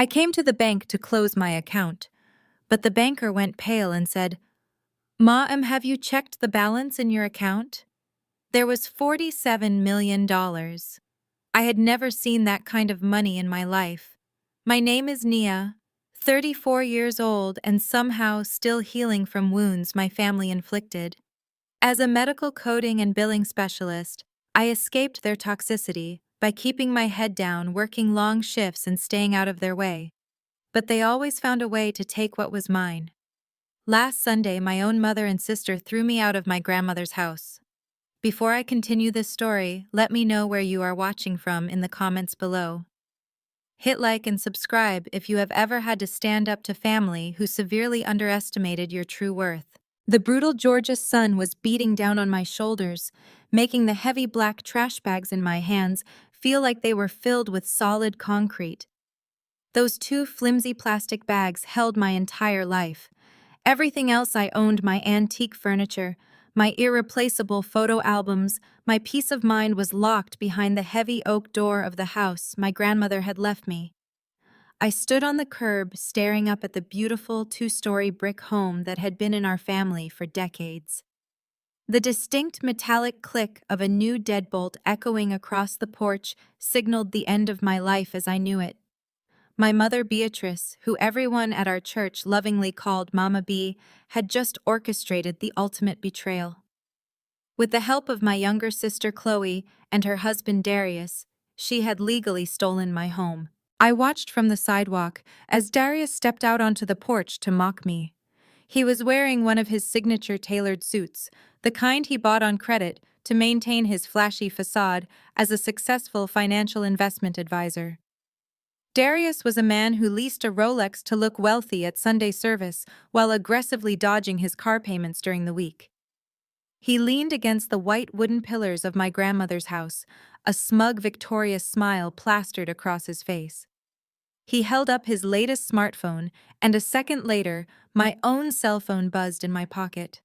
I came to the bank to close my account, but the banker went pale and said, "Ma'am, have you checked the balance in your account?" There was $47 million. I had never seen that kind of money in my life. My name is Nia, 34 years old and somehow still healing from wounds my family inflicted. As a medical coding and billing specialist, I escaped their toxicity by keeping my head down, working long shifts and staying out of their way. But they always found a way to take what was mine. Last Sunday, my own mother and sister threw me out of my grandmother's house. Before I continue this story, let me know where you are watching from in the comments below. Hit like and subscribe if you have ever had to stand up to family who severely underestimated your true worth. The brutal Georgia sun was beating down on my shoulders, making the heavy black trash bags in my hands feel like they were filled with solid concrete. Those two flimsy plastic bags held my entire life. Everything else I owned, my antique furniture, my irreplaceable photo albums, my peace of mind was locked behind the heavy oak door of the house my grandmother had left me. I stood on the curb, staring up at the beautiful two-story brick home that had been in our family for decades. The distinct metallic click of a new deadbolt echoing across the porch signaled the end of my life as I knew it. My mother Beatrice, who everyone at our church lovingly called Mama B, had just orchestrated the ultimate betrayal. With the help of my younger sister Chloe and her husband Darius, she had legally stolen my home. I watched from the sidewalk as Darius stepped out onto the porch to mock me. He was wearing one of his signature tailored suits, the kind he bought on credit to maintain his flashy facade as a successful financial investment advisor. Darius was a man who leased a Rolex to look wealthy at Sunday service while aggressively dodging his car payments during the week. He leaned against the white wooden pillars of my grandmother's house, a smug, victorious smile plastered across his face. He held up his latest smartphone, and a second later, my own cell phone buzzed in my pocket.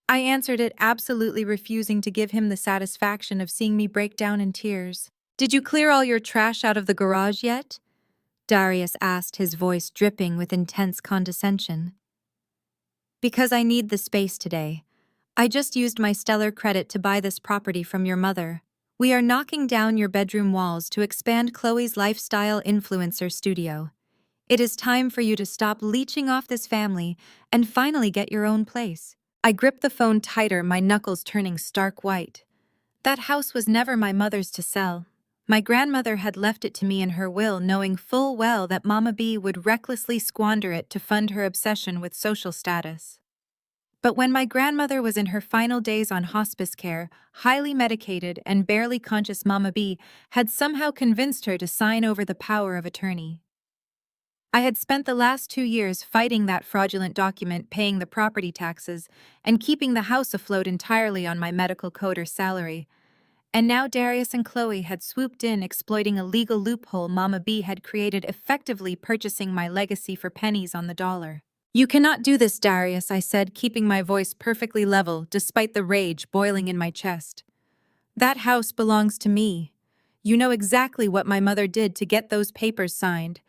I answered it, absolutely refusing to give him the satisfaction of seeing me break down in tears. "Did you clear all your trash out of the garage yet?" Darius asked, his voice dripping with intense condescension. "Because I need the space today. I just used my stellar credit to buy this property from your mother. We are knocking down your bedroom walls to expand Chloe's lifestyle influencer studio. It is time for you to stop leeching off this family and finally get your own place." I gripped the phone tighter, my knuckles turning stark white. That house was never my mother's to sell. My grandmother had left it to me in her will, knowing full well that Mama B would recklessly squander it to fund her obsession with social status. But when my grandmother was in her final days on hospice care, highly medicated and barely conscious, Mama B had somehow convinced her to sign over the power of attorney. I had spent the last 2 years fighting that fraudulent document, paying the property taxes, and keeping the house afloat entirely on my medical coder's salary. And now Darius and Chloe had swooped in, exploiting a legal loophole Mama B had created, effectively purchasing my legacy for pennies on the dollar. "You cannot do this, Darius," I said, keeping my voice perfectly level despite the rage boiling in my chest. "That house belongs to me. You know exactly what my mother did to get those papers signed."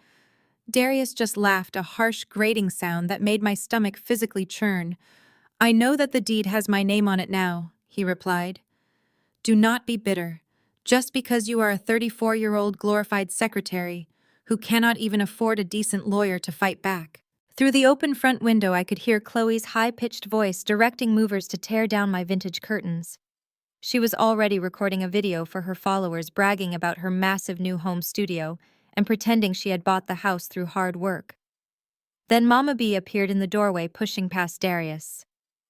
Darius just laughed, a harsh, grating sound that made my stomach physically churn. "I know that the deed has my name on it now," he replied. "Do not be bitter. Just because you are a 34-year-old glorified secretary who cannot even afford a decent lawyer to fight back." Through the open front window, I could hear Chloe's high-pitched voice directing movers to tear down my vintage curtains. She was already recording a video for her followers, bragging about her massive new home studio and pretending she had bought the house through hard work. Then Mama B appeared in the doorway, pushing past Darius.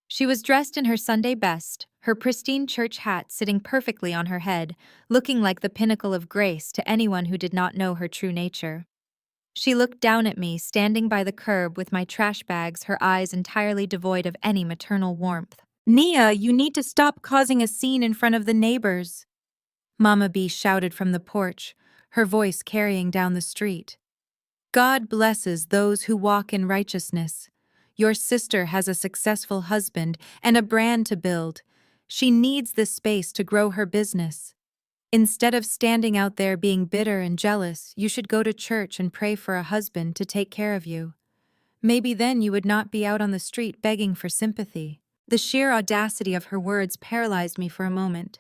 She was dressed in her Sunday best, her pristine church hat sitting perfectly on her head, looking like the pinnacle of grace to anyone who did not know her true nature. She looked down at me, standing by the curb with my trash bags, her eyes entirely devoid of any maternal warmth. "Nia, you need to stop causing a scene in front of the neighbors," Mama B shouted from the porch, her voice carrying down the street. "God blesses those who walk in righteousness. Your sister has a successful husband and a brand to build. She needs this space to grow her business. Instead of standing out there being bitter and jealous, you should go to church and pray for a husband to take care of you. Maybe then you would not be out on the street begging for sympathy." The sheer audacity of her words paralyzed me for a moment.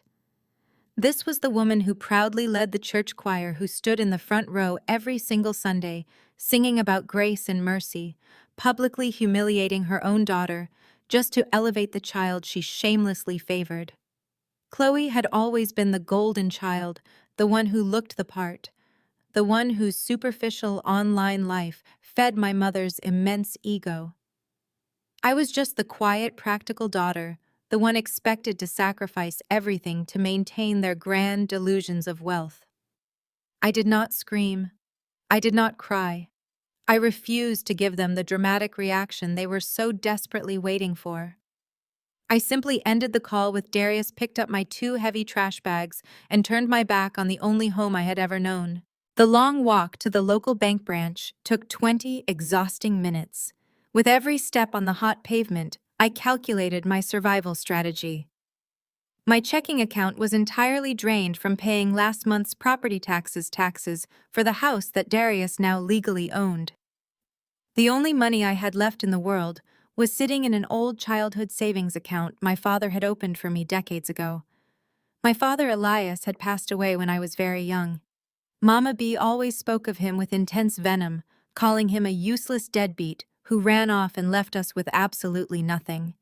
This was the woman who proudly led the church choir, who stood in the front row every single Sunday, singing about grace and mercy, publicly humiliating her own daughter, just to elevate the child she shamelessly favored. Chloe had always been the golden child, the one who looked the part, the one whose superficial online life fed my mother's immense ego. I was just the quiet, practical daughter, the one expected to sacrifice everything to maintain their grand delusions of wealth. I did not scream. I did not cry. I refused to give them the dramatic reaction they were so desperately waiting for. I simply ended the call with Darius picked up my 2 heavy trash bags and turned my back on the only home I had ever known. The long walk to the local bank branch took 20 exhausting minutes. With every step on the hot pavement, I calculated my survival strategy. My checking account was entirely drained from paying last month's property taxes for the house that Darius now legally owned. The only money I had left in the world was sitting in an old childhood savings account my father had opened for me decades ago. My father Elias had passed away when I was very young. Mama B always spoke of him with intense venom, calling him a useless deadbeat who ran off and left us with absolutely nothing.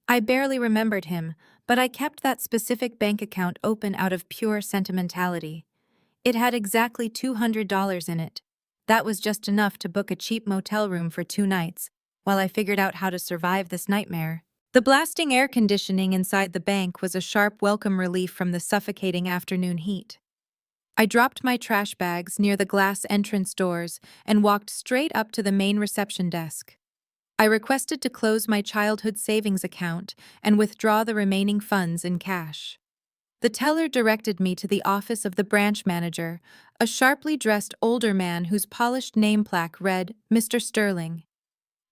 I barely remembered him, but I kept that specific bank account open out of pure sentimentality. It had exactly $200 in it. That was just enough to book a cheap motel room for 2 nights, while I figured out how to survive this nightmare. The blasting air conditioning inside the bank was a sharp welcome relief from the suffocating afternoon heat. I dropped my trash bags near the glass entrance doors and walked straight up to the main reception desk. I requested to close my childhood savings account and withdraw the remaining funds in cash. The teller directed me to the office of the branch manager, a sharply dressed older man whose polished name plaque read, "Mr. Sterling."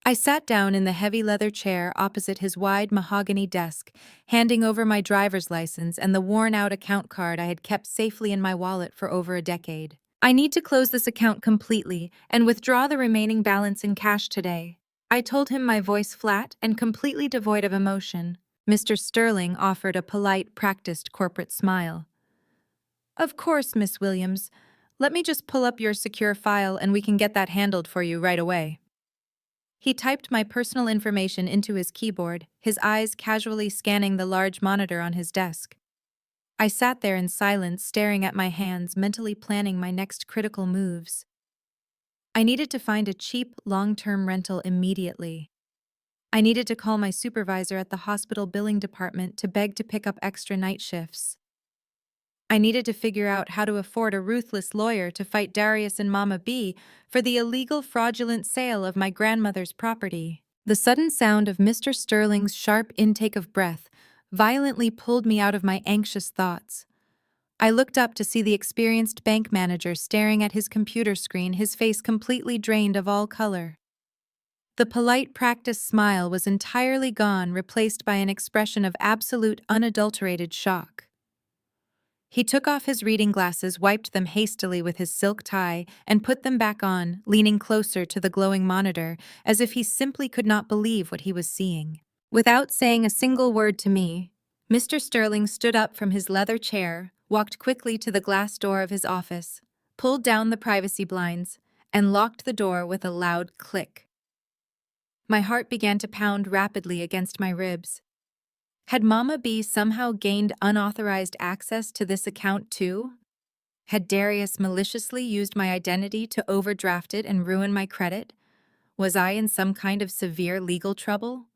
I sat down in the heavy leather chair opposite his wide mahogany desk, handing over my driver's license and the worn-out account card I had kept safely in my wallet for over a decade. "I need to close this account completely and withdraw the remaining balance in cash today," I told him, my voice flat and completely devoid of emotion. Mr. Sterling offered a polite, practiced corporate smile. "Of course, Miss Williams. Let me just pull up your secure file and we can get that handled for you right away." He typed my personal information into his keyboard, his eyes casually scanning the large monitor on his desk. I sat there in silence, staring at my hands, mentally planning my next critical moves. I needed to find a cheap, long-term rental immediately. I needed to call my supervisor at the hospital billing department to beg to pick up extra night shifts. I needed to figure out how to afford a ruthless lawyer to fight Darius and Mama B for the illegal, fraudulent sale of my grandmother's property. The sudden sound of Mr. Sterling's sharp intake of breath violently pulled me out of my anxious thoughts. I looked up to see the experienced bank manager staring at his computer screen, his face completely drained of all color. The polite, practiced smile was entirely gone, replaced by an expression of absolute, unadulterated shock. He took off his reading glasses, wiped them hastily with his silk tie, and put them back on, leaning closer to the glowing monitor, as if he simply could not believe what he was seeing. Without saying a single word to me, Mr. Sterling stood up from his leather chair, walked quickly to the glass door of his office, pulled down the privacy blinds, and locked the door with a loud click. My heart began to pound rapidly against my ribs. Had Mama B somehow gained unauthorized access to this account too? Had Darius maliciously used my identity to overdraft it and ruin my credit? Was I in some kind of severe legal trouble?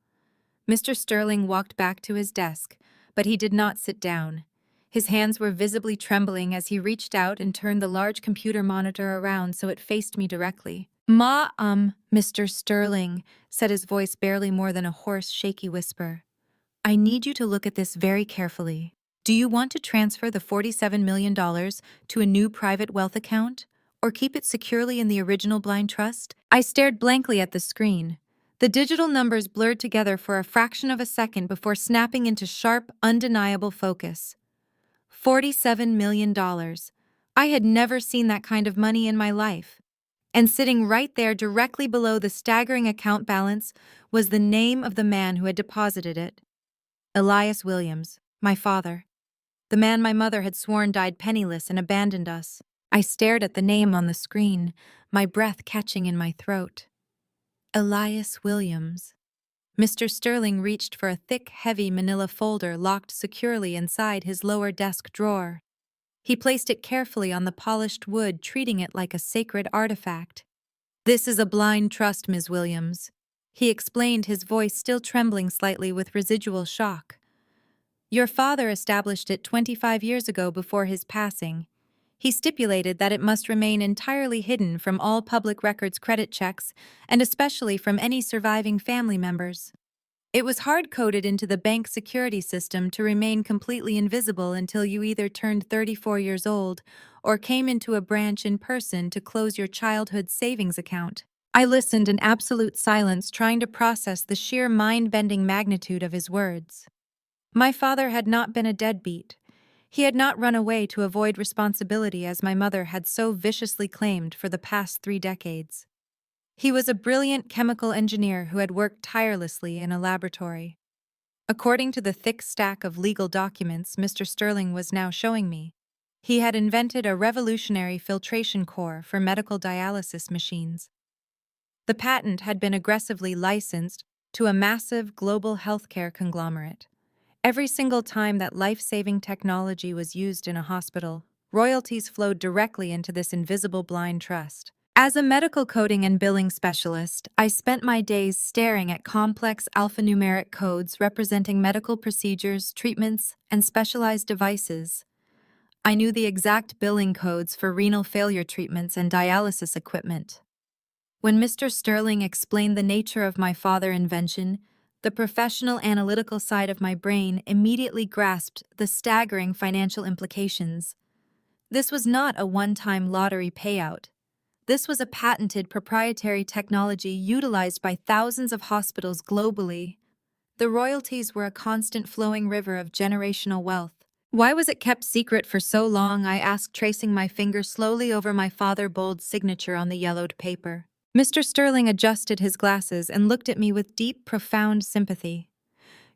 Mr. Sterling walked back to his desk, but he did not sit down. His hands were visibly trembling as he reached out and turned the large computer monitor around so it faced me directly. Mr. Sterling," said his voice barely more than a hoarse, shaky whisper. "I need you to look at this very carefully. Do you want to transfer the $47 million to a new private wealth account, or keep it securely in the original blind trust?" I stared blankly at the screen. The digital numbers blurred together for a fraction of a second before snapping into sharp, undeniable focus. $47 million. I had never seen that kind of money in my life. And sitting right there directly below the staggering account balance was the name of the man who had deposited it. Elias Williams, my father. The man my mother had sworn died penniless and abandoned us. I stared at the name on the screen, my breath catching in my throat. Elias Williams. Mr. Sterling reached for a thick, heavy manila folder locked securely inside his lower desk drawer. He placed it carefully on the polished wood, treating it like a sacred artifact. "This is a blind trust, Ms. Williams," he explained, his voice still trembling slightly with residual shock. "Your father established it 25 years ago before his passing. He stipulated that it must remain entirely hidden from all public records credit checks, and especially from any surviving family members. It was hard-coded into the bank security system to remain completely invisible until you either turned 34 years old or came into a branch in person to close your childhood savings account." I listened in absolute silence, trying to process the sheer mind-bending magnitude of his words. My father had not been a deadbeat. He had not run away to avoid responsibility as my mother had so viciously claimed for the past 3 decades. He was a brilliant chemical engineer who had worked tirelessly in a laboratory. According to the thick stack of legal documents Mr. Sterling was now showing me, he had invented a revolutionary filtration core for medical dialysis machines. The patent had been aggressively licensed to a massive global healthcare conglomerate. Every single time that life-saving technology was used in a hospital, royalties flowed directly into this invisible blind trust. As a medical coding and billing specialist, I spent my days staring at complex alphanumeric codes representing medical procedures, treatments, and specialized devices. I knew the exact billing codes for renal failure treatments and dialysis equipment. When Mr. Sterling explained the nature of my father's invention, the professional analytical side of my brain immediately grasped the staggering financial implications. This was not a one-time lottery payout. This was a patented proprietary technology utilized by thousands of hospitals globally. The royalties were a constant flowing river of generational wealth. Why was it kept secret for so long? I asked, tracing my finger slowly over my father's bold signature on the yellowed paper. Mr. Sterling adjusted his glasses and looked at me with deep, profound sympathy.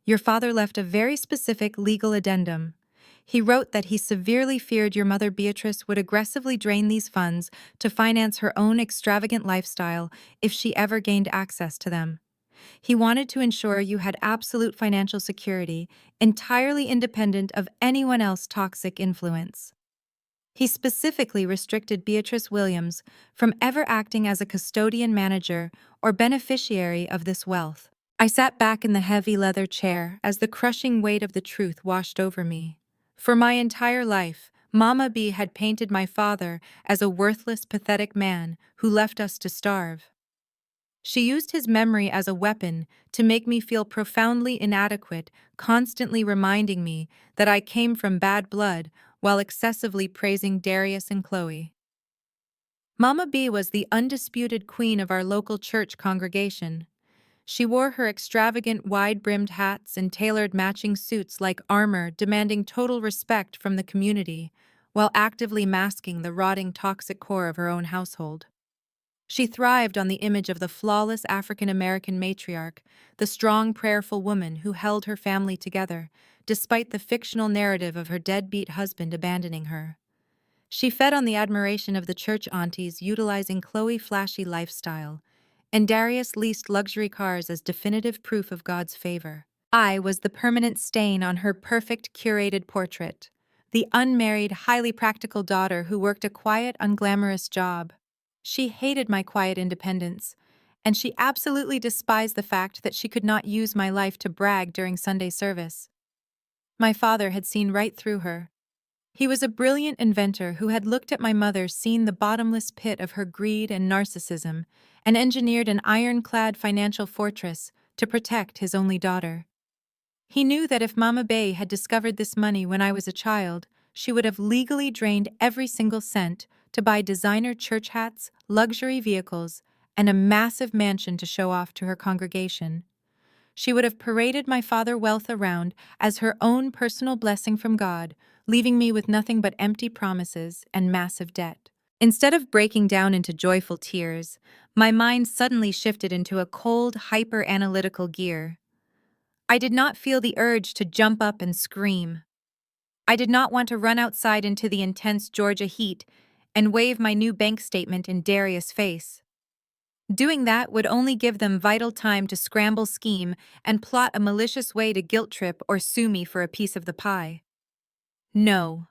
"Your father left a very specific legal addendum. He wrote that he severely feared your mother Beatrice would aggressively drain these funds to finance her own extravagant lifestyle if she ever gained access to them. He wanted to ensure you had absolute financial security, entirely independent of anyone else's toxic influence. He specifically restricted Beatrice Williams from ever acting as a custodian, manager, or beneficiary of this wealth." I sat back in the heavy leather chair as the crushing weight of the truth washed over me. For my entire life, Mama B had painted my father as a worthless, pathetic man who left us to starve. She used his memory as a weapon to make me feel profoundly inadequate, constantly reminding me that I came from bad blood while excessively praising Darius and Chloe. Mama B was the undisputed queen of our local church congregation. She wore her extravagant wide-brimmed hats and tailored matching suits like armor, demanding total respect from the community, while actively masking the rotting toxic core of her own household. She thrived on the image of the flawless African-American matriarch, the strong, prayerful woman who held her family together, despite the fictional narrative of her deadbeat husband abandoning her. She fed on the admiration of the church aunties, utilizing Chloe's flashy lifestyle, and Darius leased luxury cars as definitive proof of God's favor. I was the permanent stain on her perfect, curated portrait, the unmarried, highly practical daughter who worked a quiet, unglamorous job. She hated my quiet independence, and she absolutely despised the fact that she could not use my life to brag during Sunday service. My father had seen right through her. He was a brilliant inventor who had looked at my mother, seen the bottomless pit of her greed and narcissism, and engineered an ironclad financial fortress to protect his only daughter. He knew that if Mama Bay had discovered this money when I was a child, she would have legally drained every single cent to buy designer church hats, luxury vehicles, and a massive mansion to show off to her congregation. She would have paraded my father's wealth around as her own personal blessing from God, leaving me with nothing but empty promises and massive debt. Instead of breaking down into joyful tears, my mind suddenly shifted into a cold, hyper-analytical gear. I did not feel the urge to jump up and scream. I did not want to run outside into the intense Georgia heat and wave my new bank statement in Darius' face. Doing that would only give them vital time to scramble, scheme, and plot a malicious way to guilt trip or sue me for a piece of the pie. No.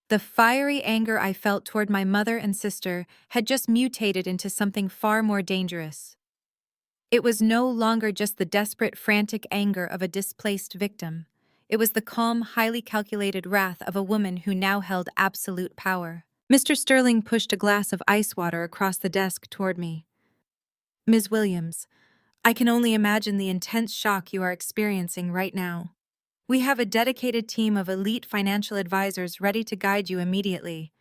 The fiery anger I felt toward my mother and sister had just mutated into something far more dangerous. It was no longer just the desperate, frantic anger of a displaced victim. It was the calm, highly calculated wrath of a woman who now held absolute power. Mr. Sterling pushed a glass of ice water across the desk toward me. Ms. Williams, I can only imagine the intense shock you are experiencing right now. We have a dedicated team of elite financial advisors ready to guide you immediately.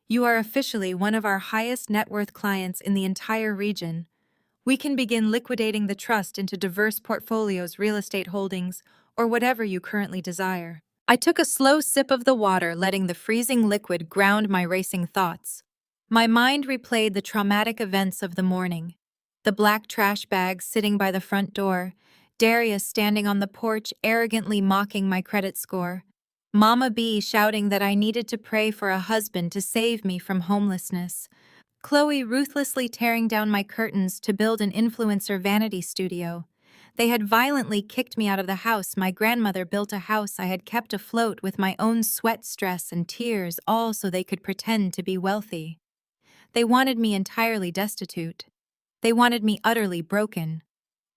You are officially one of our highest net worth clients in the entire region. We can begin liquidating the trust into diverse portfolios, real estate holdings, or whatever you currently desire. I took a slow sip of the water, letting the freezing liquid ground my racing thoughts. My mind replayed the traumatic events of the morning. The black trash bags sitting by the front door, Darius standing on the porch arrogantly mocking my credit score, Mama B shouting that I needed to pray for a husband to save me from homelessness, Chloe ruthlessly tearing down my curtains to build an influencer vanity studio. They had violently kicked me out of the house my grandmother built, a house I had kept afloat with my own sweat, stress, and tears, all so they could pretend to be wealthy. They wanted me entirely destitute. They wanted me utterly broken.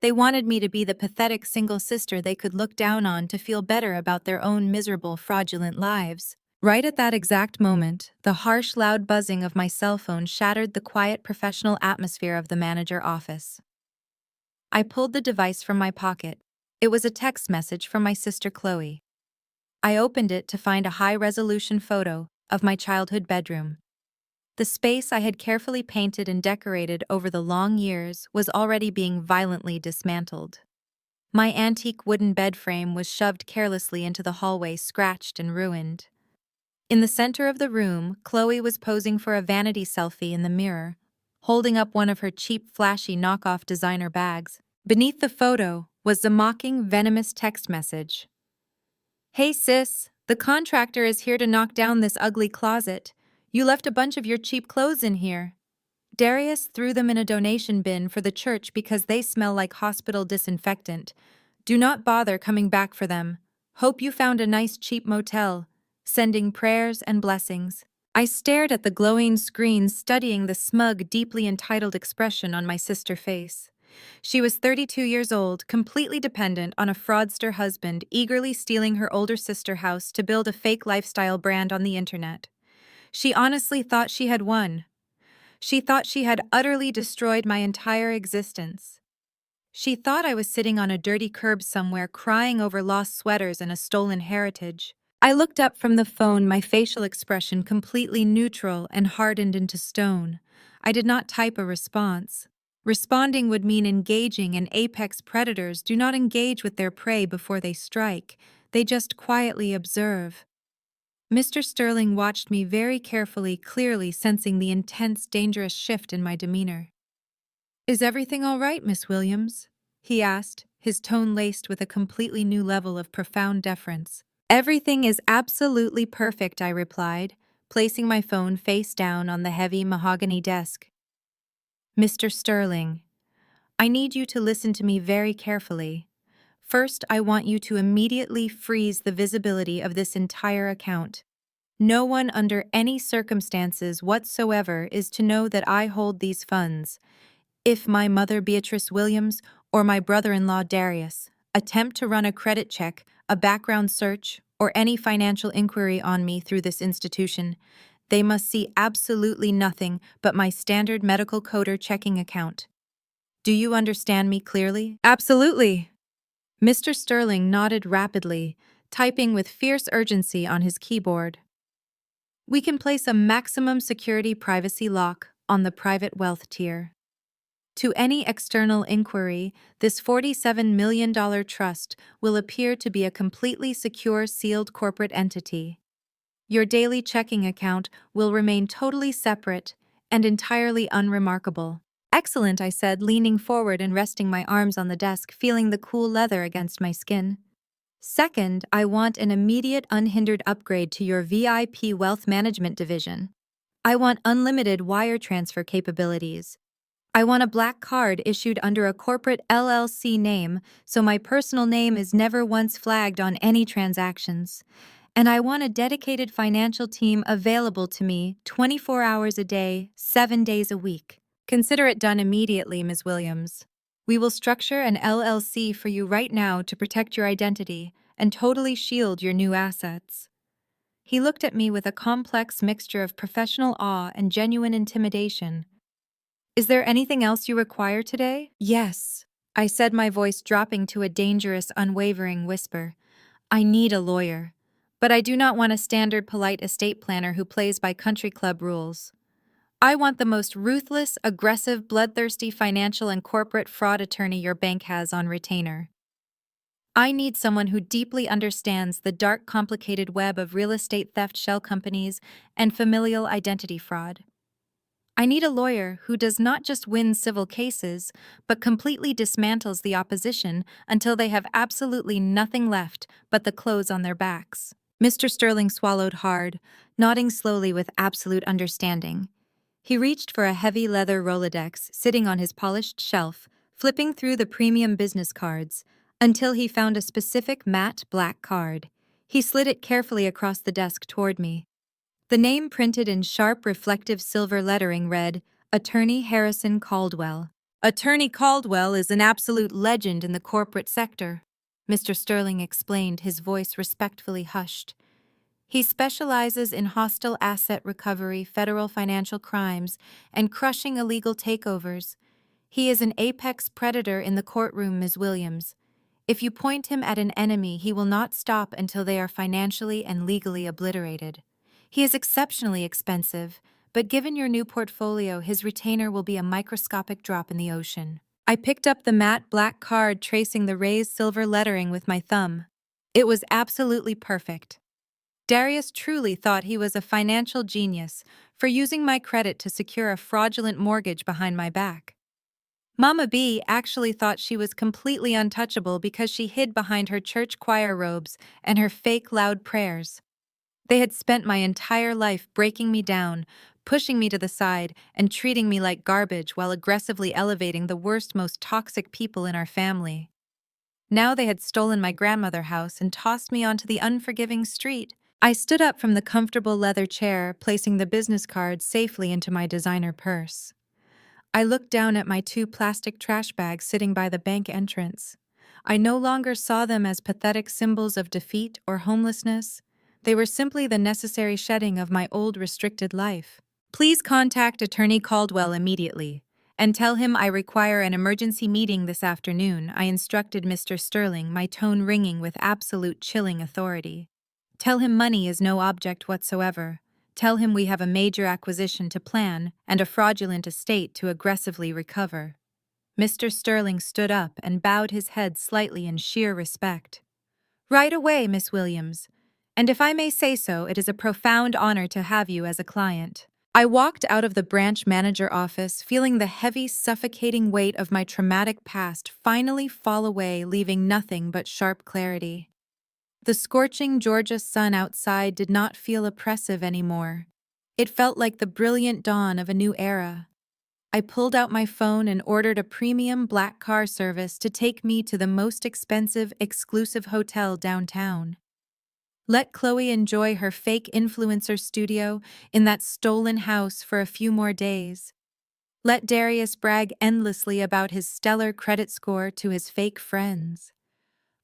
They wanted me to be the pathetic single sister they could look down on to feel better about their own miserable, fraudulent lives. Right at that exact moment, the harsh, loud buzzing of my cell phone shattered the quiet, professional atmosphere of the manager office. I pulled the device from my pocket. It was a text message from my sister Chloe. I opened it to find a high-resolution photo of my childhood bedroom. The space I had carefully painted and decorated over the long years was already being violently dismantled. My antique wooden bed frame was shoved carelessly into the hallway, scratched and ruined. In the center of the room, Chloe was posing for a vanity selfie in the mirror, holding up one of her cheap, flashy knockoff designer bags. Beneath the photo was the mocking, venomous text message. "Hey sis, the contractor is here to knock down this ugly closet. You left a bunch of your cheap clothes in here. Darius threw them in a donation bin for the church because they smell like hospital disinfectant. Do not bother coming back for them. Hope you found a nice cheap motel. Sending prayers and blessings." I stared at the glowing screen, studying the smug, deeply entitled expression on my sister's face. She was 32 years old, completely dependent on a fraudster husband, eagerly stealing her older sister's house to build a fake lifestyle brand on the internet. She honestly thought she had won. She thought she had utterly destroyed my entire existence. She thought I was sitting on a dirty curb somewhere crying over lost sweaters and a stolen heritage. I looked up from the phone, my facial expression completely neutral and hardened into stone. I did not type a response. Responding would mean engaging, and apex predators do not engage with their prey before they strike. They just quietly observe. Mr. Sterling watched me very carefully, clearly sensing the intense, dangerous shift in my demeanor. "Is everything all right, Miss Williams?" he asked, his tone laced with a completely new level of profound deference. "Everything is absolutely perfect," I replied, placing my phone face down on the heavy mahogany desk. "Mr. Sterling, I need you to listen to me very carefully. First, I want you to immediately freeze the visibility of this entire account. No one under any circumstances whatsoever is to know that I hold these funds. If my mother Beatrice Williams or my brother-in-law Darius attempt to run a credit check, a background search, or any financial inquiry on me through this institution, they must see absolutely nothing but my standard medical coder checking account. Do you understand me clearly?" "Absolutely." Mr. Sterling nodded rapidly, typing with fierce urgency on his keyboard. "We can place a maximum security privacy lock on the private wealth tier. To any external inquiry, this $47 million trust will appear to be a completely secure sealed corporate entity. Your daily checking account will remain totally separate and entirely unremarkable. Excellent, I said, leaning forward and resting my arms on the desk, feeling the cool leather against my skin. Second, I want an immediate unhindered upgrade to your VIP wealth management division. I want unlimited wire transfer capabilities. I want a black card issued under a corporate LLC name so my personal name is never once flagged on any transactions. And I want a dedicated financial team available to me 24 hours a day, 7 days a week. Consider it done immediately, Ms. Williams. We will structure an LLC for you right now to protect your identity and totally shield your new assets. He looked at me with a complex mixture of professional awe and genuine intimidation. Is there anything else you require today? Yes, I said, my voice dropping to a dangerous, unwavering whisper. I need a lawyer, but I do not want a standard polite estate planner who plays by country club rules. I want the most ruthless, aggressive, bloodthirsty financial and corporate fraud attorney your bank has on retainer. I need someone who deeply understands the dark, complicated web of real estate theft shell companies and familial identity fraud. I need a lawyer who does not just win civil cases, but completely dismantles the opposition until they have absolutely nothing left but the clothes on their backs. Mr. Sterling swallowed hard, nodding slowly with absolute understanding. He reached for a heavy leather Rolodex sitting on his polished shelf, flipping through the premium business cards, until he found a specific matte black card. He slid it carefully across the desk toward me. The name printed in sharp, reflective silver lettering read, Attorney Harrison Caldwell. Attorney Caldwell is an absolute legend in the corporate sector, Mr. Sterling explained, his voice respectfully hushed. He specializes in hostile asset recovery, federal financial crimes, and crushing illegal takeovers. He is an apex predator in the courtroom, Ms. Williams. If you point him at an enemy, he will not stop until they are financially and legally obliterated. He is exceptionally expensive, but given your new portfolio, his retainer will be a microscopic drop in the ocean. I picked up the matte black card tracing the raised silver lettering with my thumb. It was absolutely perfect. Darius truly thought he was a financial genius for using my credit to secure a fraudulent mortgage behind my back. Mama B actually thought she was completely untouchable because she hid behind her church choir robes and her fake loud prayers. They had spent my entire life breaking me down, pushing me to the side, and treating me like garbage while aggressively elevating the worst, most toxic people in our family. Now they had stolen my grandmother's house and tossed me onto the unforgiving street. I stood up from the comfortable leather chair, placing the business card safely into my designer purse. I looked down at my 2 plastic trash bags sitting by the bank entrance. I no longer saw them as pathetic symbols of defeat or homelessness. They were simply the necessary shedding of my old restricted life. Please contact Attorney Caldwell immediately and tell him I require an emergency meeting this afternoon, I instructed Mr. Sterling, my tone ringing with absolute chilling authority. Tell him money is no object whatsoever. Tell him we have a major acquisition to plan and a fraudulent estate to aggressively recover. Mr. Sterling stood up and bowed his head slightly in sheer respect. Right away, Miss Williams. And if I may say so, it is a profound honor to have you as a client. I walked out of the branch manager office feeling the heavy, suffocating weight of my traumatic past finally fall away, leaving nothing but sharp clarity. The scorching Georgia sun outside did not feel oppressive anymore. It felt like the brilliant dawn of a new era. I pulled out my phone and ordered a premium black car service to take me to the most expensive, exclusive hotel downtown. Let Chloe enjoy her fake influencer studio in that stolen house for a few more days. Let Darius brag endlessly about his stellar credit score to his fake friends.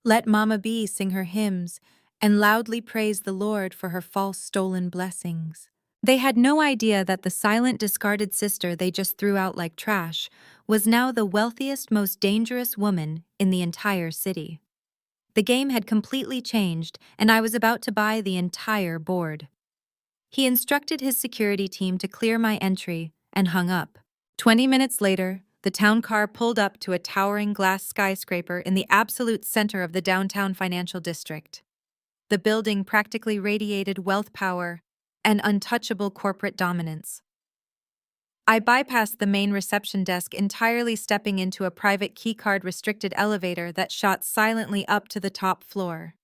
Let Mama B sing her hymns and loudly praise the Lord for her false stolen blessings. They had no idea that the silent, discarded sister they just threw out like trash was now the wealthiest, most dangerous woman in the entire city. The game had completely changed, and I was about to buy the entire board. He instructed his security team to clear my entry and hung up. 20 minutes later, The town car pulled up to a towering glass skyscraper in the absolute center of the downtown financial district. The building practically radiated wealth, power, and untouchable corporate dominance. I bypassed the main reception desk entirely, stepping into a private keycard-restricted elevator that shot silently up to the top floor.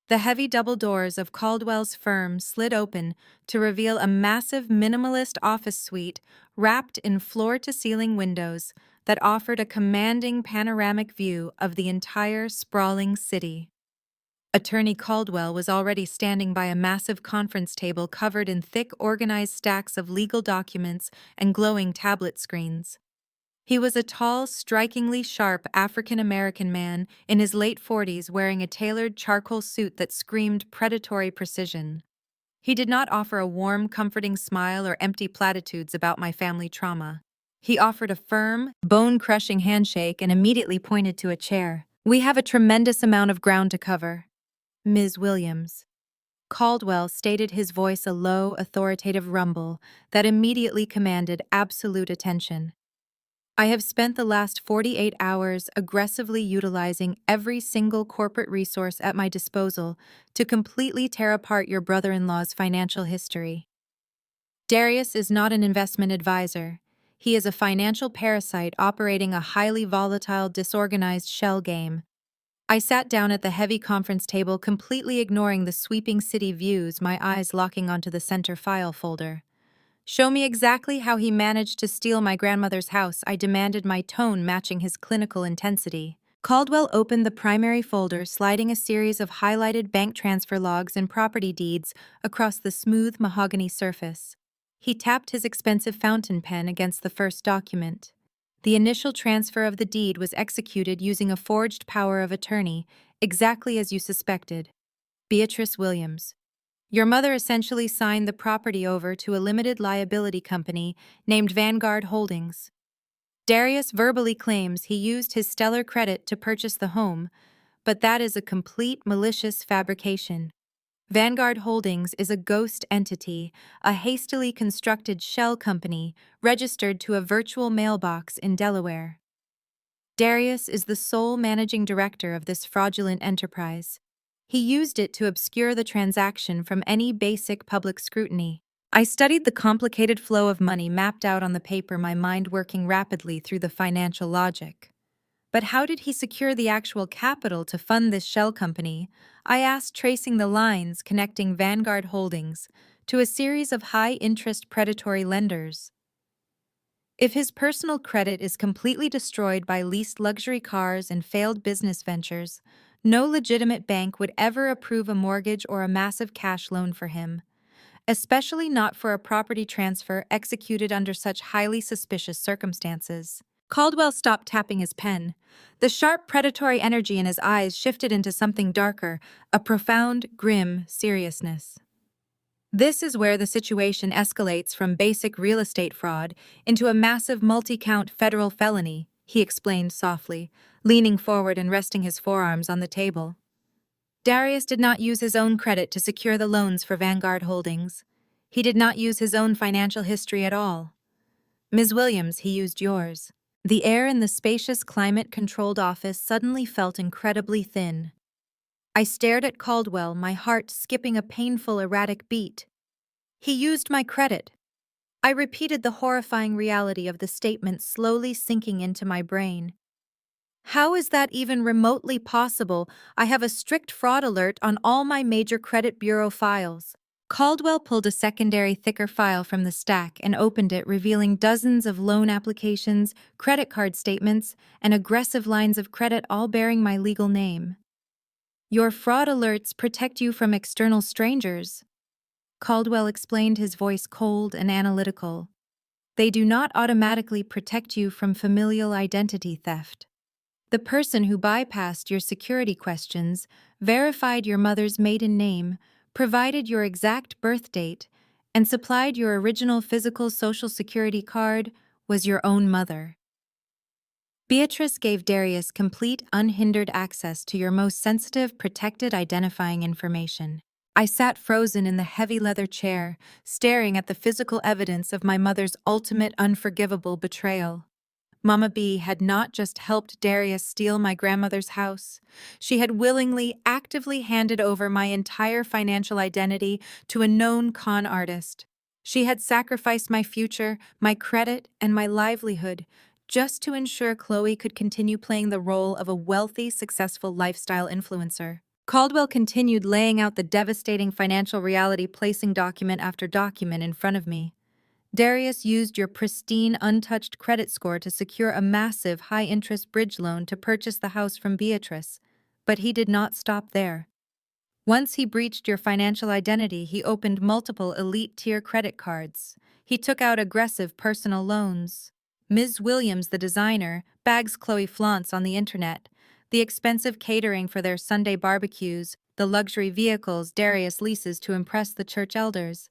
The heavy double doors of Caldwell's firm slid open to reveal a massive minimalist office suite wrapped in floor-to-ceiling windows that offered a commanding panoramic view of the entire sprawling city. Attorney Caldwell was already standing by a massive conference table covered in thick, organized stacks of legal documents and glowing tablet screens. He was a tall, strikingly sharp African-American man in his late 40s, wearing a tailored charcoal suit that screamed predatory precision. He did not offer a warm, comforting smile or empty platitudes about my family trauma. He offered a firm, bone-crushing handshake and immediately pointed to a chair. "We have a tremendous amount of ground to cover, Ms. Williams." Caldwell stated, his voice a low, authoritative rumble that immediately commanded absolute attention. "I have spent the last 48 hours aggressively utilizing every single corporate resource at my disposal to completely tear apart your brother-in-law's financial history. Darius is not an investment advisor. He is a financial parasite operating a highly volatile, disorganized shell game." I sat down at the heavy conference table, completely ignoring the sweeping city views, my eyes locking onto the center file folder. "Show me exactly how he managed to steal my grandmother's house," I demanded, my tone matching his clinical intensity. Caldwell opened the primary folder, sliding a series of highlighted bank transfer logs and property deeds across the smooth mahogany surface. He tapped his expensive fountain pen against the first document. The initial transfer of the deed was executed using a forged power of attorney, exactly as you suspected. Beatrice Williams. Your mother essentially signed the property over to a limited liability company named Vanguard Holdings. Darius verbally claims he used his stellar credit to purchase the home, but that is a complete malicious fabrication. Vanguard Holdings is a ghost entity, a hastily constructed shell company registered to a virtual mailbox in Delaware. Darius is the sole managing director of this fraudulent enterprise. He used it to obscure the transaction from any basic public scrutiny. I studied the complicated flow of money mapped out on the paper, my mind working rapidly through the financial logic. But how did he secure the actual capital to fund this shell company? I asked, tracing the lines connecting Vanguard Holdings to a series of high-interest predatory lenders. If his personal credit is completely destroyed by leased luxury cars and failed business ventures, no legitimate bank would ever approve a mortgage or a massive cash loan for him, especially not for a property transfer executed under such highly suspicious circumstances. Caldwell stopped tapping his pen. The sharp, predatory energy in his eyes shifted into something darker, a profound, grim seriousness. "This is where the situation escalates from basic real estate fraud into a massive multi-count federal felony," he explained softly, leaning forward and resting his forearms on the table. "Darius did not use his own credit to secure the loans for Vanguard Holdings. He did not use his own financial history at all. Ms. Williams, he used yours." The air in the spacious, climate-controlled office suddenly felt incredibly thin. I stared at Caldwell, my heart skipping a painful, erratic beat. "He used my credit." I repeated, the horrifying reality of the statement slowly sinking into my brain. "How is that even remotely possible? I have a strict fraud alert on all my major credit bureau files." Caldwell pulled a secondary, thicker file from the stack and opened it, revealing dozens of loan applications, credit card statements, and aggressive lines of credit, all bearing my legal name. "Your fraud alerts protect you from external strangers," Caldwell explained, his voice cold and analytical. "They do not automatically protect you from familial identity theft. The person who bypassed your security questions, verified your mother's maiden name, provided your exact birth date, and supplied your original physical Social Security card was your own mother. Beatrice gave Darius complete, unhindered access to your most sensitive, protected identifying information." I sat frozen in the heavy leather chair, staring at the physical evidence of my mother's ultimate, unforgivable betrayal. Mama B had not just helped Darius steal my grandmother's house. She had willingly, actively handed over my entire financial identity to a known con artist. She had sacrificed my future, my credit, and my livelihood just to ensure Chloe could continue playing the role of a wealthy, successful lifestyle influencer. Caldwell continued laying out the devastating financial reality, placing document after document in front of me. Darius used your pristine, untouched credit score to secure a massive, high-interest bridge loan to purchase the house from Beatrice. But he did not stop there. Once he breached your financial identity, he opened multiple elite-tier credit cards. He took out aggressive personal loans. Ms. Williams, the designer, bags Chloe flaunts on the internet. The expensive catering for their Sunday barbecues, the luxury vehicles Darius leases to impress the church elders.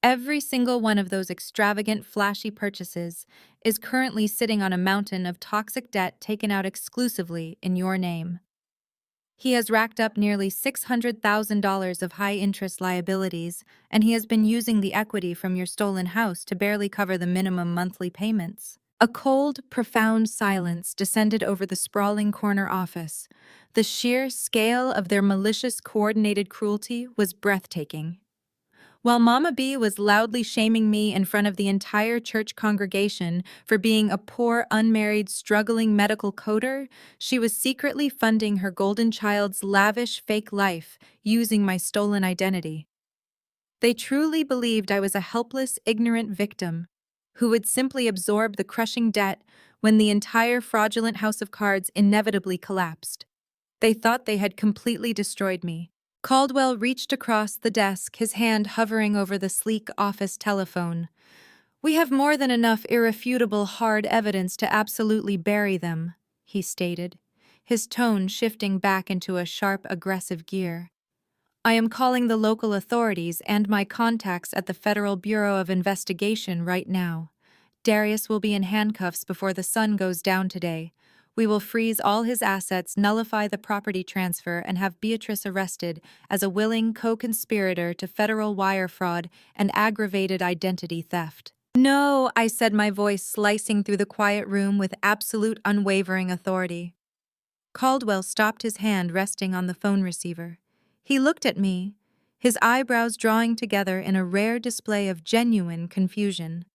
Every single one of those extravagant, flashy purchases is currently sitting on a mountain of toxic debt taken out exclusively in your name. He has racked up nearly $600,000 of high-interest liabilities, and he has been using the equity from your stolen house to barely cover the minimum monthly payments. A cold, profound silence descended over the sprawling corner office. The sheer scale of their malicious, coordinated cruelty was breathtaking. While Mama B was loudly shaming me in front of the entire church congregation for being a poor, unmarried, struggling medical coder, she was secretly funding her golden child's lavish fake life using my stolen identity. They truly believed I was a helpless, ignorant victim who would simply absorb the crushing debt when the entire fraudulent house of cards inevitably collapsed. They thought they had completely destroyed me. Caldwell reached across the desk, his hand hovering over the sleek office telephone. "We have more than enough irrefutable hard evidence to absolutely bury them," he stated, his tone shifting back into a sharp, aggressive gear. "I am calling the local authorities and my contacts at the Federal Bureau of Investigation right now. Darius will be in handcuffs before the sun goes down today. We will freeze all his assets, nullify the property transfer, and have Beatrice arrested as a willing co-conspirator to federal wire fraud and aggravated identity theft." "No," I said, my voice slicing through the quiet room with absolute unwavering authority. Caldwell stopped, his hand resting on the phone receiver. He looked at me, his eyebrows drawing together in a rare display of genuine confusion.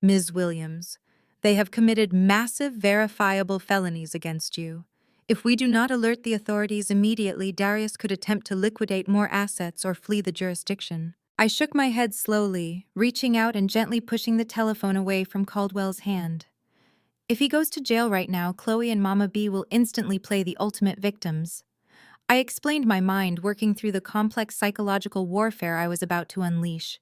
"Ms. Williams, they have committed massive, verifiable felonies against you. If we do not alert the authorities immediately, Darius could attempt to liquidate more assets or flee the jurisdiction." I shook my head slowly, reaching out and gently pushing the telephone away from Caldwell's hand. If he goes to jail right now, Chloe and Mama B will instantly play the ultimate victims. I explained my mind, working through the complex psychological warfare I was about to unleash.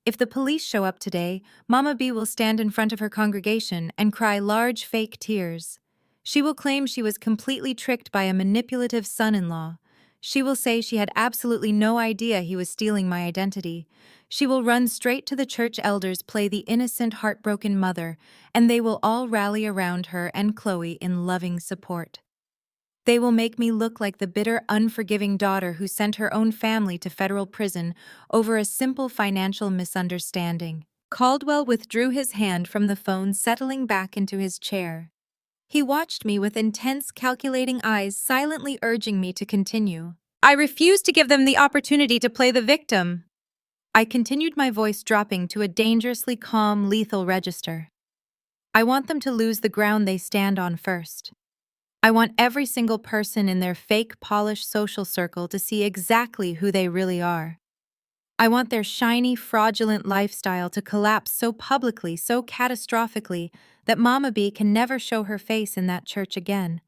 If the police show up today, Mama B will stand in front of her congregation and cry large fake tears. She will claim she was completely tricked by a manipulative son-in-law. She will say she had absolutely no idea he was stealing my identity. She will run straight to the church elders, play the innocent, heartbroken mother, and they will all rally around her and Chloe in loving support. They will make me look like the bitter, unforgiving daughter who sent her own family to federal prison over a simple financial misunderstanding. Caldwell withdrew his hand from the phone, settling back into his chair. He watched me with intense, calculating eyes, silently urging me to continue. "I refuse to give them the opportunity to play the victim." I continued, my voice dropping to a dangerously calm, lethal register. "I want them to lose the ground they stand on first. I want every single person in their fake, polished social circle to see exactly who they really are. I want their shiny, fraudulent lifestyle to collapse so publicly, so catastrophically, that Mama B can never show her face in that church again.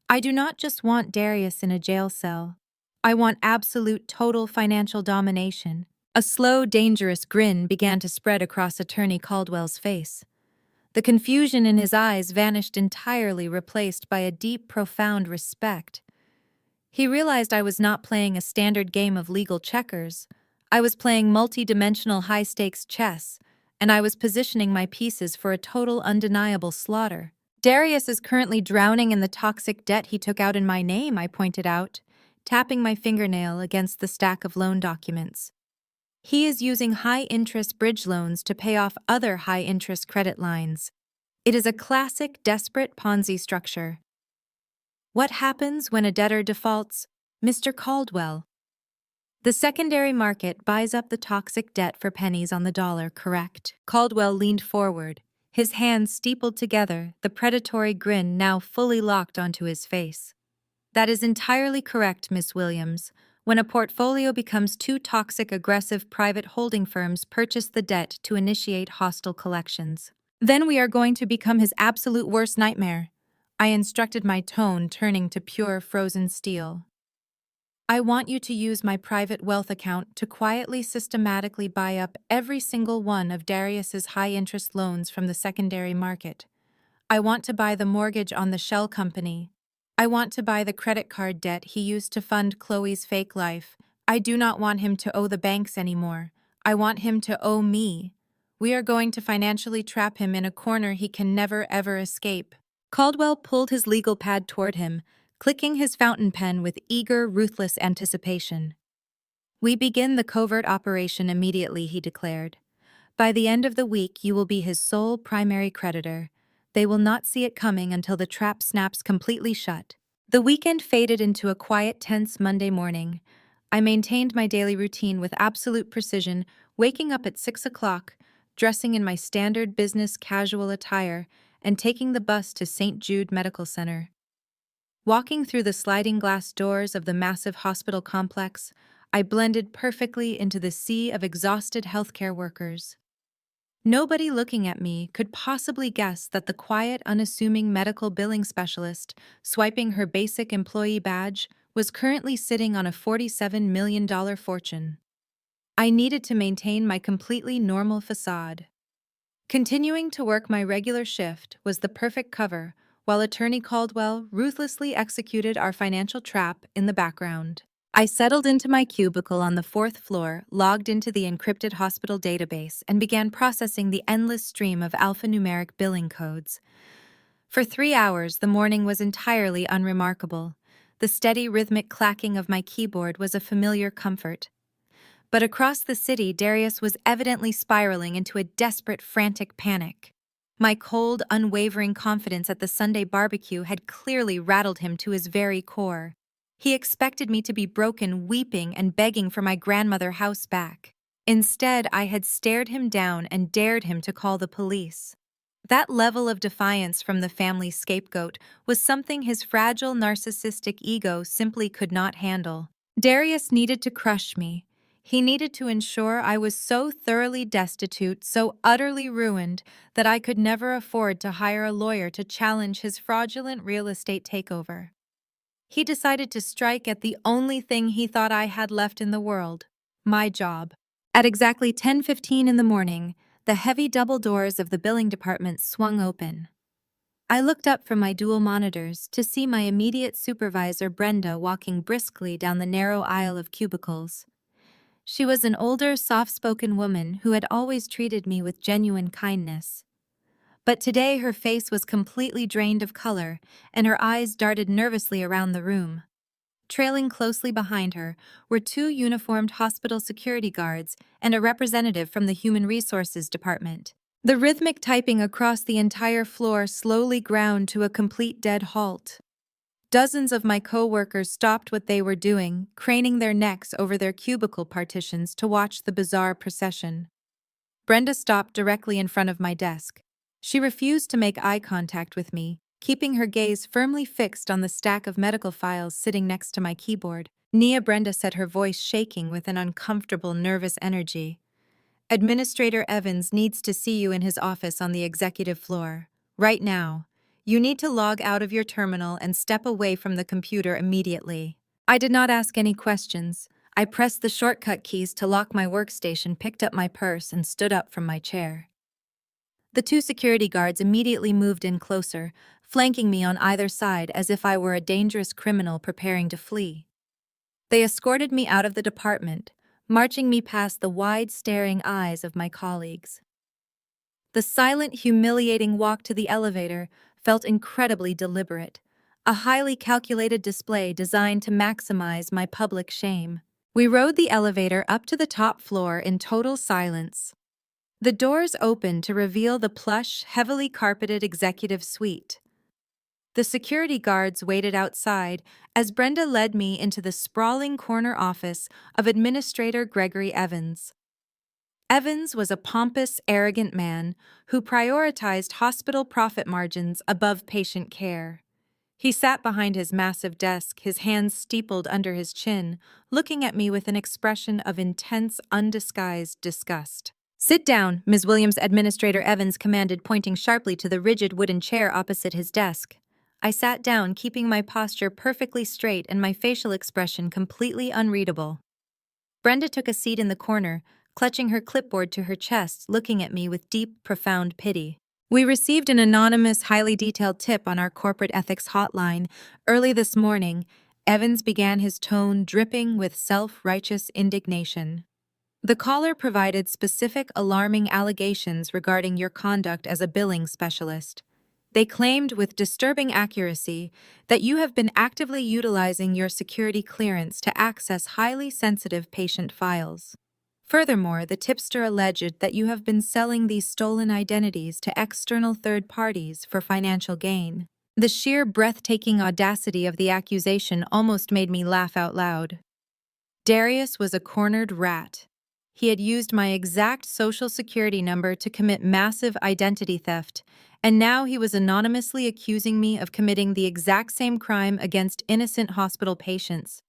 I do not just want Darius in a jail cell. I want absolute, total financial domination." A slow, dangerous grin began to spread across Attorney Caldwell's face. The confusion in his eyes vanished entirely, replaced by a deep, profound respect. He realized I was not playing a standard game of legal checkers. I was playing multi-dimensional high-stakes chess, and I was positioning my pieces for a total, undeniable slaughter. "Darius is currently drowning in the toxic debt he took out in my name," I pointed out, tapping my fingernail against the stack of loan documents. "He is using high-interest bridge loans to pay off other high-interest credit lines. It is a classic desperate Ponzi structure. What happens when a debtor defaults? Mr. Caldwell. The secondary market buys up the toxic debt for pennies on the dollar, correct? Caldwell leaned forward, his hands steepled together, the predatory grin now fully locked onto his face. That is entirely correct, Miss Williams. When a portfolio becomes too toxic, aggressive private holding firms purchase the debt to initiate hostile collections. Then we are going to become his absolute worst nightmare. I instructed, my tone turning to pure frozen steel. I want you to use my private wealth account to quietly, systematically buy up every single one of Darius's high-interest loans from the secondary market. I want to buy the mortgage on the shell company. I want to buy the credit card debt he used to fund Chloe's fake life. I do not want him to owe the banks anymore. I want him to owe me. We are going to financially trap him in a corner he can never ever escape. Caldwell pulled his legal pad toward him, clicking his fountain pen with eager, ruthless anticipation. We begin the covert operation immediately, he declared. By the end of the week, you will be his sole primary creditor. They will not see it coming until the trap snaps completely shut. The weekend faded into a quiet, tense Monday morning. I maintained my daily routine with absolute precision, waking up at 6 o'clock, dressing in my standard business casual attire, and taking the bus to St. Jude Medical Center. Walking through the sliding glass doors of the massive hospital complex, I blended perfectly into the sea of exhausted healthcare workers. Nobody looking at me could possibly guess that the quiet, unassuming medical billing specialist, swiping her basic employee badge, was currently sitting on a $47 million fortune. I needed to maintain my completely normal facade. Continuing to work my regular shift was the perfect cover, while Attorney Caldwell ruthlessly executed our financial trap in the background. I settled into my cubicle on the 4th floor, logged into the encrypted hospital database, and began processing the endless stream of alphanumeric billing codes. For 3 hours, the morning was entirely unremarkable. The steady, rhythmic clacking of my keyboard was a familiar comfort. But across the city, Darius was evidently spiraling into a desperate, frantic panic. My cold, unwavering confidence at the Sunday barbecue had clearly rattled him to his very core. He expected me to be broken, weeping, and begging for my grandmother house back. Instead, I had stared him down and dared him to call the police. That level of defiance from the family scapegoat was something his fragile, narcissistic ego simply could not handle. Darius needed to crush me. He needed to ensure I was so thoroughly destitute, so utterly ruined, that I could never afford to hire a lawyer to challenge his fraudulent real estate takeover. He decided to strike at the only thing he thought I had left in the world, my job. At exactly 10:15 in the morning, the heavy double doors of the billing department swung open. I looked up from my dual monitors to see my immediate supervisor, Brenda, walking briskly down the narrow aisle of cubicles. She was an older, soft-spoken woman who had always treated me with genuine kindness. But today her face was completely drained of color, and her eyes darted nervously around the room. Trailing closely behind her were 2 uniformed hospital security guards and a representative from the Human Resources Department. The rhythmic typing across the entire floor slowly ground to a complete dead halt. Dozens of my co-workers stopped what they were doing, craning their necks over their cubicle partitions to watch the bizarre procession. Brenda stopped directly in front of my desk. She refused to make eye contact with me, keeping her gaze firmly fixed on the stack of medical files sitting next to my keyboard. Brenda said, her voice shaking with an uncomfortable, nervous energy. Administrator Evans needs to see you in his office on the executive floor. Right now. You need to log out of your terminal and step away from the computer immediately. I did not ask any questions. I pressed the shortcut keys to lock my workstation, picked up my purse, and stood up from my chair. The 2 security guards immediately moved in closer, flanking me on either side as if I were a dangerous criminal preparing to flee. They escorted me out of the department, marching me past the wide, staring eyes of my colleagues. The silent, humiliating walk to the elevator felt incredibly deliberate, a highly calculated display designed to maximize my public shame. We rode the elevator up to the top floor in total silence. The doors opened to reveal the plush, heavily carpeted executive suite. The security guards waited outside as Brenda led me into the sprawling corner office of Administrator Gregory Evans. Evans was a pompous, arrogant man who prioritized hospital profit margins above patient care. He sat behind his massive desk, his hands steepled under his chin, looking at me with an expression of intense, undisguised disgust. "Sit down," Ms. Williams. Administrator Evans commanded, pointing sharply to the rigid wooden chair opposite his desk. I sat down, keeping my posture perfectly straight and my facial expression completely unreadable. Brenda took a seat in the corner, clutching her clipboard to her chest, looking at me with deep, profound pity. "We received an anonymous, highly detailed tip on our corporate ethics hotline. Early this morning," Evans began, his tone dripping with self-righteous indignation. "The caller provided specific, alarming allegations regarding your conduct as a billing specialist. They claimed with disturbing accuracy that you have been actively utilizing your security clearance to access highly sensitive patient files. Furthermore, the tipster alleged that you have been selling these stolen identities to external third parties for financial gain." The sheer breathtaking audacity of the accusation almost made me laugh out loud. Darius was a cornered rat. He had used my exact social security number to commit massive identity theft, and now he was anonymously accusing me of committing the exact same crime against innocent hospital patients.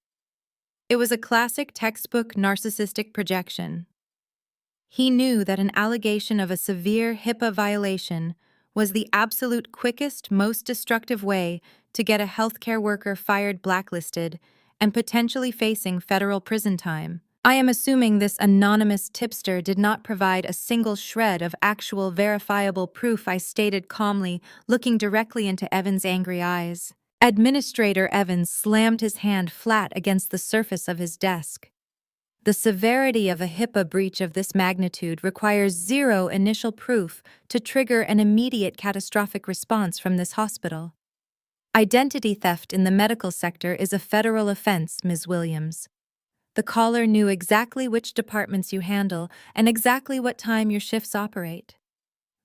It was a classic textbook narcissistic projection. He knew that an allegation of a severe HIPAA violation was the absolute quickest, most destructive way to get a healthcare worker fired, blacklisted, and potentially facing federal prison time. I am assuming this anonymous tipster did not provide a single shred of actual verifiable proof, I stated calmly, looking directly into Evans' angry eyes. Administrator Evans slammed his hand flat against the surface of his desk. The severity of a HIPAA breach of this magnitude requires zero initial proof to trigger an immediate catastrophic response from this hospital. Identity theft in the medical sector is a federal offense, Ms. Williams. The caller knew exactly which departments you handle and exactly what time your shifts operate.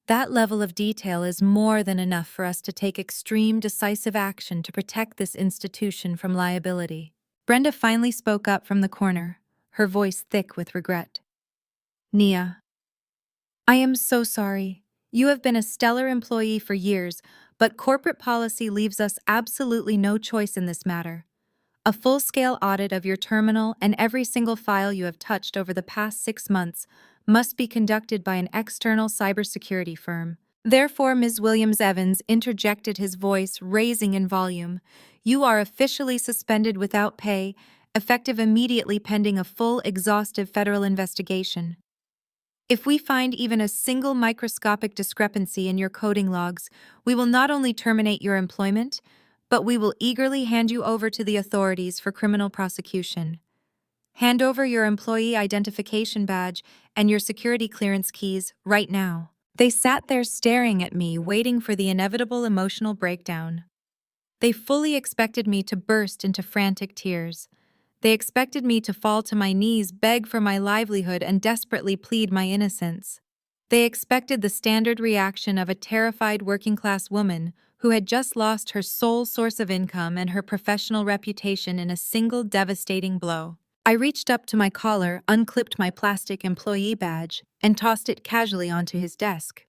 That level of detail is more than enough for us to take extreme, decisive action to protect this institution from liability. Brenda finally spoke up from the corner, her voice thick with regret. "Nia, I am so sorry. You have been a stellar employee for years, but corporate policy leaves us absolutely no choice in this matter. A full-scale audit of your terminal and every single file you have touched over the past 6 months must be conducted by an external cybersecurity firm." Therefore, Ms. Williams-Evans interjected, his voice raising in volume. "You are officially suspended without pay, effective immediately pending a full, exhaustive federal investigation. If we find even a single microscopic discrepancy in your coding logs, we will not only terminate your employment, but we will eagerly hand you over to the authorities for criminal prosecution. Hand over your employee identification badge and your security clearance keys right now." They sat there staring at me, waiting for the inevitable emotional breakdown. They fully expected me to burst into frantic tears. They expected me to fall to my knees, beg for my livelihood, and desperately plead my innocence. They expected the standard reaction of a terrified working-class woman who had just lost her sole source of income and her professional reputation in a single devastating blow. I reached up to my collar, unclipped my plastic employee badge, and tossed it casually onto his desk.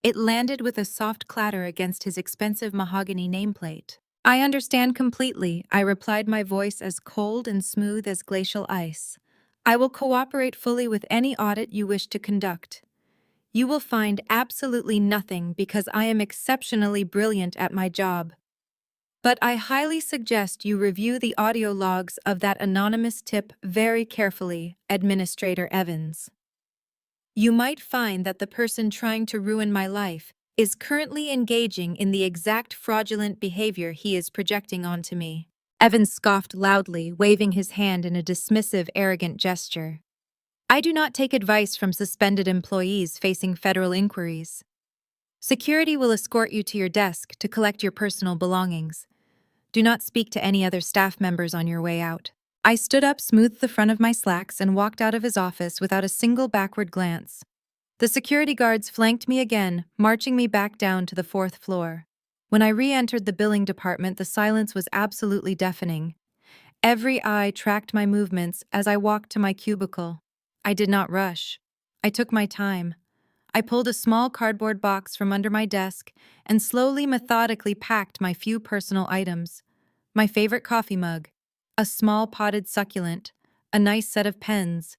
It landed with a soft clatter against his expensive mahogany nameplate. "I understand completely," I replied, my voice as cold and smooth as glacial ice. "I will cooperate fully with any audit you wish to conduct. You will find absolutely nothing because I am exceptionally brilliant at my job. But I highly suggest you review the audio logs of that anonymous tip very carefully, Administrator Evans. You might find that the person trying to ruin my life is currently engaging in the exact fraudulent behavior he is projecting onto me." Evans scoffed loudly, waving his hand in a dismissive, arrogant gesture. "I do not take advice from suspended employees facing federal inquiries. Security will escort you to your desk to collect your personal belongings. Do not speak to any other staff members on your way out." I stood up, smoothed the front of my slacks, and walked out of his office without a single backward glance. The security guards flanked me again, marching me back down to the fourth floor. When I re-entered the billing department, the silence was absolutely deafening. Every eye tracked my movements as I walked to my cubicle. I did not rush. I took my time. I pulled a small cardboard box from under my desk and slowly, methodically packed my few personal items. My favorite coffee mug, a small potted succulent, a nice set of pens.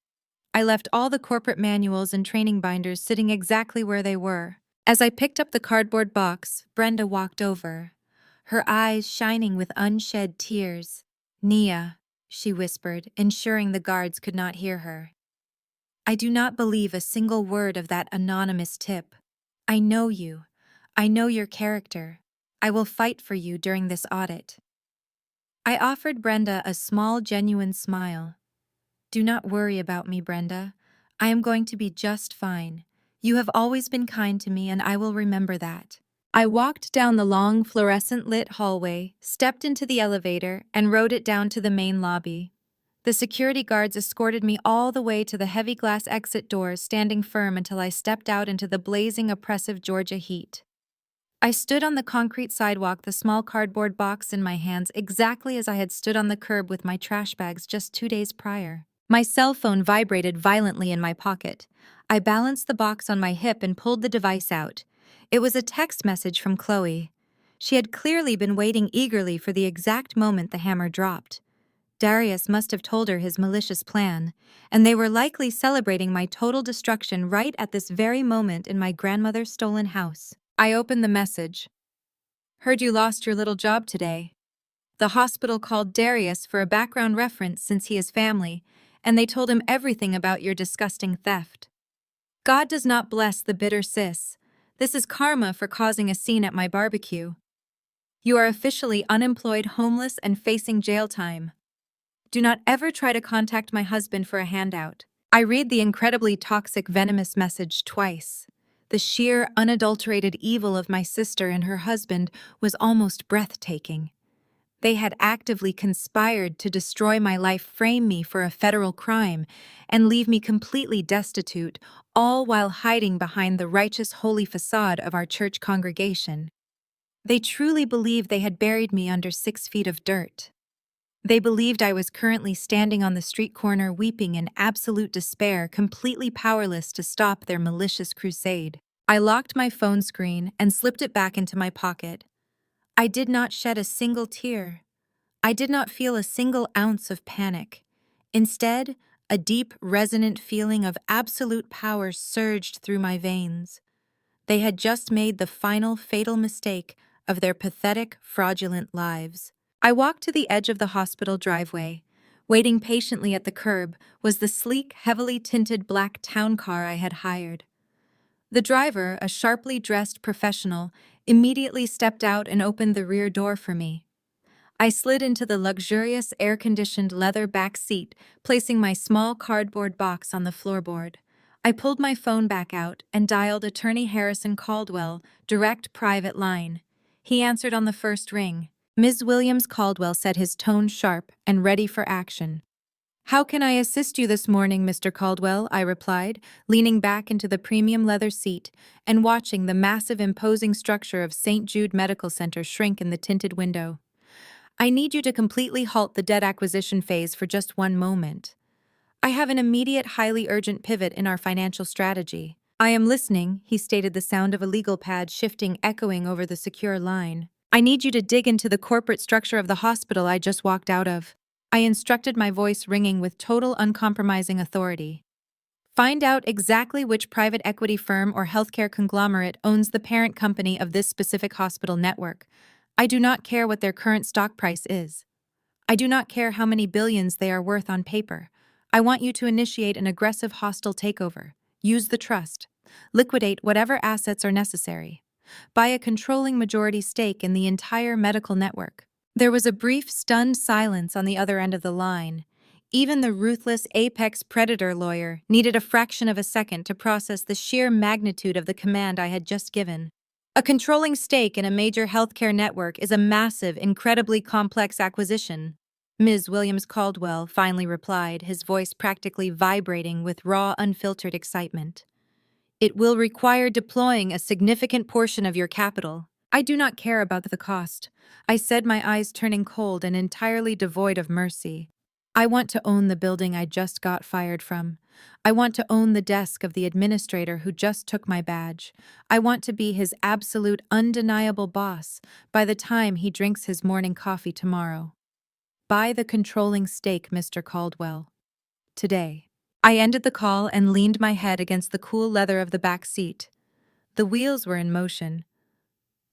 I left all the corporate manuals and training binders sitting exactly where they were. As I picked up the cardboard box, Brenda walked over, her eyes shining with unshed tears. "Nia," she whispered, ensuring the guards could not hear her. "I do not believe a single word of that anonymous tip. I know you. I know your character. I will fight for you during this audit." I offered Brenda a small, genuine smile. "Do not worry about me, Brenda. I am going to be just fine. You have always been kind to me, and I will remember that." I walked down the long, fluorescent-lit hallway, stepped into the elevator, and rode it down to the main lobby. The security guards escorted me all the way to the heavy glass exit doors, standing firm until I stepped out into the blazing, oppressive Georgia heat. I stood on the concrete sidewalk, the small cardboard box in my hands, exactly as I had stood on the curb with my trash bags just 2 days prior. My cell phone vibrated violently in my pocket. I balanced the box on my hip and pulled the device out. It was a text message from Chloe. She had clearly been waiting eagerly for the exact moment the hammer dropped. Darius must have told her his malicious plan, and they were likely celebrating my total destruction right at this very moment in my grandmother's stolen house. I opened the message. "Heard you lost your little job today. The hospital called Darius for a background reference since he is family, and they told him everything about your disgusting theft. God does not bless the bitter sis. This is karma for causing a scene at my barbecue. You are officially unemployed, homeless, and facing jail time. Do not ever try to contact my husband for a handout." I read the incredibly toxic, venomous message twice. The sheer, unadulterated evil of my sister and her husband was almost breathtaking. They had actively conspired to destroy my life, frame me for a federal crime, and leave me completely destitute, all while hiding behind the righteous, holy facade of our church congregation. They truly believed they had buried me under 6 feet of dirt. They believed I was currently standing on the street corner weeping in absolute despair, completely powerless to stop their malicious crusade. I locked my phone screen and slipped it back into my pocket. I did not shed a single tear. I did not feel a single ounce of panic. Instead, a deep, resonant feeling of absolute power surged through my veins. They had just made the final fatal mistake of their pathetic, fraudulent lives. I walked to the edge of the hospital driveway. Waiting patiently at the curb was the sleek, heavily tinted black town car I had hired. The driver, a sharply dressed professional, immediately stepped out and opened the rear door for me. I slid into the luxurious, air-conditioned leather back seat, placing my small cardboard box on the floorboard. I pulled my phone back out and dialed Attorney Harrison Caldwell, direct private line. He answered on the first ring. Ms. Williams. Caldwell said, his tone sharp and ready for action. "How can I assist you this morning, Mr. Caldwell?" I replied, leaning back into the premium leather seat and watching the massive, imposing structure of St. Jude Medical Center shrink in the tinted window. "I need you to completely halt the debt acquisition phase for just one moment. I have an immediate, highly urgent pivot in our financial strategy." "I am listening," he stated, the sound of a legal pad shifting, echoing over the secure line. "I need you to dig into the corporate structure of the hospital I just walked out of," I instructed, my voice ringing with total, uncompromising authority. "Find out exactly which private equity firm or healthcare conglomerate owns the parent company of this specific hospital network. I do not care what their current stock price is. I do not care how many billions they are worth on paper. I want you to initiate an aggressive, hostile takeover. Use the trust. Liquidate whatever assets are necessary. Buy a controlling majority stake in the entire medical network." There was a brief, stunned silence on the other end of the line. Even the ruthless apex predator lawyer needed a fraction of a second to process the sheer magnitude of the command I had just given. A controlling stake in a major healthcare network is a massive, incredibly complex acquisition, Ms. Williams. Caldwell finally replied, his voice practically vibrating with raw, unfiltered excitement. It will require deploying a significant portion of your capital. I do not care about the cost, I said, my eyes turning cold and entirely devoid of mercy. I want to own the building I just got fired from. I want to own the desk of the administrator who just took my badge. I want to be his absolute, undeniable boss by the time he drinks his morning coffee tomorrow. Buy the controlling stake, Mr. Caldwell. Today. I ended the call and leaned my head against the cool leather of the back seat. The wheels were in motion.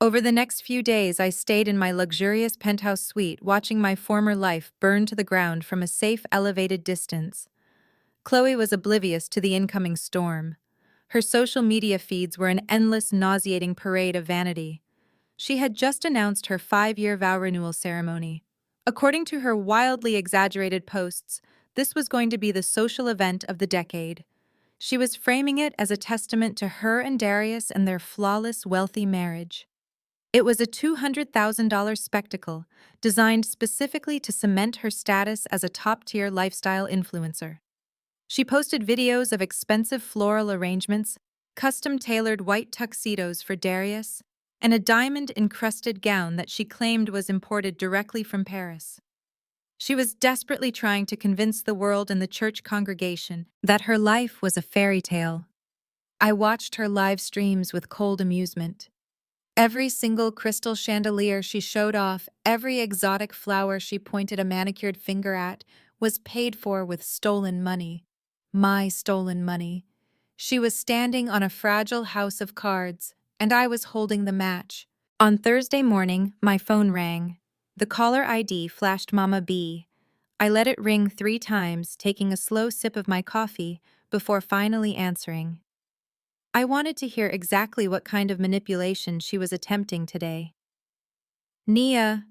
Over the next few days, I stayed in my luxurious penthouse suite, watching my former life burn to the ground from a safe, elevated distance. Chloe was oblivious to the incoming storm. Her social media feeds were an endless, nauseating parade of vanity. She had just announced her 5-year vow renewal ceremony. According to her wildly exaggerated posts, this was going to be the social event of the decade. She was framing it as a testament to her and Darius and their flawless, wealthy marriage. It was a $200,000 spectacle designed specifically to cement her status as a top-tier lifestyle influencer. She posted videos of expensive floral arrangements, custom-tailored white tuxedos for Darius, and a diamond-encrusted gown that she claimed was imported directly from Paris. She was desperately trying to convince the world and the church congregation that her life was a fairy tale. I watched her live streams with cold amusement. Every single crystal chandelier she showed off, every exotic flower she pointed a manicured finger at, was paid for with stolen money. My stolen money. She was standing on a fragile house of cards, and I was holding the match. On Thursday morning, my phone rang. The caller ID flashed Mama B. I let it ring 3 times, taking a slow sip of my coffee before finally answering. I wanted to hear exactly what kind of manipulation she was attempting today. Nia,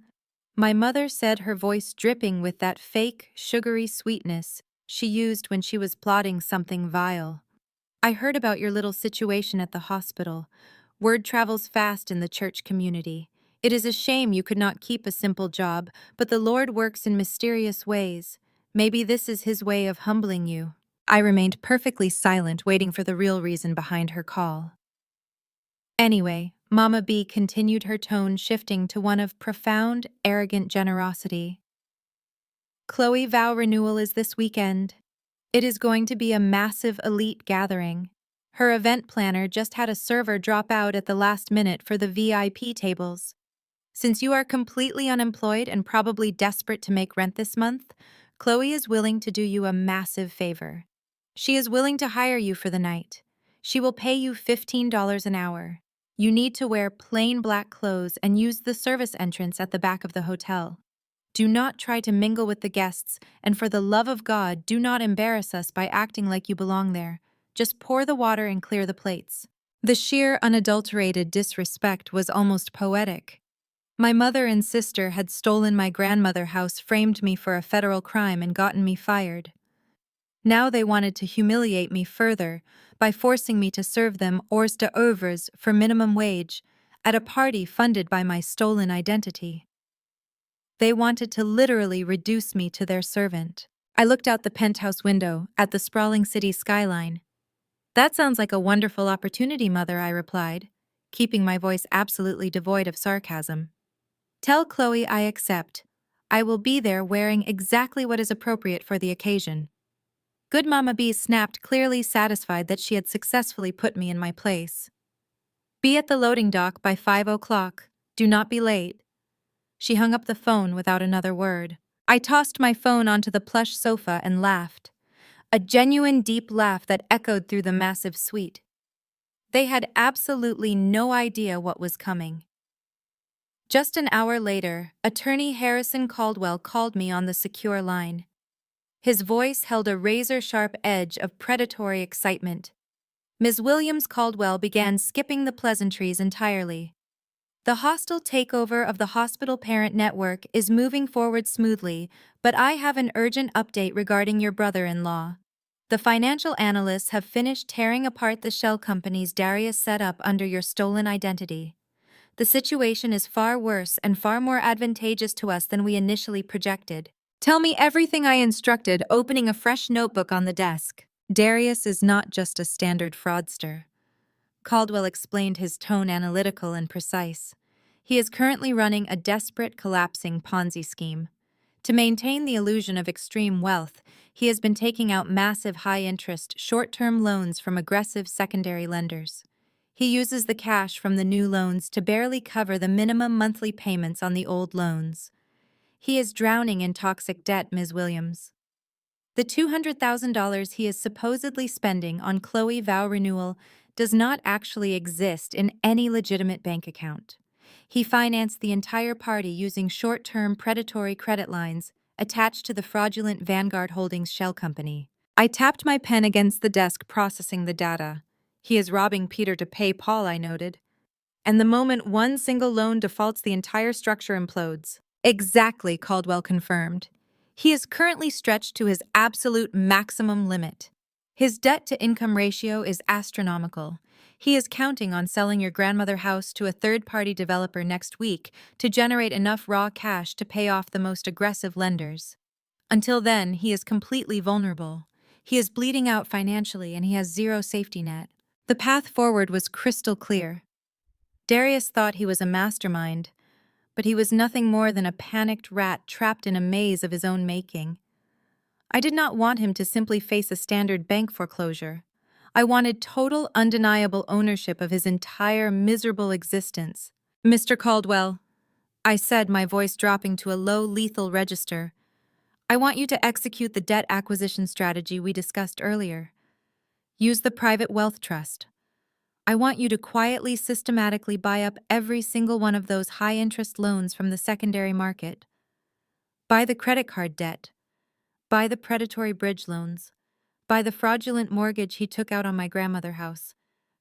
my mother said, her voice dripping with that fake, sugary sweetness she used when she was plotting something vile. I heard about your little situation at the hospital. Word travels fast in the church community. It is a shame you could not keep a simple job, but the Lord works in mysterious ways. Maybe this is His way of humbling you. I remained perfectly silent, waiting for the real reason behind her call. Anyway, Mama B continued, her tone shifting to one of profound, arrogant generosity. Chloe vow renewal is this weekend. It is going to be a massive elite gathering. Her event planner just had a server drop out at the last minute for the VIP tables. Since you are completely unemployed and probably desperate to make rent this month, Chloe is willing to do you a massive favor. She is willing to hire you for the night. She will pay you $15 an hour. You need to wear plain black clothes and use the service entrance at the back of the hotel. Do not try to mingle with the guests, and for the love of God, do not embarrass us by acting like you belong there. Just pour the water and clear the plates. The sheer, unadulterated disrespect was almost poetic. My mother and sister had stolen my grandmother's house, framed me for a federal crime, and gotten me fired. Now they wanted to humiliate me further by forcing me to serve them hors d'oeuvres for minimum wage at a party funded by my stolen identity. They wanted to literally reduce me to their servant. I looked out the penthouse window at the sprawling city skyline. That sounds like a wonderful opportunity, Mother, I replied, keeping my voice absolutely devoid of sarcasm. Tell Chloe I accept. I will be there wearing exactly what is appropriate for the occasion. Good Mama B snapped, clearly satisfied that she had successfully put me in my place. Be at the loading dock by 5 o'clock. Do not be late. She hung up the phone without another word. I tossed my phone onto the plush sofa and laughed. A genuine deep laugh that echoed through the massive suite. They had absolutely no idea what was coming. Just an hour later, Attorney Harrison Caldwell called me on the secure line. His voice held a razor-sharp edge of predatory excitement. Ms. Williams Caldwell began skipping the pleasantries entirely. The hostile takeover of the hospital parent network is moving forward smoothly, but I have an urgent update regarding your brother-in-law. The financial analysts have finished tearing apart the shell companies Darius set up under your stolen identity. The situation is far worse and far more advantageous to us than we initially projected. Tell me everything, I instructed, opening a fresh notebook on the desk. Darius is not just a standard fraudster. Caldwell explained, his tone analytical and precise. He is currently running a desperate, collapsing Ponzi scheme. To maintain the illusion of extreme wealth, he has been taking out massive high-interest, short-term loans from aggressive secondary lenders. He uses the cash from the new loans to barely cover the minimum monthly payments on the old loans. He is drowning in toxic debt, Ms. Williams. The $200,000 he is supposedly spending on Chloe vow renewal does not actually exist in any legitimate bank account. He financed the entire party using short-term predatory credit lines attached to the fraudulent Vanguard Holdings shell company. I tapped my pen against the desk, processing the data. He is robbing Peter to pay Paul, I noted. And the moment one single loan defaults, the entire structure implodes. Exactly, Caldwell confirmed. He is currently stretched to his absolute maximum limit. His debt-to-income ratio is astronomical. He is counting on selling your grandmother's house to a third-party developer next week to generate enough raw cash to pay off the most aggressive lenders. Until then, he is completely vulnerable. He is bleeding out financially and he has zero safety net. The path forward was crystal clear. Darius thought he was a mastermind, but he was nothing more than a panicked rat trapped in a maze of his own making. I did not want him to simply face a standard bank foreclosure. I wanted total, undeniable ownership of his entire miserable existence. Mr. Caldwell, I said, my voice dropping to a low, lethal register, I want you to execute the debt acquisition strategy we discussed earlier. Use the private wealth trust. I want you to quietly, systematically buy up every single one of those high-interest loans from the secondary market. Buy the credit card debt. Buy the predatory bridge loans. Buy the fraudulent mortgage he took out on my grandmother's house.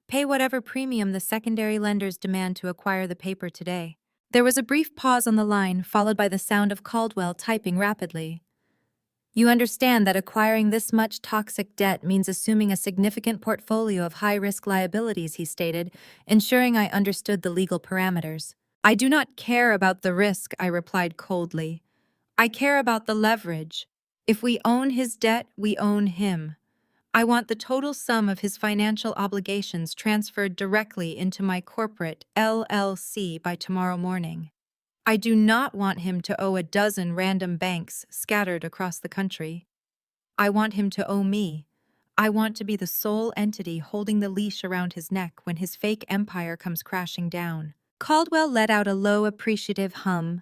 Pay whatever premium the secondary lenders demand to acquire the paper today. There was a brief pause on the line, followed by the sound of Caldwell typing rapidly. You understand that acquiring this much toxic debt means assuming a significant portfolio of high-risk liabilities, he stated, ensuring I understood the legal parameters. I do not care about the risk, I replied coldly. I care about the leverage. If we own his debt, we own him. I want the total sum of his financial obligations transferred directly into my corporate LLC by tomorrow morning. I do not want him to owe a dozen random banks scattered across the country. I want him to owe me. I want to be the sole entity holding the leash around his neck when his fake empire comes crashing down. Caldwell let out a low, appreciative hum.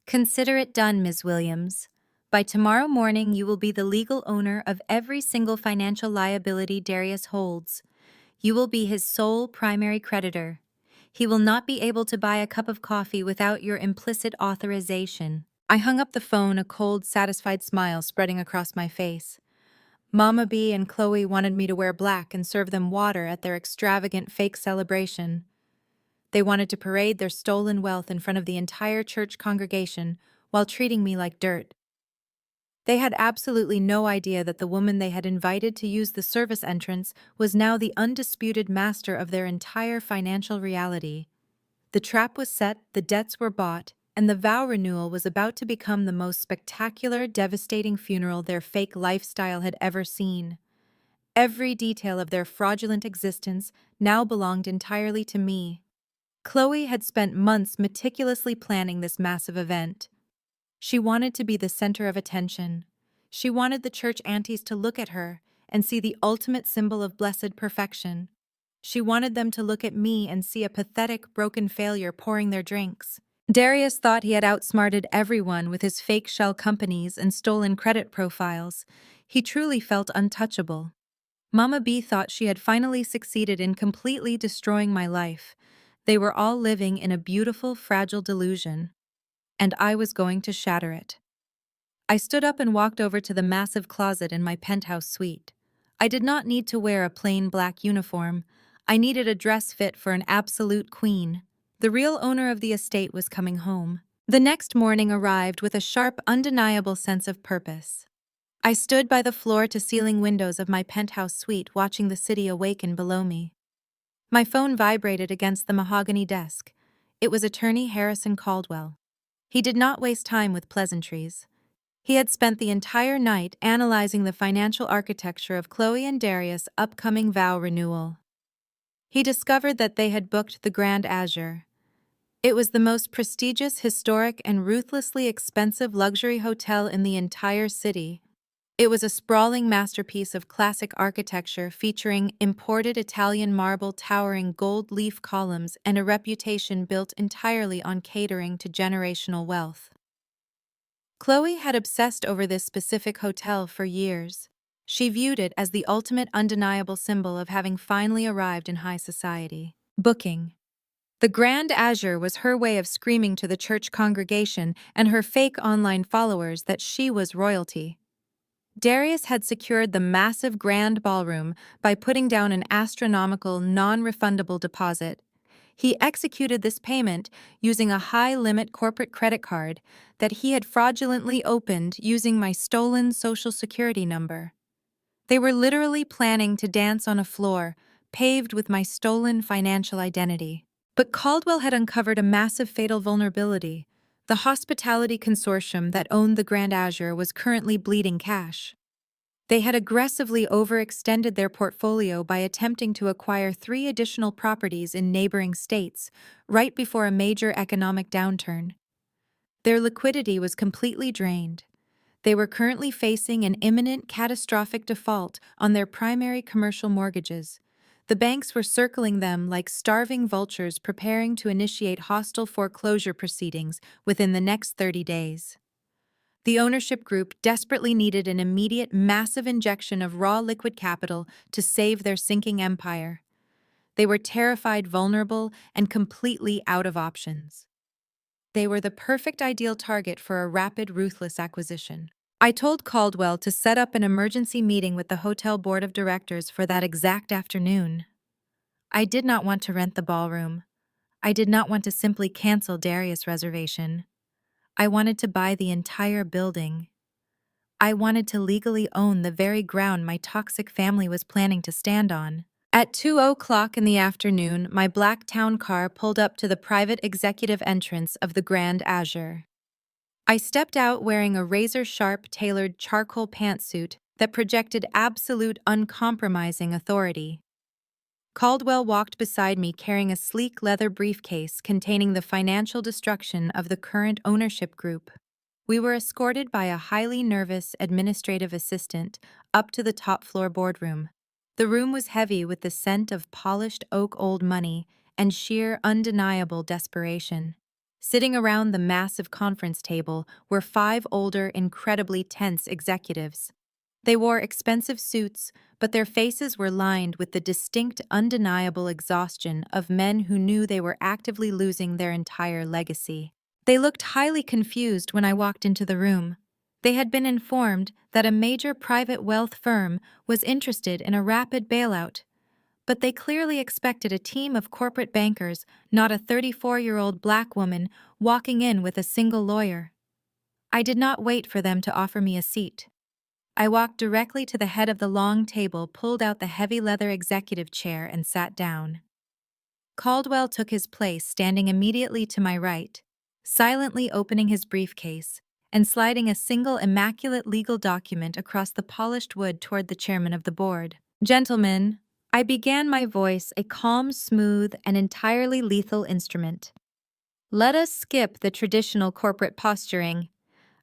Consider it done, Ms. Williams. By tomorrow morning, you will be the legal owner of every single financial liability Darius holds. You will be his sole primary creditor. He will not be able to buy a cup of coffee without your implicit authorization. I hung up the phone, a cold, satisfied smile spreading across my face. Mama B and Chloe wanted me to wear black and serve them water at their extravagant fake celebration. They wanted to parade their stolen wealth in front of the entire church congregation while treating me like dirt. They had absolutely no idea that the woman they had invited to use the service entrance was now the undisputed master of their entire financial reality. The trap was set, the debts were bought, and the vow renewal was about to become the most spectacular, devastating funeral their fake lifestyle had ever seen. Every detail of their fraudulent existence now belonged entirely to me. Chloe had spent months meticulously planning this massive event. She wanted to be the center of attention. She wanted the church aunties to look at her and see the ultimate symbol of blessed perfection. She wanted them to look at me and see a pathetic, broken failure pouring their drinks. Darius thought he had outsmarted everyone with his fake shell companies and stolen credit profiles. He truly felt untouchable. Mama B thought she had finally succeeded in completely destroying my life. They were all living in a beautiful, fragile delusion. And I was going to shatter it. I stood up and walked over to the massive closet in my penthouse suite. I did not need to wear a plain black uniform. I needed a dress fit for an absolute queen. The real owner of the estate was coming home. The next morning arrived with a sharp, undeniable sense of purpose. I stood by the floor-to-ceiling windows of my penthouse suite, watching the city awaken below me. My phone vibrated against the mahogany desk. It was Attorney Harrison Caldwell. He did not waste time with pleasantries. He had spent the entire night analyzing the financial architecture of Chloe and Darius' upcoming vow renewal. He discovered that they had booked the Grand Azure. It was the most prestigious, historic, and ruthlessly expensive luxury hotel in the entire city. It was a sprawling masterpiece of classic architecture featuring imported Italian marble towering gold leaf columns and a reputation built entirely on catering to generational wealth. Chloe had obsessed over this specific hotel for years. She viewed it as the ultimate undeniable symbol of having finally arrived in high society. Booking. The Grand Azure was her way of screaming to the church congregation and her fake online followers that she was royalty. Darius had secured the massive grand ballroom by putting down an astronomical, non-refundable deposit. He executed this payment using a high-limit corporate credit card that he had fraudulently opened using my stolen Social Security number. They were literally planning to dance on a floor paved with my stolen financial identity. But Caldwell had uncovered a massive fatal vulnerability. The hospitality consortium that owned the Grand Azure was currently bleeding cash. They had aggressively overextended their portfolio by attempting to acquire 3 additional properties in neighboring states, right before a major economic downturn. Their liquidity was completely drained. They were currently facing an imminent catastrophic default on their primary commercial mortgages. The banks were circling them like starving vultures preparing to initiate hostile foreclosure proceedings within the next 30 days. The ownership group desperately needed an immediate, massive injection of raw liquid capital to save their sinking empire. They were terrified, vulnerable, and completely out of options. They were the perfect ideal target for a rapid, ruthless acquisition. I told Caldwell to set up an emergency meeting with the hotel board of directors for that exact afternoon. I did not want to rent the ballroom. I did not want to simply cancel Darius' reservation. I wanted to buy the entire building. I wanted to legally own the very ground my toxic family was planning to stand on. At 2:00 in the afternoon, my black town car pulled up to the private executive entrance of the Grand Azure. I stepped out wearing a razor-sharp, tailored charcoal pantsuit that projected absolute, uncompromising authority. Caldwell walked beside me carrying a sleek leather briefcase containing the financial destruction of the current ownership group. We were escorted by a highly nervous administrative assistant up to the top-floor boardroom. The room was heavy with the scent of polished oak old money and sheer, undeniable desperation. Sitting around the massive conference table were 5 older, incredibly tense executives. They wore expensive suits, but their faces were lined with the distinct, undeniable exhaustion of men who knew they were actively losing their entire legacy. They looked highly confused when I walked into the room. They had been informed that a major private wealth firm was interested in a rapid bailout, but they clearly expected a team of corporate bankers, not a 34-year-old black woman walking in with a single lawyer. I did not wait for them to offer me a seat. I walked directly to the head of the long table, pulled out the heavy leather executive chair, and sat down. Caldwell took his place, standing immediately to my right, silently opening his briefcase and sliding a single immaculate legal document across the polished wood toward the chairman of the board. "Gentlemen," I began, my voice a calm, smooth, and entirely lethal instrument. "Let us skip the traditional corporate posturing.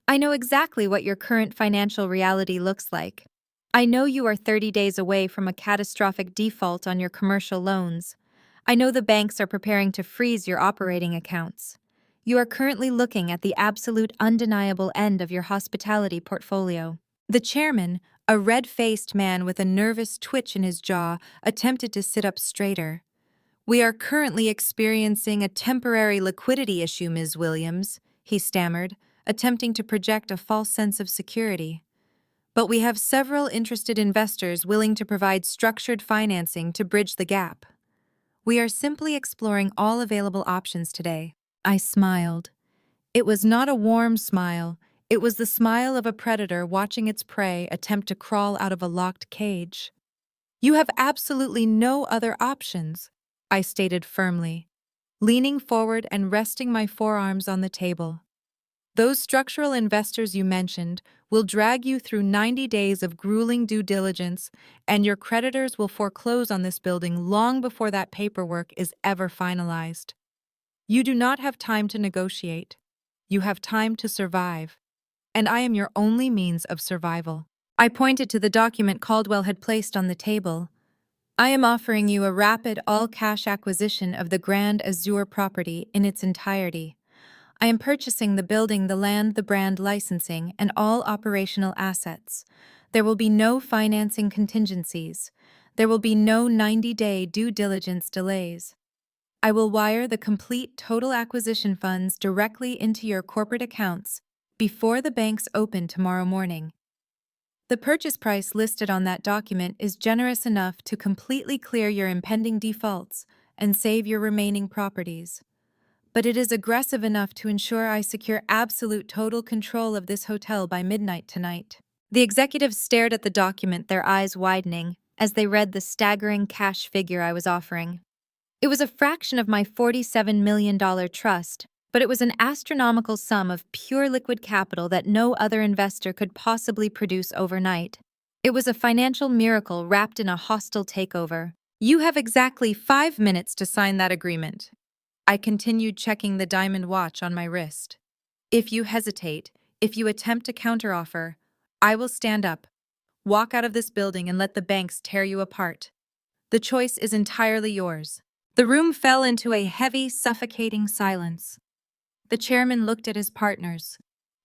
I know exactly what your current financial reality looks like. I know you are 30 days away from a catastrophic default on your commercial loans. I know the banks are preparing to freeze your operating accounts. You are currently looking at the absolute undeniable end of your hospitality portfolio." The chairman, a red-faced man with a nervous twitch in his jaw, attempted to sit up straighter. "We are currently experiencing a temporary liquidity issue, Ms. Williams," he stammered, attempting to project a false sense of security. "But we have several interested investors willing to provide structured financing to bridge the gap. We are simply exploring all available options today." I smiled. It was not a warm smile. It was the smile of a predator watching its prey attempt to crawl out of a locked cage. "You have absolutely no other options," I stated firmly, leaning forward and resting my forearms on the table. Those structural investors you mentioned will drag you through 90 days of grueling due diligence, and your creditors will foreclose on this building long before that paperwork is ever finalized. You do not have time to negotiate. You have time to survive, and I am your only means of survival. I pointed to the document Caldwell had placed on the table. I am offering you a rapid all-cash acquisition of the Grand Azure property in its entirety. I am purchasing the building, the land, the brand licensing, and all operational assets. There will be no financing contingencies. There will be no 90-day due diligence delays. I will wire the complete total acquisition funds directly into your corporate accounts before the banks open tomorrow morning. The purchase price listed on that document is generous enough to completely clear your impending defaults and save your remaining properties. But it is aggressive enough to ensure I secure absolute total control of this hotel by midnight tonight. The executives stared at the document, their eyes widening, as they read the staggering cash figure I was offering. It was a fraction of my $47 million trust, but it was an astronomical sum of pure liquid capital that no other investor could possibly produce overnight. It was a financial miracle wrapped in a hostile takeover. You have exactly 5 minutes to sign that agreement. I continued checking the diamond watch on my wrist. If you hesitate, if you attempt a counteroffer, I will stand up, walk out of this building, and let the banks tear you apart. The choice is entirely yours. The room fell into a heavy, suffocating silence. The chairman looked at his partners.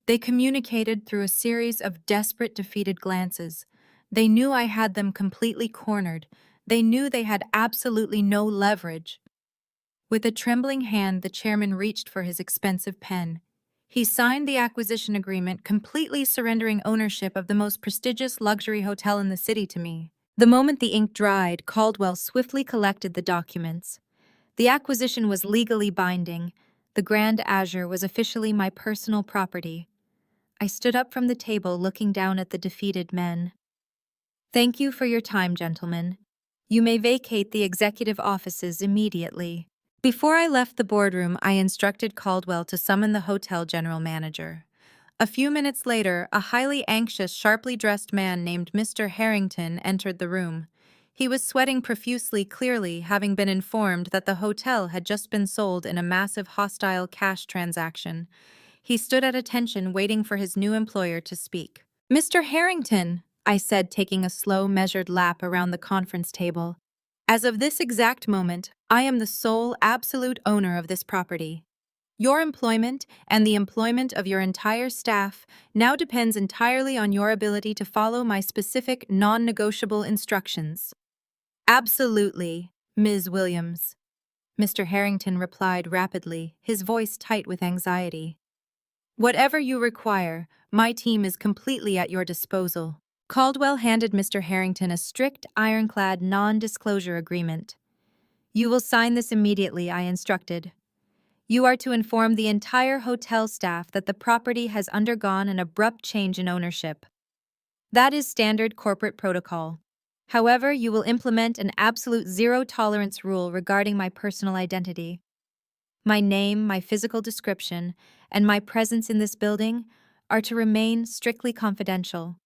They communicated through a series of desperate, defeated glances. They knew I had them completely cornered. They knew they had absolutely no leverage. With a trembling hand, the chairman reached for his expensive pen. He signed the acquisition agreement, completely surrendering ownership of the most prestigious luxury hotel in the city to me. The moment the ink dried, Caldwell swiftly collected the documents. The acquisition was legally binding. The Grand Azure was officially my personal property. I stood up from the table, looking down at the defeated men. Thank you for your time, gentlemen. You may vacate the executive offices immediately. Before I left the boardroom, I instructed Caldwell to summon the hotel general manager. A few minutes later, a highly anxious, sharply dressed man named Mr. Harrington entered the room. He was sweating profusely, clearly having been informed that the hotel had just been sold in a massive hostile cash transaction. He stood at attention, waiting for his new employer to speak. "Mr. Harrington," I said, taking a slow, measured lap around the conference table. "As of this exact moment, I am the sole, absolute owner of this property. Your employment and the employment of your entire staff now depends entirely on your ability to follow my specific, non-negotiable instructions." "Absolutely, Ms. Williams," Mr. Harrington replied rapidly, his voice tight with anxiety. "Whatever you require, my team is completely at your disposal." Caldwell handed Mr. Harrington a strict, ironclad non-disclosure agreement. "You will sign this immediately," I instructed. "You are to inform the entire hotel staff that the property has undergone an abrupt change in ownership. That is standard corporate protocol. However, you will implement an absolute zero-tolerance rule regarding my personal identity. My name, my physical description, and my presence in this building are to remain strictly confidential.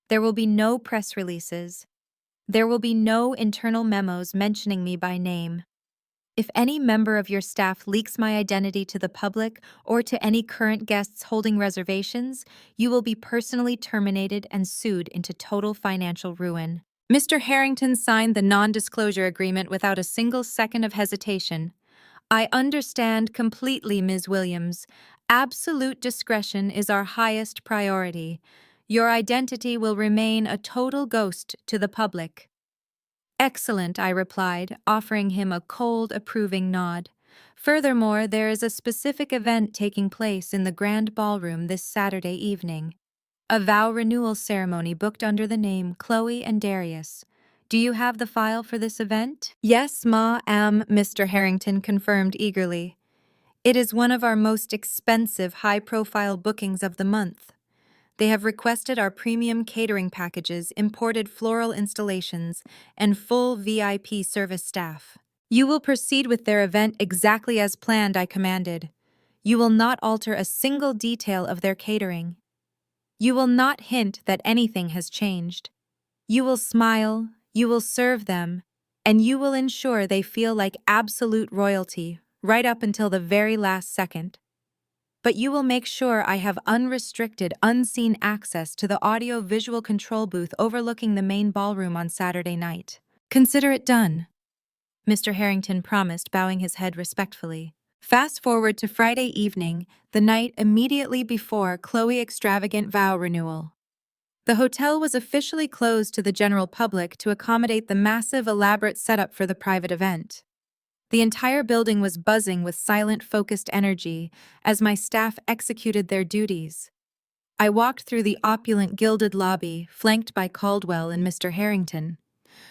There will be no press releases. There will be no internal memos mentioning me by name. If any member of your staff leaks my identity to the public or to any current guests holding reservations, you will be personally terminated and sued into total financial ruin." Mr. Harrington signed the non-disclosure agreement without a single second of hesitation. "I understand completely, Ms. Williams. Absolute discretion is our highest priority. Your identity will remain a total ghost to the public." "Excellent," I replied, offering him a cold, approving nod. "Furthermore, there is a specific event taking place in the Grand Ballroom this Saturday evening. A vow renewal ceremony booked under the name Chloe and Darius. Do you have the file for this event?" "Yes, ma'am," Mr. Harrington confirmed eagerly. "It is one of our most expensive, high-profile bookings of the month. They have requested our premium catering packages, imported floral installations, and full VIP service staff. You will proceed with their event exactly as planned," I commanded. You will not alter a single detail of their catering. You will not hint that anything has changed. You will smile, you will serve them, and you will ensure they feel like absolute royalty right up until the very last second. But you will make sure I have unrestricted, unseen access to the audio-visual control booth overlooking the main ballroom on Saturday night. Consider it done, Mr. Harrington promised, bowing his head respectfully. Fast forward to Friday evening, the night immediately before Chloe's extravagant vow renewal. The hotel was officially closed to the general public to accommodate the massive, elaborate setup for the private event. The entire building was buzzing with silent, focused energy as my staff executed their duties. I walked through the opulent gilded lobby, flanked by Caldwell and Mr. Harrington.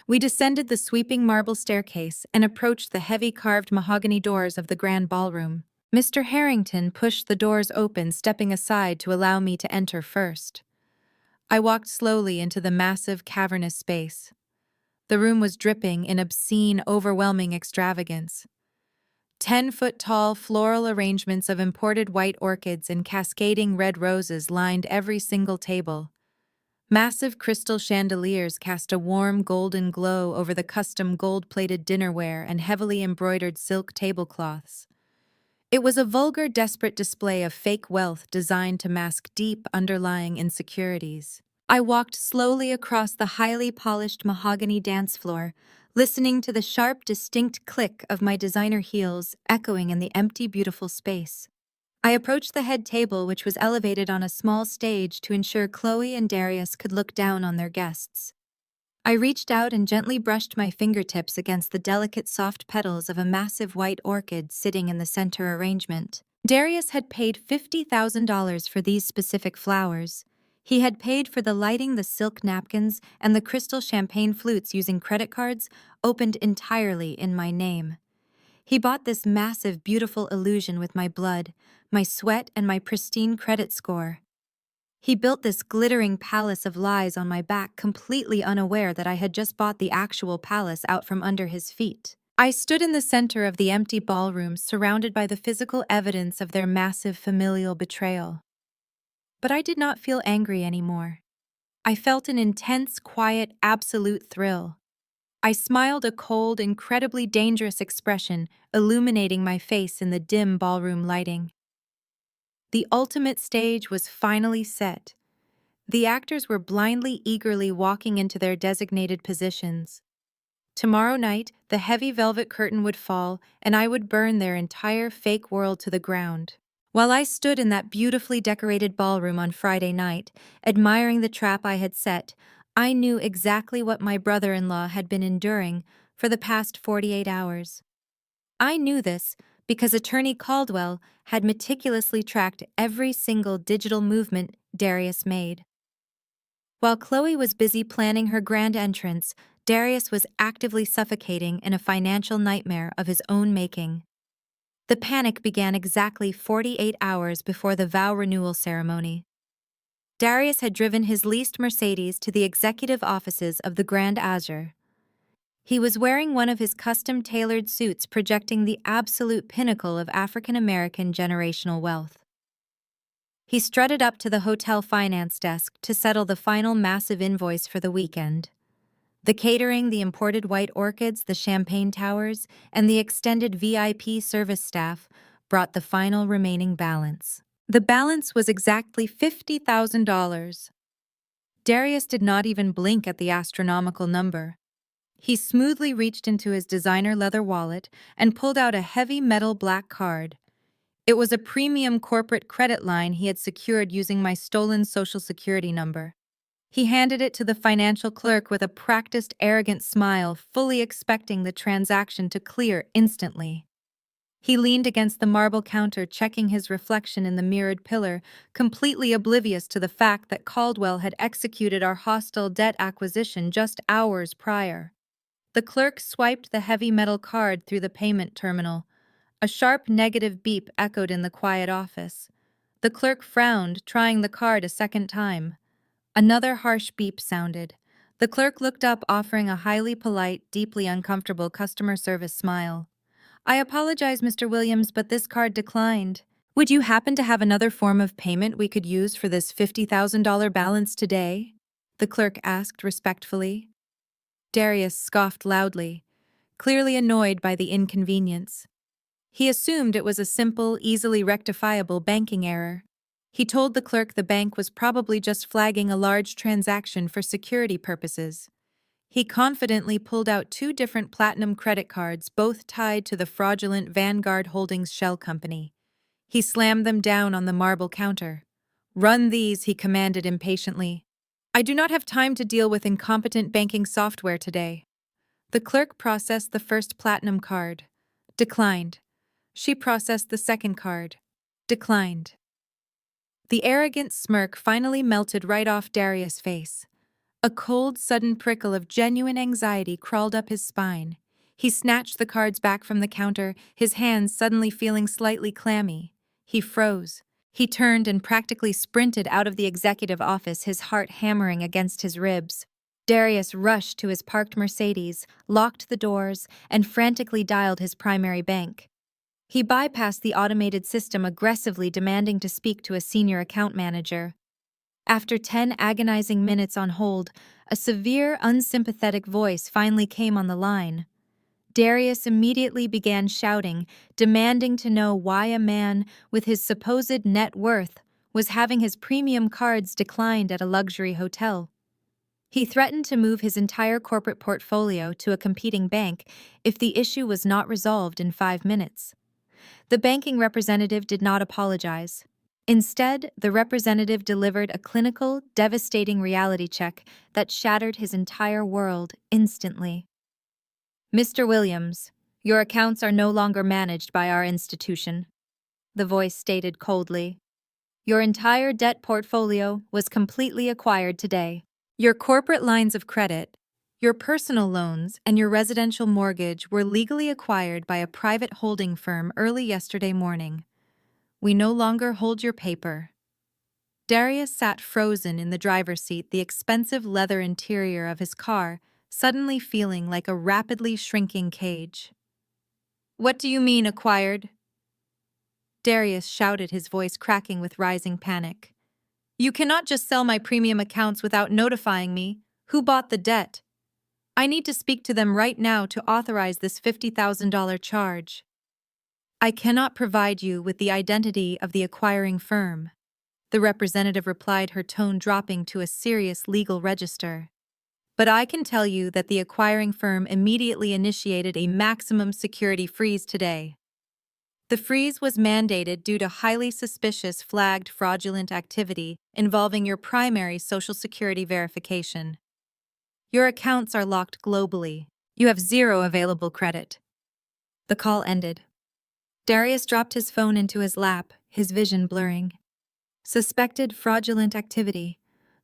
We descended the sweeping marble staircase and approached the heavy carved mahogany doors of the grand ballroom. Mr. Harrington pushed the doors open, stepping aside to allow me to enter first. I walked slowly into the massive, cavernous space. The room was dripping in obscene, overwhelming extravagance. 10-foot-tall floral arrangements of imported white orchids and cascading red roses lined every single table. Massive crystal chandeliers cast a warm golden glow over the custom gold-plated dinnerware and heavily embroidered silk tablecloths. It was a vulgar, desperate display of fake wealth designed to mask deep, underlying insecurities. I walked slowly across the highly polished mahogany dance floor, listening to the sharp, distinct click of my designer heels echoing in the empty, beautiful space. I approached the head table, which was elevated on a small stage to ensure Chloe and Darius could look down on their guests. I reached out and gently brushed my fingertips against the delicate, soft petals of a massive white orchid sitting in the center arrangement. Darius had paid $50,000 for these specific flowers. He had paid for the lighting, the silk napkins, and the crystal champagne flutes using credit cards opened entirely in my name. He bought this massive, beautiful illusion with my blood, my sweat, and my pristine credit score. He built this glittering palace of lies on my back, completely unaware that I had just bought the actual palace out from under his feet. I stood in the center of the empty ballroom, surrounded by the physical evidence of their massive familial betrayal. But I did not feel angry anymore. I felt an intense, quiet, absolute thrill. I smiled, a cold, incredibly dangerous expression illuminating my face in the dim ballroom lighting. The ultimate stage was finally set. The actors were blindly, eagerly walking into their designated positions. Tomorrow night, the heavy velvet curtain would fall, and I would burn their entire fake world to the ground. While I stood in that beautifully decorated ballroom on Friday night, admiring the trap I had set, I knew exactly what my brother-in-law had been enduring for the past 48 hours. I knew this because Attorney Caldwell had meticulously tracked every single digital movement Darius made. While Chloe was busy planning her grand entrance, Darius was actively suffocating in a financial nightmare of his own making. The panic began exactly 48 hours before the vow renewal ceremony. Darius had driven his leased Mercedes to the executive offices of the Grand Azure. He was wearing one of his custom-tailored suits projecting the absolute pinnacle of African-American generational wealth. He strutted up to the hotel finance desk to settle the final massive invoice for the weekend. The catering, the imported white orchids, the champagne towers, and the extended VIP service staff brought the final remaining balance. The balance was exactly $50,000. Darius did not even blink at the astronomical number. He smoothly reached into his designer leather wallet and pulled out a heavy metal black card. It was a premium corporate credit line he had secured using my stolen Social Security number. He handed it to the financial clerk with a practiced, arrogant smile, fully expecting the transaction to clear instantly. He leaned against the marble counter, checking his reflection in the mirrored pillar, completely oblivious to the fact that Caldwell had executed our hostile debt acquisition just hours prior. The clerk swiped the heavy metal card through the payment terminal. A sharp negative beep echoed in the quiet office. The clerk frowned, trying the card a second time. Another harsh beep sounded. The clerk looked up, offering a highly polite, deeply uncomfortable customer service smile. "I apologize, Mr. Williams, but this card declined." Would you happen to have another form of payment we could use for this $50,000 balance today? The clerk asked respectfully. Darius scoffed loudly, clearly annoyed by the inconvenience. He assumed it was a simple, easily rectifiable banking error. He told the clerk the bank was probably just flagging a large transaction for security purposes. He confidently pulled out 2 different platinum credit cards, both tied to the fraudulent Vanguard Holdings shell company. He slammed them down on the marble counter. "Run these," he commanded impatiently. "I do not have time to deal with incompetent banking software today." The clerk processed the first platinum card. Declined. She processed the second card. Declined. The arrogant smirk finally melted right off Darius' face. A cold, sudden prickle of genuine anxiety crawled up his spine. He snatched the cards back from the counter, his hands suddenly feeling slightly clammy. He froze. He turned and practically sprinted out of the executive office, his heart hammering against his ribs. Darius rushed to his parked Mercedes, locked the doors, and frantically dialed his primary bank. He bypassed the automated system, aggressively demanding to speak to a senior account manager. After 10 agonizing minutes on hold, a severe, unsympathetic voice finally came on the line. Darius immediately began shouting, demanding to know why a man with his supposed net worth was having his premium cards declined at a luxury hotel. He threatened to move his entire corporate portfolio to a competing bank if the issue was not resolved in 5 minutes. The banking representative did not apologize. Instead, the representative delivered a clinical, devastating reality check that shattered his entire world instantly. "Mr. Williams, your accounts are no longer managed by our institution," the voice stated coldly. "Your entire debt portfolio was completely acquired today. Your corporate lines of credit, your personal loans, and your residential mortgage were legally acquired by a private holding firm early yesterday morning. We no longer hold your paper." Darius sat frozen in the driver's seat, the expensive leather interior of his car suddenly feeling like a rapidly shrinking cage. "What do you mean, acquired?" Darius shouted, his voice cracking with rising panic. "You cannot just sell my premium accounts without notifying me. Who bought the debt? I need to speak to them right now to authorize this $50,000 charge." "I cannot provide you with the identity of the acquiring firm," the representative replied, her tone dropping to a serious legal register. "But I can tell you that the acquiring firm immediately initiated a maximum security freeze today. The freeze was mandated due to highly suspicious flagged fraudulent activity involving your primary Social Security verification. Your accounts are locked globally. You have 0 available credit." The call ended. Darius dropped his phone into his lap, his vision blurring. Suspected fraudulent activity.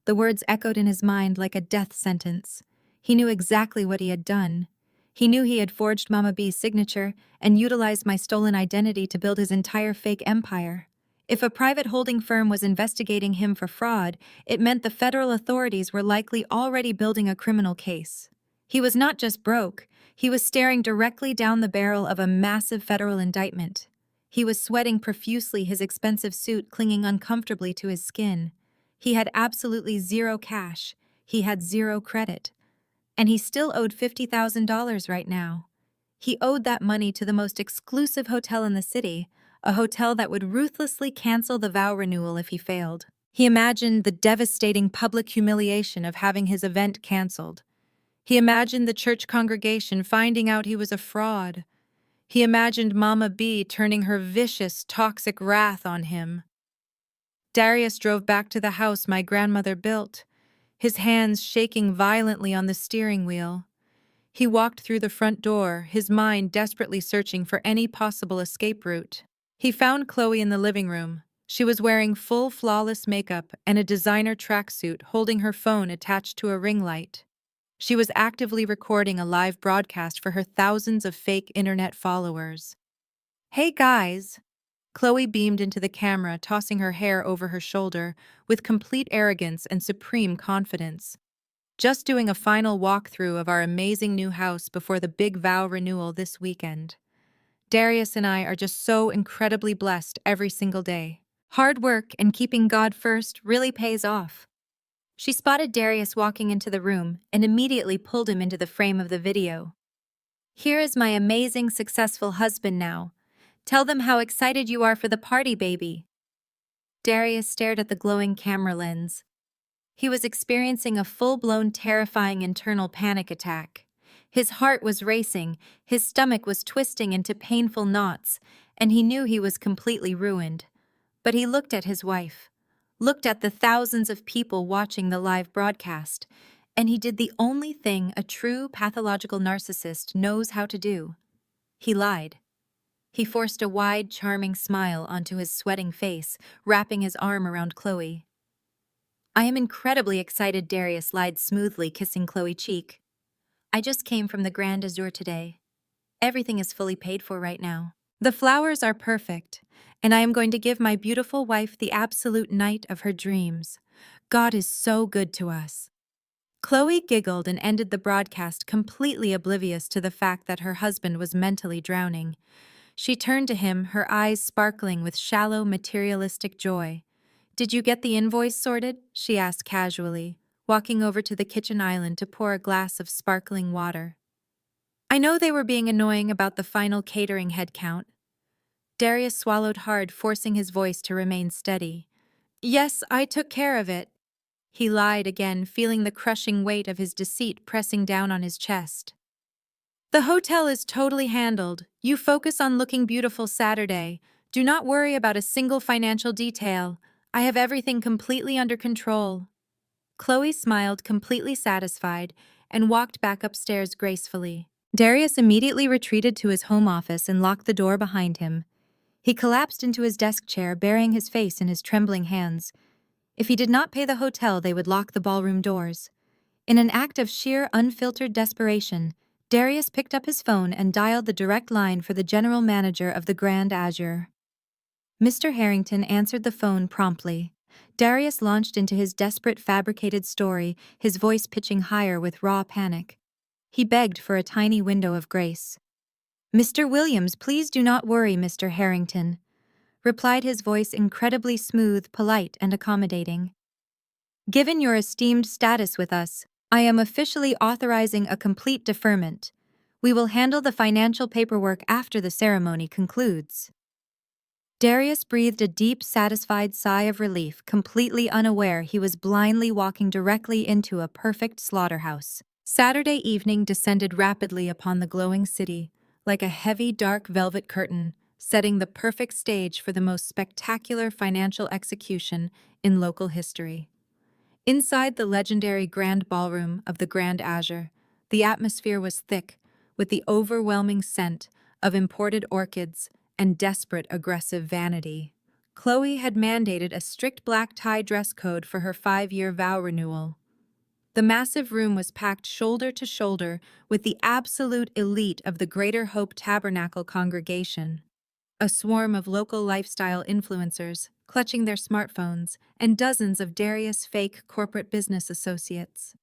The words echoed in his mind like a death sentence. He knew exactly what he had done. He knew he had forged Mama B's signature and utilized my stolen identity to build his entire fake empire. If a private holding firm was investigating him for fraud, it meant the federal authorities were likely already building a criminal case. He was not just broke, he was staring directly down the barrel of a massive federal indictment. He was sweating profusely, his expensive suit clinging uncomfortably to his skin. He had absolutely 0 cash. He had 0 credit. And he still owed $50,000 right now. He owed that money to the most exclusive hotel in the city, a hotel that would ruthlessly cancel the vow renewal if he failed. He imagined the devastating public humiliation of having his event canceled. He imagined the church congregation finding out he was a fraud. He imagined Mama B turning her vicious, toxic wrath on him. Darius drove back to the house my grandmother built, his hands shaking violently on the steering wheel. He walked through the front door, his mind desperately searching for any possible escape route. He found Chloe in the living room. She was wearing full, flawless makeup and a designer tracksuit, holding her phone attached to a ring light. She was actively recording a live broadcast for her thousands of fake internet followers. "Hey guys!" Chloe beamed into the camera, tossing her hair over her shoulder with complete arrogance and supreme confidence. "Just doing a final walkthrough of our amazing new house before the big vow renewal this weekend." Darius and I are just so incredibly blessed every single day. Hard work and keeping God first really pays off. She spotted Darius walking into the room and immediately pulled him into the frame of the video. Here is my amazing, successful husband now. Tell them how excited you are for the party, baby. Darius stared at the glowing camera lens. He was experiencing a full-blown, terrifying internal panic attack. His heart was racing, his stomach was twisting into painful knots, and he knew he was completely ruined. But he looked at his wife, looked at the thousands of people watching the live broadcast, and he did the only thing a true pathological narcissist knows how to do. He lied. He forced a wide, charming smile onto his sweating face, wrapping his arm around Chloe. I am incredibly excited, Darius lied smoothly, kissing Chloe's cheek. I just came from the Grand Azure today. Everything is fully paid for right now. The flowers are perfect, and I am going to give my beautiful wife the absolute night of her dreams. God is so good to us. Chloe giggled and ended the broadcast, completely oblivious to the fact that her husband was mentally drowning. She turned to him, her eyes sparkling with shallow, materialistic joy. Did you get the invoice sorted? She asked casually, walking over to the kitchen island to pour a glass of sparkling water. I know they were being annoying about the final catering head count. Darius swallowed hard, forcing his voice to remain steady. Yes, I took care of it. He lied again, feeling the crushing weight of his deceit pressing down on his chest. The hotel is totally handled. You focus on looking beautiful Saturday. Do not worry about a single financial detail. I have everything completely under control. Chloe smiled, completely satisfied, and walked back upstairs gracefully. Darius immediately retreated to his home office and locked the door behind him. He collapsed into his desk chair, burying his face in his trembling hands. If he did not pay the hotel, they would lock the ballroom doors. In an act of sheer, unfiltered desperation, Darius picked up his phone and dialed the direct line for the general manager of the Grand Azure. Mr. Harrington answered the phone promptly. Darius launched into his desperate, fabricated story, his voice pitching higher with raw panic. He begged for a tiny window of grace. Mr. Williams, please do not worry, Mr. Harrington, replied his voice, incredibly smooth, polite, and accommodating. Given your esteemed status with us, I am officially authorizing a complete deferment. We will handle the financial paperwork after the ceremony concludes. Darius breathed a deep, satisfied sigh of relief, completely unaware he was blindly walking directly into a perfect slaughterhouse. Saturday evening descended rapidly upon the glowing city, like a heavy, dark velvet curtain, setting the perfect stage for the most spectacular financial execution in local history. Inside the legendary Grand Ballroom of the Grand Azure, the atmosphere was thick with the overwhelming scent of imported orchids and desperate, aggressive vanity. Chloe had mandated a strict black tie dress code for her 5-year vow renewal. The massive room was packed shoulder to shoulder with the absolute elite of the Greater Hope Tabernacle congregation. A swarm of local lifestyle influencers, clutching their smartphones, and dozens of Darius fake corporate business associates.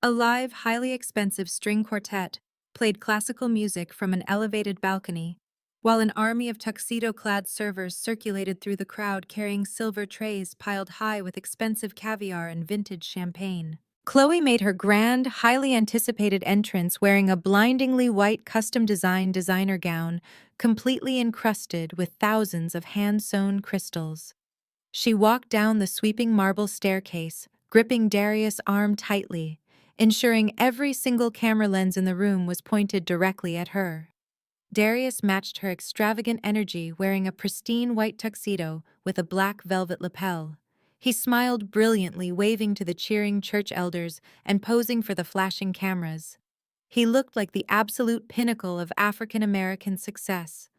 A live, highly expensive string quartet played classical music from an elevated balcony, while an army of tuxedo-clad servers circulated through the crowd carrying silver trays piled high with expensive caviar and vintage champagne. Chloe made her grand, highly anticipated entrance wearing a blindingly white custom-designed designer gown, completely encrusted with thousands of hand-sewn crystals. She walked down the sweeping marble staircase, gripping Darius' arm tightly, ensuring every single camera lens in the room was pointed directly at her. Darius matched her extravagant energy wearing a pristine white tuxedo with a black velvet lapel. He smiled brilliantly, waving to the cheering church elders and posing for the flashing cameras. He looked like the absolute pinnacle of African-American success.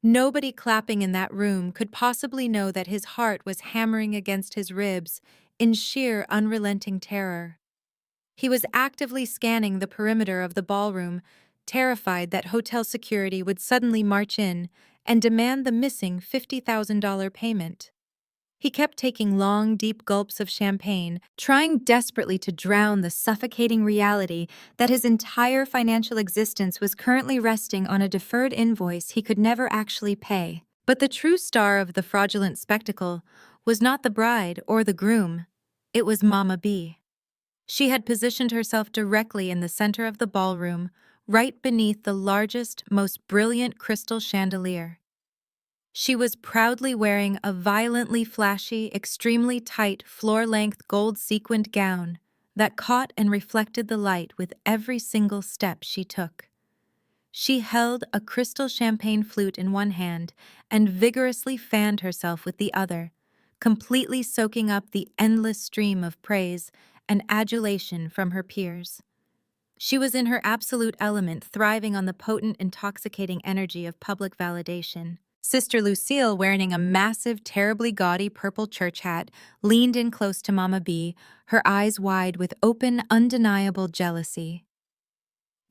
Nobody clapping in that room could possibly know that his heart was hammering against his ribs in sheer, unrelenting terror. He was actively scanning the perimeter of the ballroom, terrified that hotel security would suddenly march in and demand the missing $50,000 payment. He kept taking long, deep gulps of champagne, trying desperately to drown the suffocating reality that his entire financial existence was currently resting on a deferred invoice he could never actually pay. But the true star of the fraudulent spectacle was not the bride or the groom. It was Mama B. She had positioned herself directly in the center of the ballroom, right beneath the largest, most brilliant crystal chandelier. She was proudly wearing a violently flashy, extremely tight, floor-length gold sequined gown that caught and reflected the light with every single step she took. She held a crystal champagne flute in one hand and vigorously fanned herself with the other, completely soaking up the endless stream of praise and adulation from her peers. She was in her absolute element, thriving on the potent, intoxicating energy of public validation. Sister Lucille, wearing a massive, terribly gaudy purple church hat, leaned in close to Mama B, her eyes wide with open, undeniable jealousy.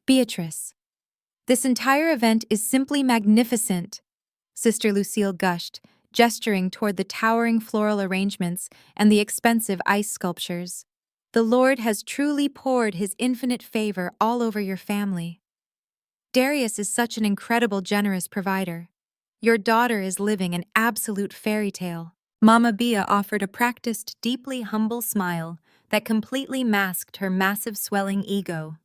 "Beatrice, this entire event is simply magnificent," Sister Lucille gushed, gesturing toward the towering floral arrangements and the expensive ice sculptures. "The Lord has truly poured his infinite favor all over your family. Darius is such an incredible, generous provider. Your daughter is living an absolute fairy tale." Mama Bia offered a practiced, deeply humble smile that completely masked her massive swelling ego.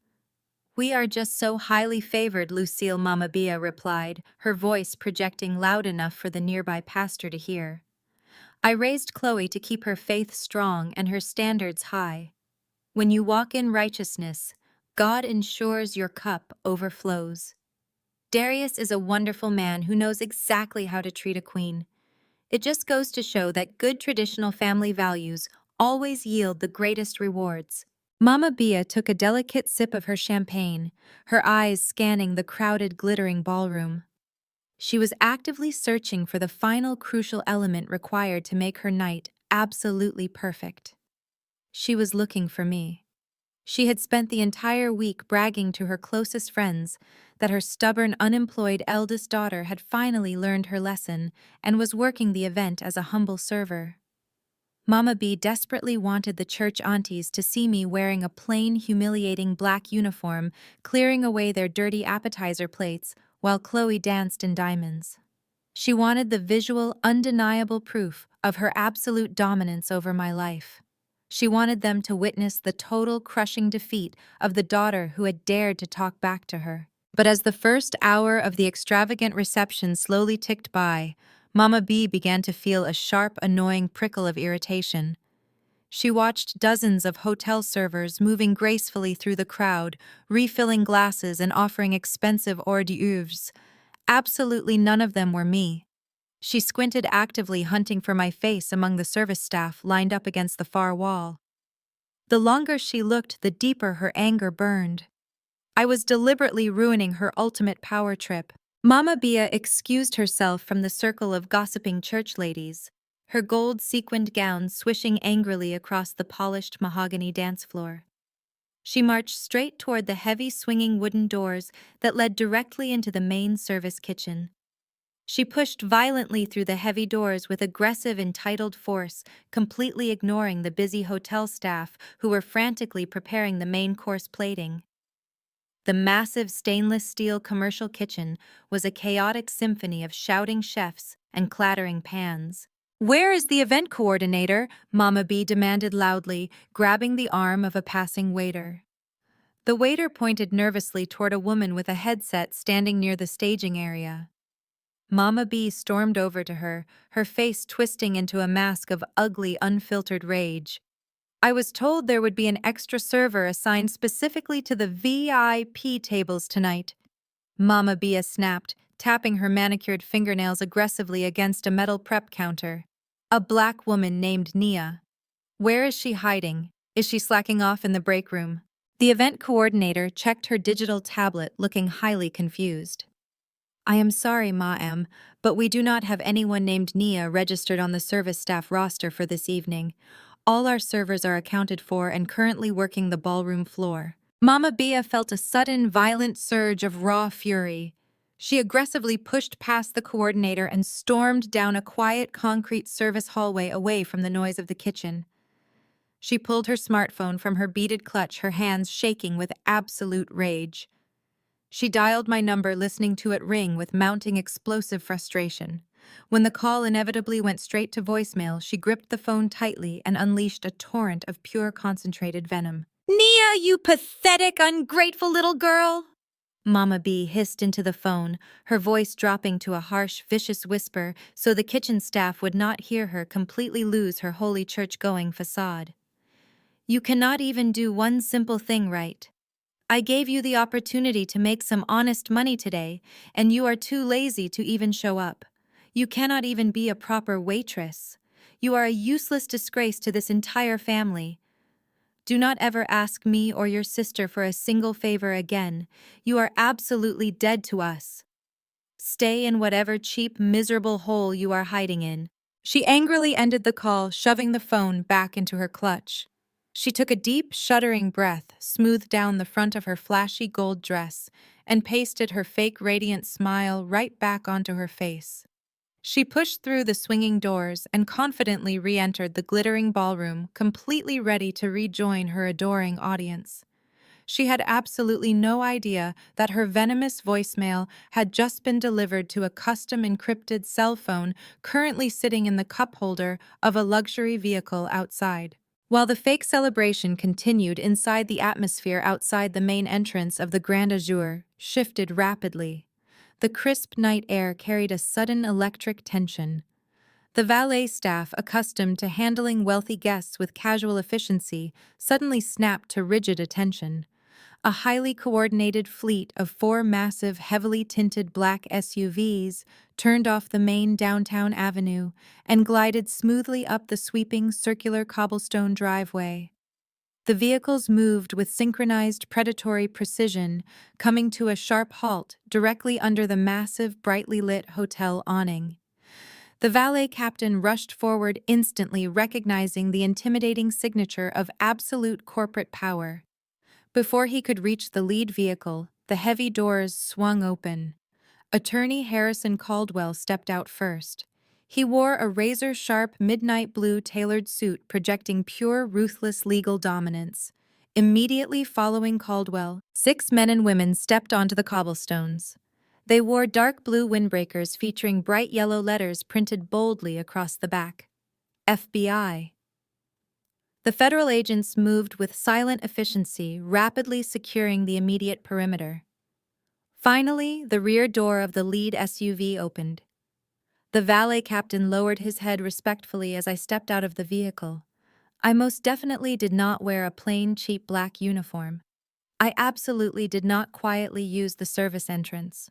"We are just so highly favored," Lucille Mama Bia replied, her voice projecting loud enough for the nearby pastor to hear. "I raised Chloe to keep her faith strong and her standards high. When you walk in righteousness, God ensures your cup overflows. Darius is a wonderful man who knows exactly how to treat a queen. It just goes to show that good traditional family values always yield the greatest rewards." Mama Bia took a delicate sip of her champagne, her eyes scanning the crowded, glittering ballroom. She was actively searching for the final crucial element required to make her night absolutely perfect. She was looking for me. She had spent the entire week bragging to her closest friends that her stubborn, unemployed eldest daughter had finally learned her lesson and was working the event as a humble server. Mama B desperately wanted the church aunties to see me wearing a plain, humiliating black uniform, clearing away their dirty appetizer plates while Chloe danced in diamonds. She wanted the visual, undeniable proof of her absolute dominance over my life. She wanted them to witness the total, crushing defeat of the daughter who had dared to talk back to her. But as the first hour of the extravagant reception slowly ticked by, Mama B began to feel a sharp, annoying prickle of irritation. She watched dozens of hotel servers moving gracefully through the crowd, refilling glasses and offering expensive hors d'oeuvres. Absolutely none of them were me. She squinted, actively hunting for my face among the service staff lined up against the far wall. The longer she looked, the deeper her anger burned. I was deliberately ruining her ultimate power trip. Mama Bia excused herself from the circle of gossiping church ladies, her gold sequined gown swishing angrily across the polished mahogany dance floor. She marched straight toward the heavy swinging wooden doors that led directly into the main service kitchen. She pushed violently through the heavy doors with aggressive, entitled force, completely ignoring the busy hotel staff who were frantically preparing the main course plating. The massive stainless steel commercial kitchen was a chaotic symphony of shouting chefs and clattering pans. "Where is the event coordinator?" Mama B demanded loudly, grabbing the arm of a passing waiter. The waiter pointed nervously toward a woman with a headset standing near the staging area. Mama B stormed over to her, her face twisting into a mask of ugly, unfiltered rage. "I was told there would be an extra server assigned specifically to the VIP tables tonight," Mama Bia snapped, tapping her manicured fingernails aggressively against a metal prep counter. "A black woman named Nia. Where is she hiding? Is she slacking off in the break room?" The event coordinator checked her digital tablet, looking highly confused. "I am sorry, ma'am, but we do not have anyone named Nia registered on the service staff roster for this evening. All our servers are accounted for and currently working the ballroom floor." Mama Bia felt a sudden, violent surge of raw fury. She aggressively pushed past the coordinator and stormed down a quiet concrete service hallway away from the noise of the kitchen. She pulled her smartphone from her beaded clutch, her hands shaking with absolute rage. She dialed my number, listening to it ring with mounting explosive frustration. When the call inevitably went straight to voicemail, she gripped the phone tightly and unleashed a torrent of pure concentrated venom. "Nia, you pathetic, ungrateful little girl!" Mama B hissed into the phone, her voice dropping to a harsh, vicious whisper so the kitchen staff would not hear her completely lose her holy church-going facade. "You cannot even do one simple thing right. I gave you the opportunity to make some honest money today, and you are too lazy to even show up. You cannot even be a proper waitress. You are a useless disgrace to this entire family. Do not ever ask me or your sister for a single favor again. You are absolutely dead to us. Stay in whatever cheap, miserable hole you are hiding in." She angrily ended the call, shoving the phone back into her clutch. She took a deep, shuddering breath, smoothed down the front of her flashy gold dress, and pasted her fake radiant smile right back onto her face. She pushed through the swinging doors and confidently re-entered the glittering ballroom, completely ready to rejoin her adoring audience. She had absolutely no idea that her venomous voicemail had just been delivered to a custom encrypted cell phone currently sitting in the cup holder of a luxury vehicle outside. While the fake celebration continued inside, the atmosphere outside the main entrance of the Grand Azure shifted rapidly. The crisp night air carried a sudden electric tension. The valet staff, accustomed to handling wealthy guests with casual efficiency, suddenly snapped to rigid attention. A highly coordinated fleet of 4 massive, heavily tinted black SUVs turned off the main downtown avenue and glided smoothly up the sweeping circular cobblestone driveway. The vehicles moved with synchronized predatory precision, coming to a sharp halt directly under the massive, brightly lit hotel awning. The valet captain rushed forward instantly, recognizing the intimidating signature of absolute corporate power. Before he could reach the lead vehicle, the heavy doors swung open. Attorney Harrison Caldwell stepped out first. He wore a razor-sharp midnight blue tailored suit projecting pure, ruthless legal dominance. Immediately following Caldwell, 6 men and women stepped onto the cobblestones. They wore dark blue windbreakers featuring bright yellow letters printed boldly across the back. FBI. The federal agents moved with silent efficiency, rapidly securing the immediate perimeter. Finally, the rear door of the lead SUV opened. The valet captain lowered his head respectfully as I stepped out of the vehicle. I most definitely did not wear a plain, cheap black uniform. I absolutely did not quietly use the service entrance.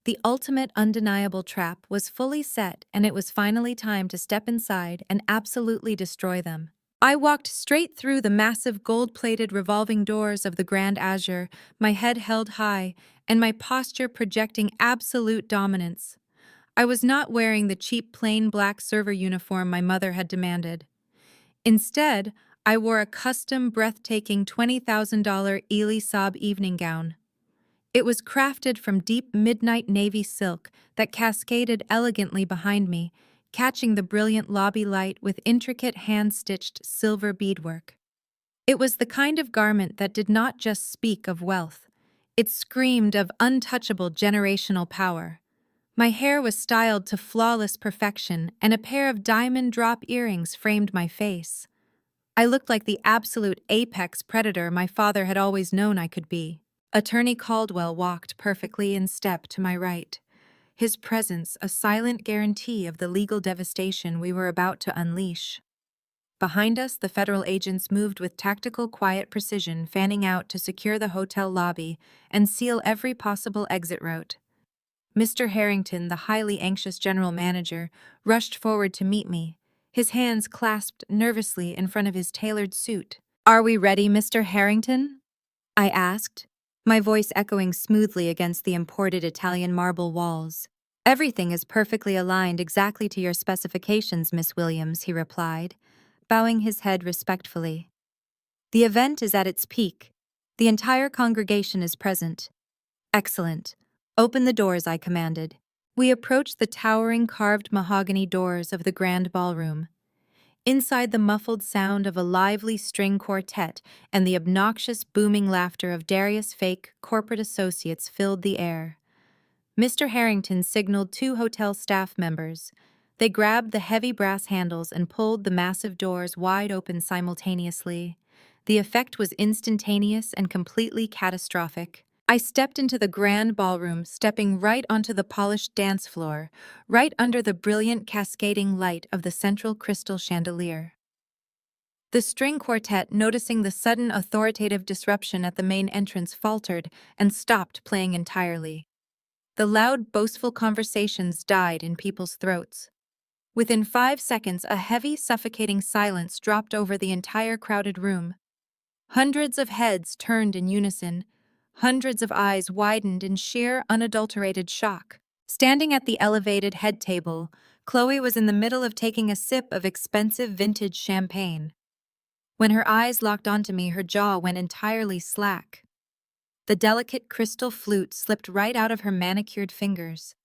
The ultimate undeniable trap was fully set, and it was finally time to step inside and absolutely destroy them. I walked straight through the massive gold-plated revolving doors of the Grand Azure, my head held high and my posture projecting absolute dominance. I was not wearing the cheap plain black server uniform my mother had demanded. Instead, I wore a custom, breathtaking $20,000 Ely Saab evening gown. It was crafted from deep midnight navy silk that cascaded elegantly behind me, catching the brilliant lobby light with intricate hand-stitched silver beadwork. It was the kind of garment that did not just speak of wealth. It screamed of untouchable generational power. My hair was styled to flawless perfection, and a pair of diamond drop earrings framed my face. I looked like the absolute apex predator my father had always known I could be. Attorney Caldwell walked perfectly in step to my right, his presence a silent guarantee of the legal devastation we were about to unleash. Behind us, the federal agents moved with tactical, quiet precision, fanning out to secure the hotel lobby and seal every possible exit route. Mr. Harrington, the highly anxious general manager, rushed forward to meet me, his hands clasped nervously in front of his tailored suit. "Are we ready, Mr. Harrington?" I asked, my voice echoing smoothly against the imported Italian marble walls. "Everything is perfectly aligned exactly to your specifications, Miss Williams," he replied, bowing his head respectfully. "The event is at its peak. The entire congregation is present." "Excellent. "Open the doors," I commanded. We approached the towering carved mahogany doors of the grand ballroom. Inside, the muffled sound of a lively string quartet and the obnoxious booming laughter of Darius' fake corporate associates filled the air. Mr. Harrington signaled 2 hotel staff members. They grabbed the heavy brass handles and pulled the massive doors wide open simultaneously. The effect was instantaneous and completely catastrophic. I stepped into the grand ballroom, stepping right onto the polished dance floor, right under the brilliant cascading light of the central crystal chandelier. The string quartet, noticing the sudden authoritative disruption at the main entrance, faltered and stopped playing entirely. The loud, boastful conversations died in people's throats. Within 5 seconds, a heavy, suffocating silence dropped over the entire crowded room. Hundreds of heads turned in unison. Hundreds of eyes widened in sheer, unadulterated shock. Standing at the elevated head table, Chloe was in the middle of taking a sip of expensive vintage champagne. When her eyes locked onto me, her jaw went entirely slack. The delicate crystal flute slipped right out of her manicured fingers.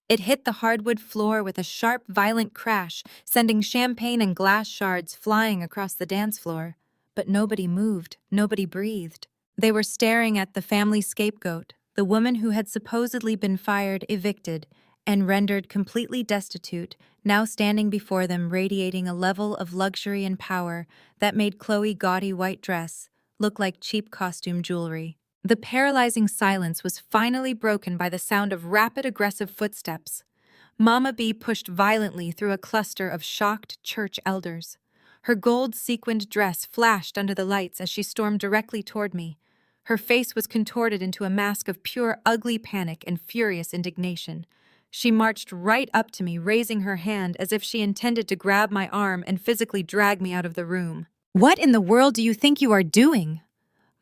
It hit the hardwood floor with a sharp, violent crash, sending champagne and glass shards flying across the dance floor. But nobody moved, nobody breathed. They were staring at the family scapegoat, the woman who had supposedly been fired, evicted, and rendered completely destitute, now standing before them, radiating a level of luxury and power that made Chloe's gaudy white dress look like cheap costume jewelry. The paralyzing silence was finally broken by the sound of rapid, aggressive footsteps. Mama B pushed violently through a cluster of shocked church elders. Her gold-sequined dress flashed under the lights as she stormed directly toward me. Her face was contorted into a mask of pure, ugly panic and furious indignation. She marched right up to me, raising her hand as if she intended to grab my arm and physically drag me out of the room. "What in the world do you think you are doing?"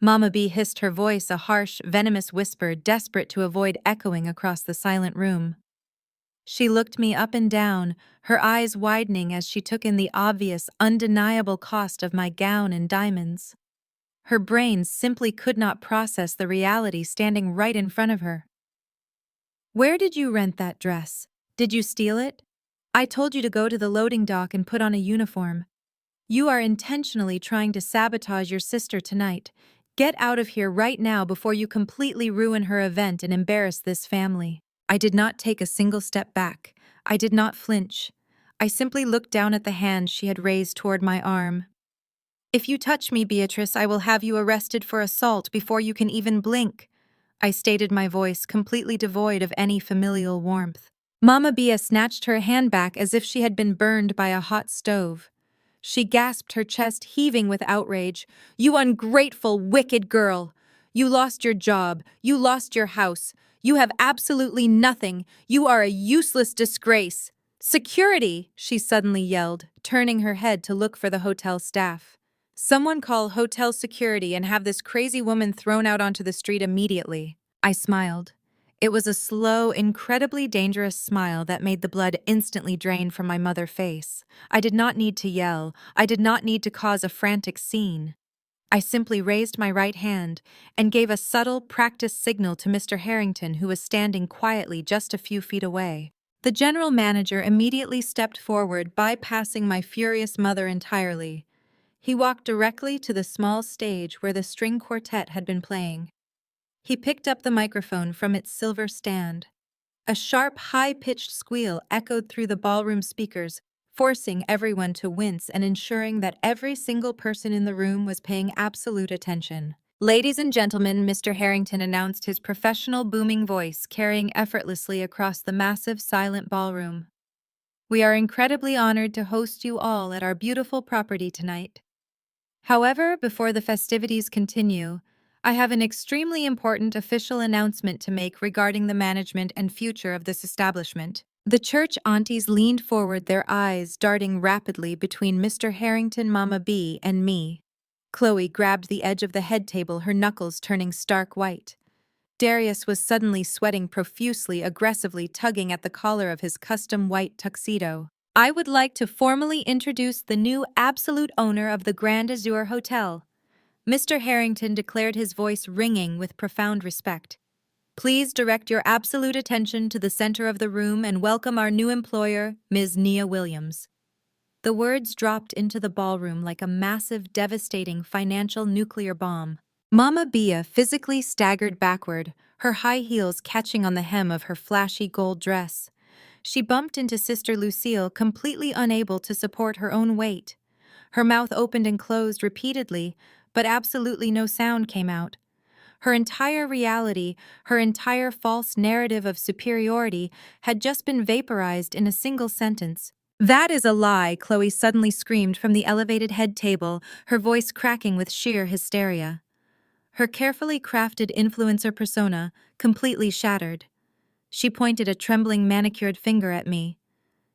Mama B hissed, her voice a harsh, venomous whisper, desperate to avoid echoing across the silent room. She looked me up and down, her eyes widening as she took in the obvious, undeniable cost of my gown and diamonds. Her brain simply could not process the reality standing right in front of her. "Where did you rent that dress? Did you steal it? I told you to go to the loading dock and put on a uniform. You are intentionally trying to sabotage your sister tonight. Get out of here right now before you completely ruin her event and embarrass this family." I did not take a single step back. I did not flinch. I simply looked down at the hand she had raised toward my arm. "If you touch me, Beatrice, I will have you arrested for assault before you can even blink," I stated, my voice completely devoid of any familial warmth. Mama Bia snatched her hand back as if she had been burned by a hot stove. She gasped, her chest heaving with outrage. "You ungrateful, wicked girl! You lost your job. You lost your house. You have absolutely nothing. You are a useless disgrace. Security!" she suddenly yelled, turning her head to look for the hotel staff. "Someone call hotel security and have this crazy woman thrown out onto the street immediately." I smiled. It was a slow, incredibly dangerous smile that made the blood instantly drain from my mother's face. I did not need to yell. I did not need to cause a frantic scene. I simply raised my right hand and gave a subtle, practiced signal to Mr. Harrington, who was standing quietly just a few feet away. The general manager immediately stepped forward, bypassing my furious mother entirely. He walked directly to the small stage where the string quartet had been playing. He picked up the microphone from its silver stand. A sharp, high-pitched squeal echoed through the ballroom speakers, forcing everyone to wince and ensuring that every single person in the room was paying absolute attention. "Ladies and gentlemen," Mr. Harrington announced, his professional booming voice carrying effortlessly across the massive, silent ballroom. "We are incredibly honored to host you all at our beautiful property tonight. However, before the festivities continue, I have an extremely important official announcement to make regarding the management and future of this establishment." The church aunties leaned forward, their eyes darting rapidly between Mr. Harrington, Mama B, and me. Chloe grabbed the edge of the head table, her knuckles turning stark white. Darius was suddenly sweating profusely, aggressively tugging at the collar of his custom white tuxedo. "I would like to formally introduce the new absolute owner of the Grand Azure Hotel," Mr. Harrington declared, his voice ringing with profound respect. Please direct your absolute attention to the center of the room and welcome our new employer, Ms. Nia Williams." The words dropped into the ballroom like a massive, devastating financial nuclear bomb. Mama Bia physically staggered backward, her high heels catching on the hem of her flashy gold dress. She bumped into Sister Lucille, completely unable to support her own weight. Her mouth opened and closed repeatedly, but absolutely no sound came out. Her entire reality, her entire false narrative of superiority, had just been vaporized in a single sentence. "That is a lie," Chloe suddenly screamed from the elevated head table, her voice cracking with sheer hysteria. Her carefully crafted influencer persona completely shattered. She pointed a trembling manicured finger at me.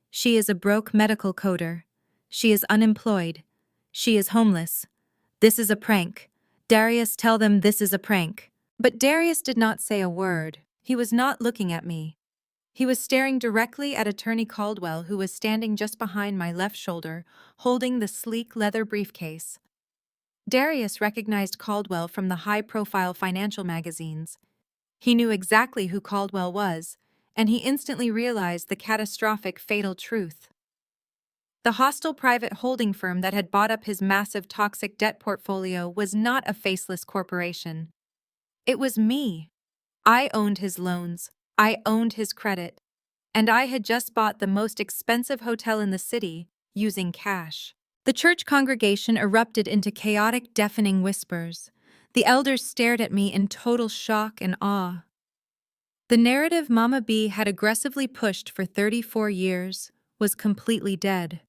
"She is a broke medical coder. She is unemployed. She is homeless. This is a prank. Darius, tell them this is a prank." But Darius did not say a word. He was not looking at me. He was staring directly at Attorney Caldwell, who was standing just behind my left shoulder, holding the sleek leather briefcase. Darius recognized Caldwell from the high-profile financial magazines. He knew exactly who Caldwell was, and he instantly realized the catastrophic, fatal truth. The hostile private holding firm that had bought up his massive toxic debt portfolio was not a faceless corporation. It was me. I owned his loans. I owned his credit. And I had just bought the most expensive hotel in the city, using cash. The church congregation erupted into chaotic, deafening whispers. The elders stared at me in total shock and awe. The narrative Mama B had aggressively pushed for 34 years was completely dead.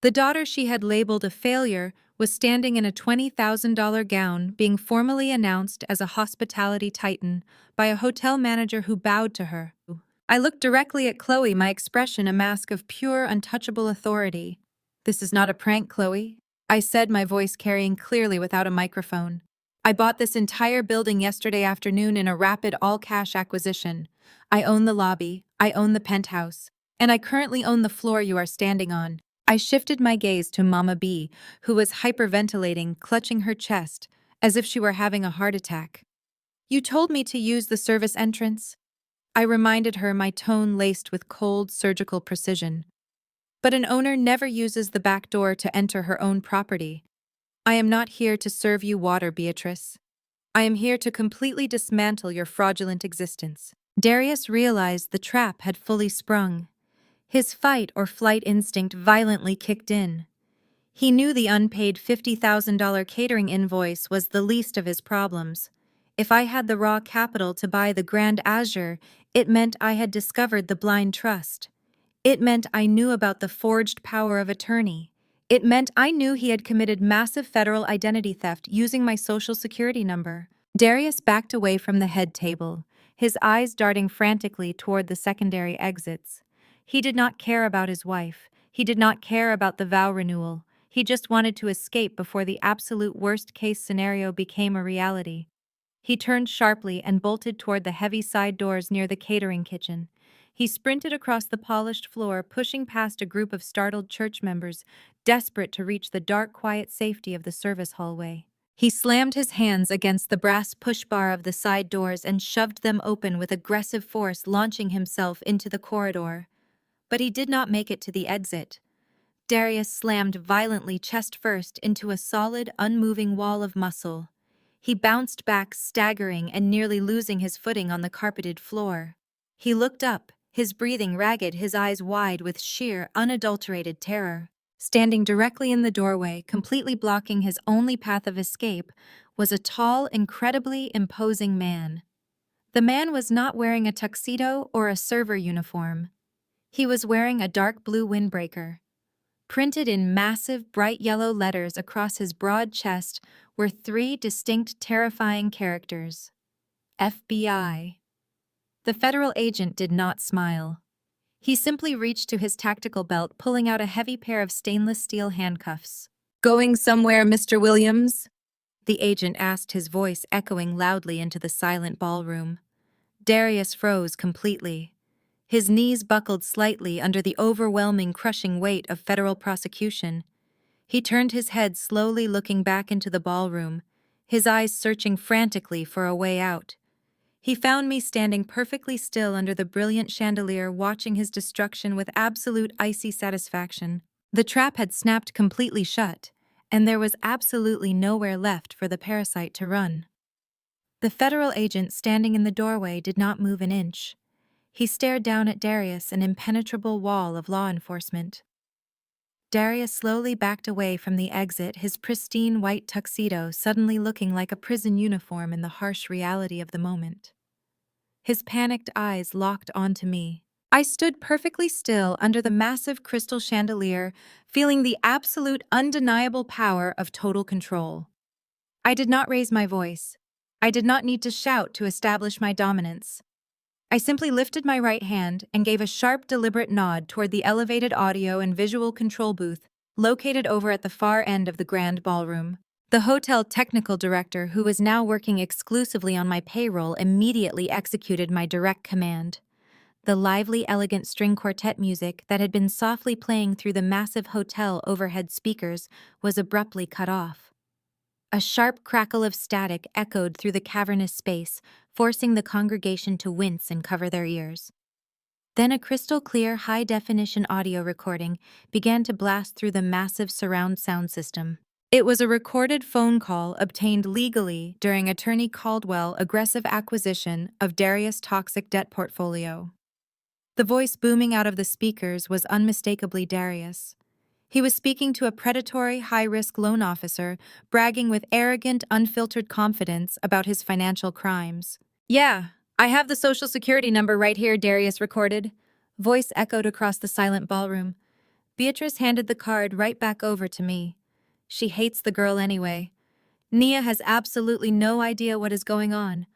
The daughter she had labeled a failure was standing in a $20,000 gown, being formally announced as a hospitality titan by a hotel manager who bowed to her. I looked directly at Chloe, my expression a mask of pure, untouchable authority. "This is not a prank, Chloe," I said, my voice carrying clearly without a microphone. "I bought this entire building yesterday afternoon in a rapid all-cash acquisition. I own the lobby, I own the penthouse, and I currently own the floor you are standing on." I shifted my gaze to Mama B, who was hyperventilating, clutching her chest, as if she were having a heart attack. "You told me to use the service entrance," I reminded her, my tone laced with cold, surgical precision. "But an owner never uses the back door to enter her own property. I am not here to serve you water, Beatrice. I am here to completely dismantle your fraudulent existence." Darius realized the trap had fully sprung. His fight or flight instinct violently kicked in. He knew the unpaid $50,000 catering invoice was the least of his problems. If I had the raw capital to buy the Grand Azure, it meant I had discovered the blind trust. It meant I knew about the forged power of attorney. It meant I knew he had committed massive federal identity theft using my social security number. Darius backed away from the head table, his eyes darting frantically toward the secondary exits. He did not care about his wife. He did not care about the vow renewal. He just wanted to escape before the absolute worst-case scenario became a reality. He turned sharply and bolted toward the heavy side doors near the catering kitchen. He sprinted across the polished floor, pushing past a group of startled church members, desperate to reach the dark, quiet safety of the service hallway. He slammed his hands against the brass push bar of the side doors and shoved them open with aggressive force, launching himself into the corridor. But he did not make it to the exit. Darius slammed violently chest first into a solid, unmoving wall of muscle. He bounced back, staggering and nearly losing his footing on the carpeted floor. He looked up, his breathing ragged, his eyes wide with sheer, unadulterated terror. Standing directly in the doorway, completely blocking his only path of escape, was a tall, incredibly imposing man. The man was not wearing a tuxedo or a server uniform. He was wearing a dark blue windbreaker. Printed in massive, bright yellow letters across his broad chest were 3 distinct, terrifying characters: FBI. The federal agent did not smile. He simply reached to his tactical belt, pulling out a heavy pair of stainless steel handcuffs. "Going somewhere, Mr. Williams?" the agent asked, his voice echoing loudly into the silent ballroom. Darius froze completely. His knees buckled slightly under the overwhelming, crushing weight of federal prosecution. He turned his head slowly, looking back into the ballroom, his eyes searching frantically for a way out. He found me standing perfectly still under the brilliant chandelier, watching his destruction with absolute icy satisfaction. The trap had snapped completely shut, and there was absolutely nowhere left for the parasite to run. The federal agent standing in the doorway did not move an inch. He stared down at Darius, an impenetrable wall of law enforcement. Darius slowly backed away from the exit, his pristine white tuxedo suddenly looking like a prison uniform in the harsh reality of the moment. His panicked eyes locked onto me. I stood perfectly still under the massive crystal chandelier, feeling the absolute undeniable power of total control. I did not raise my voice. I did not need to shout to establish my dominance. I simply lifted my right hand and gave a sharp, deliberate nod toward the elevated audio and visual control booth located over at the far end of the grand ballroom. The hotel technical director, who was now working exclusively on my payroll, immediately executed my direct command. The lively, elegant string quartet music that had been softly playing through the massive hotel overhead speakers was abruptly cut off. A sharp crackle of static echoed through the cavernous space, forcing the congregation to wince and cover their ears. Then a crystal-clear, high-definition audio recording began to blast through the massive surround sound system. It was a recorded phone call obtained legally during Attorney Caldwell's aggressive acquisition of Darius' toxic debt portfolio. The voice booming out of the speakers was unmistakably Darius. He was speaking to a predatory, high-risk loan officer, bragging with arrogant, unfiltered confidence about his financial crimes. "Yeah, I have the social security number right here," Darius recorded. Voice echoed across the silent ballroom. Beatrice handed the card right back over to me. She hates the girl anyway. Nia has absolutely no idea what is going on.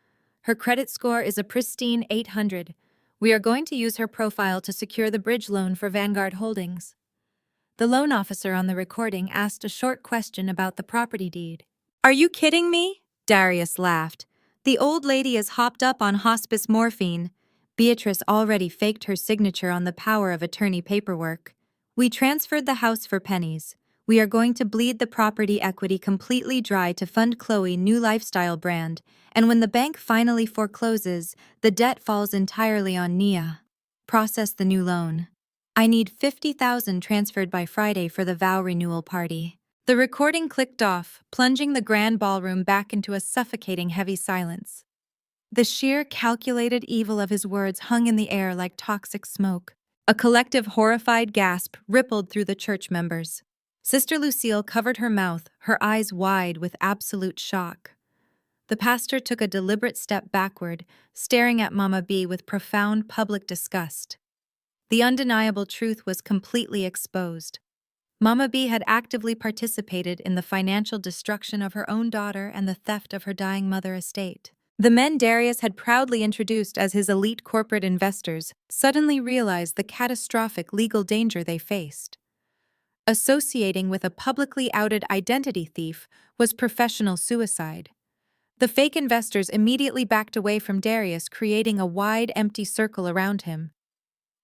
Her credit score is a pristine 800. We are going to use her profile to secure the bridge loan for Vanguard Holdings. The loan officer on the recording asked a short question about the property deed. "Are you kidding me?" Darius laughed. "The old lady is hopped up on hospice morphine." Beatrice already faked her signature on the power of attorney paperwork. "We transferred the house for pennies. We are going to bleed the property equity completely dry to fund Chloe's new lifestyle brand, and when the bank finally forecloses, the debt falls entirely on Nia. Process the new loan. I need 50,000 transferred by Friday for the vow renewal party." The recording clicked off, plunging the grand ballroom back into a suffocating heavy silence. The sheer calculated evil of his words hung in the air like toxic smoke. A collective horrified gasp rippled through the church members. Sister Lucille covered her mouth, her eyes wide with absolute shock. The pastor took a deliberate step backward, staring at Mama B with profound public disgust. The undeniable truth was completely exposed. Mama B had actively participated in the financial destruction of her own daughter and the theft of her dying mother estate. The men Darius had proudly introduced as his elite corporate investors suddenly realized the catastrophic legal danger they faced. Associating with a publicly outed identity thief was professional suicide. The fake investors immediately backed away from Darius, creating a wide, empty circle around him.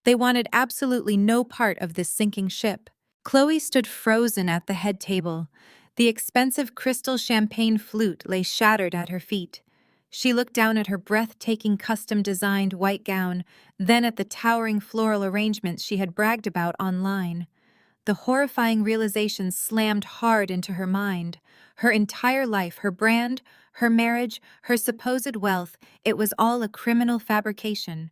They wanted absolutely no part of this sinking ship. Chloe stood frozen at the head table. The expensive crystal champagne flute lay shattered at her feet. She looked down at her breathtaking custom-designed white gown, then at the towering floral arrangements she had bragged about online. The horrifying realization slammed hard into her mind. Her entire life, her brand, her marriage, her supposed wealth, it was all a criminal fabrication.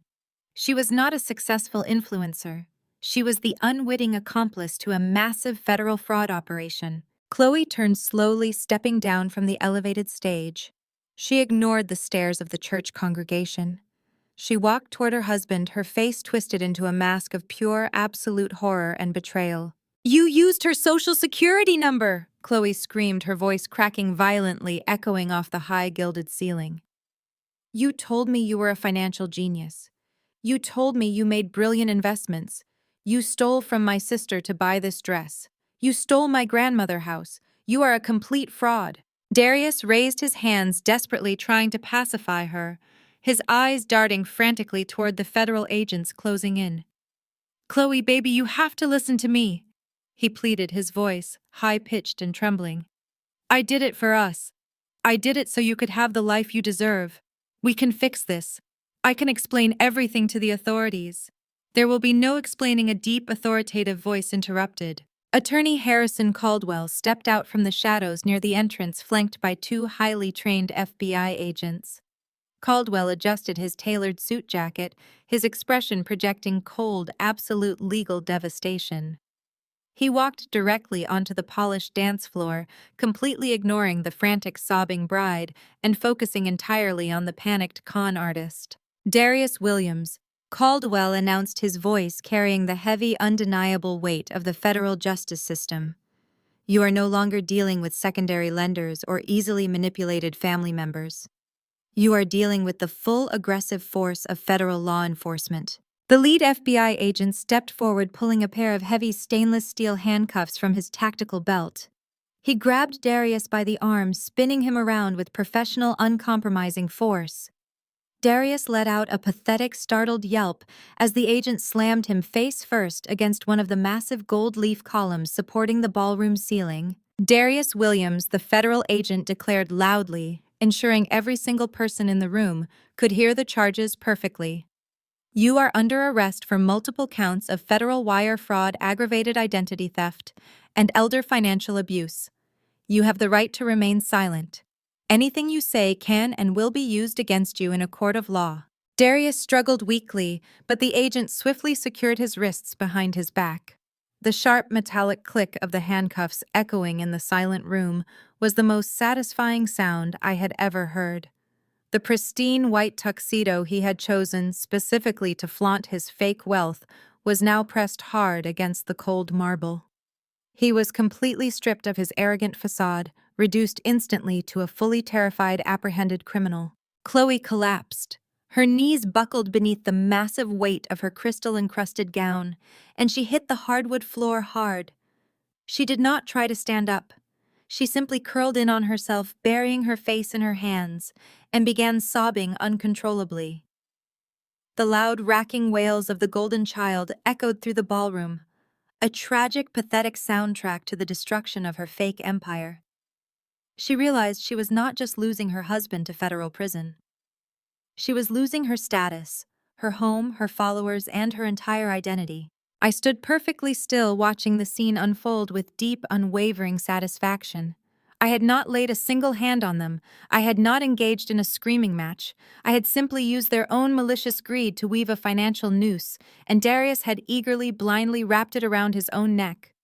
She was not a successful influencer. She was the unwitting accomplice to a massive federal fraud operation. Chloe turned slowly, stepping down from the elevated stage. She ignored the stares of the church congregation. She walked toward her husband, her face twisted into a mask of pure, absolute horror and betrayal. "You used her social security number!" Chloe screamed, her voice cracking violently, echoing off the high gilded ceiling. "You told me you were a financial genius. You told me you made brilliant investments. You stole from my sister to buy this dress. You stole my grandmother's house. You are a complete fraud." Darius raised his hands, desperately trying to pacify her, his eyes darting frantically toward the federal agents closing in. "Chloe, baby, you have to listen to me," he pleaded, his voice high-pitched and trembling. "I did it for us. I did it so you could have the life you deserve. We can fix this. I can explain everything to the authorities. There will be no explaining, a deep, authoritative voice interrupted. Attorney Harrison Caldwell stepped out from the shadows near the entrance, flanked by two highly trained FBI agents. Caldwell adjusted his tailored suit jacket, his expression projecting cold, absolute legal devastation. He walked directly onto the polished dance floor, completely ignoring the frantic, sobbing bride and focusing entirely on the panicked con artist. Darius Williams. Caldwell announced, his voice carrying the heavy, undeniable weight of the federal justice system. You are no longer dealing with secondary lenders or easily manipulated family members. You are dealing with the full aggressive force of federal law enforcement. The lead FBI agent stepped forward, pulling a pair of heavy stainless steel handcuffs from his tactical belt. He grabbed Darius by the arm, spinning him around with professional, uncompromising force. Darius let out a pathetic, startled yelp as the agent slammed him face first against one of the massive gold leaf columns supporting the ballroom ceiling. Darius Williams, the federal agent, declared loudly, ensuring every single person in the room could hear the charges perfectly. You are under arrest for multiple counts of federal wire fraud, aggravated identity theft, and elder financial abuse. You have the right to remain silent. Anything you say can and will be used against you in a court of law. Darius struggled weakly, but the agent swiftly secured his wrists behind his back. The sharp metallic click of the handcuffs echoing in the silent room was the most satisfying sound I had ever heard. The pristine white tuxedo he had chosen specifically to flaunt his fake wealth was now pressed hard against the cold marble. He was completely stripped of his arrogant facade, reduced instantly to a fully terrified, apprehended criminal. Chloe collapsed. Her knees buckled beneath the massive weight of her crystal-encrusted gown, and she hit the hardwood floor hard. She did not try to stand up. She simply curled in on herself, burying her face in her hands, and began sobbing uncontrollably. The loud, racking wails of the golden child echoed through the ballroom, a tragic, pathetic soundtrack to the destruction of her fake empire. She realized she was not just losing her husband to federal prison. She was losing her status, her home, her followers, and her entire identity. I stood perfectly still, watching the scene unfold with deep, unwavering satisfaction. I had not laid a single hand on them. I had not engaged in a screaming match. I had simply used their own malicious greed to weave a financial noose, and Darius had eagerly, blindly wrapped it around his own neck.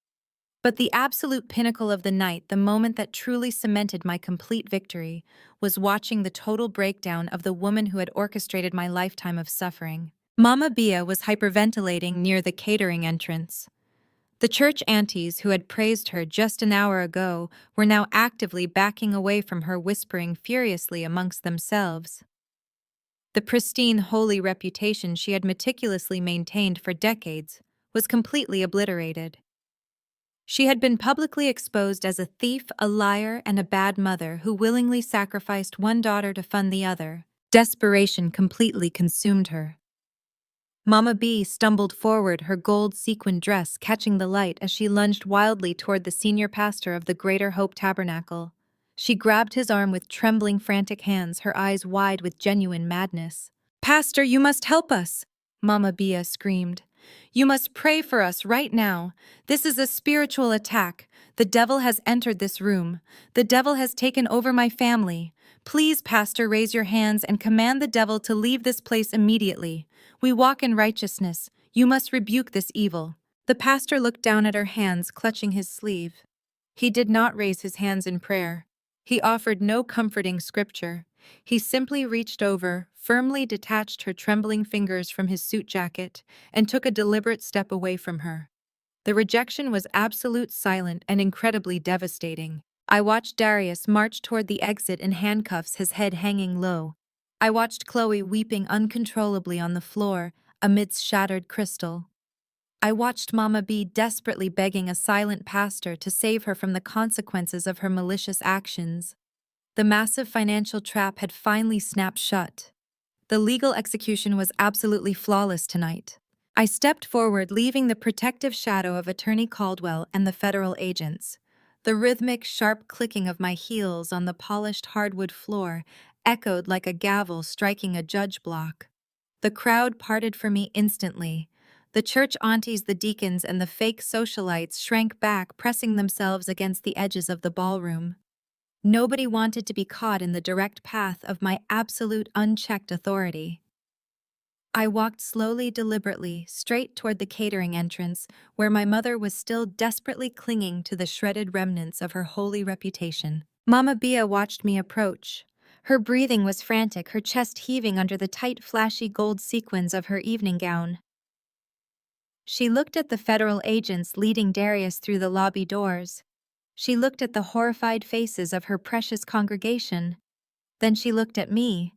But the absolute pinnacle of the night, the moment that truly cemented my complete victory, was watching the total breakdown of the woman who had orchestrated my lifetime of suffering. Mama Bia was hyperventilating near the catering entrance. The church aunties who had praised her just an hour ago were now actively backing away from her, whispering furiously amongst themselves. The pristine, holy reputation she had meticulously maintained for decades was completely obliterated. She had been publicly exposed as a thief, a liar, and a bad mother who willingly sacrificed one daughter to fund the other. Desperation completely consumed her. Mama B stumbled forward, her gold sequin dress catching the light as she lunged wildly toward the senior pastor of the Greater Hope Tabernacle. She grabbed his arm with trembling, frantic hands, her eyes wide with genuine madness. "Pastor, you must help us!" Mama Bia screamed. "You must pray for us right now. This is a spiritual attack. The devil has entered this room. The devil has taken over my family. Please, Pastor, raise your hands and command the devil to leave this place immediately. We walk in righteousness. You must rebuke this evil." The pastor looked down at her hands, clutching his sleeve. He did not raise his hands in prayer. He offered no comforting scripture. He simply reached over, firmly detached her trembling fingers from his suit jacket, and took a deliberate step away from her. The rejection was absolute, silent, and incredibly devastating. I watched Darius march toward the exit in handcuffs, his head hanging low. I watched Chloe weeping uncontrollably on the floor amidst shattered crystal. I watched Mama B desperately begging a silent pastor to save her from the consequences of her malicious actions. The massive financial trap had finally snapped shut. The legal execution was absolutely flawless tonight. I stepped forward, leaving the protective shadow of Attorney Caldwell and the federal agents. The rhythmic, sharp clicking of my heels on the polished hardwood floor echoed like a gavel striking a judge block. The crowd parted for me instantly. The church aunties, the deacons, and the fake socialites shrank back, pressing themselves against the edges of the ballroom. Nobody wanted to be caught in the direct path of my absolute unchecked authority. I walked slowly, deliberately, straight toward the catering entrance, where my mother was still desperately clinging to the shredded remnants of her holy reputation. Mama Bia watched me approach. Her breathing was frantic, her chest heaving under the tight, flashy gold sequins of her evening gown. She looked at the federal agents leading Darius through the lobby doors. She looked at the horrified faces of her precious congregation. Then she looked at me.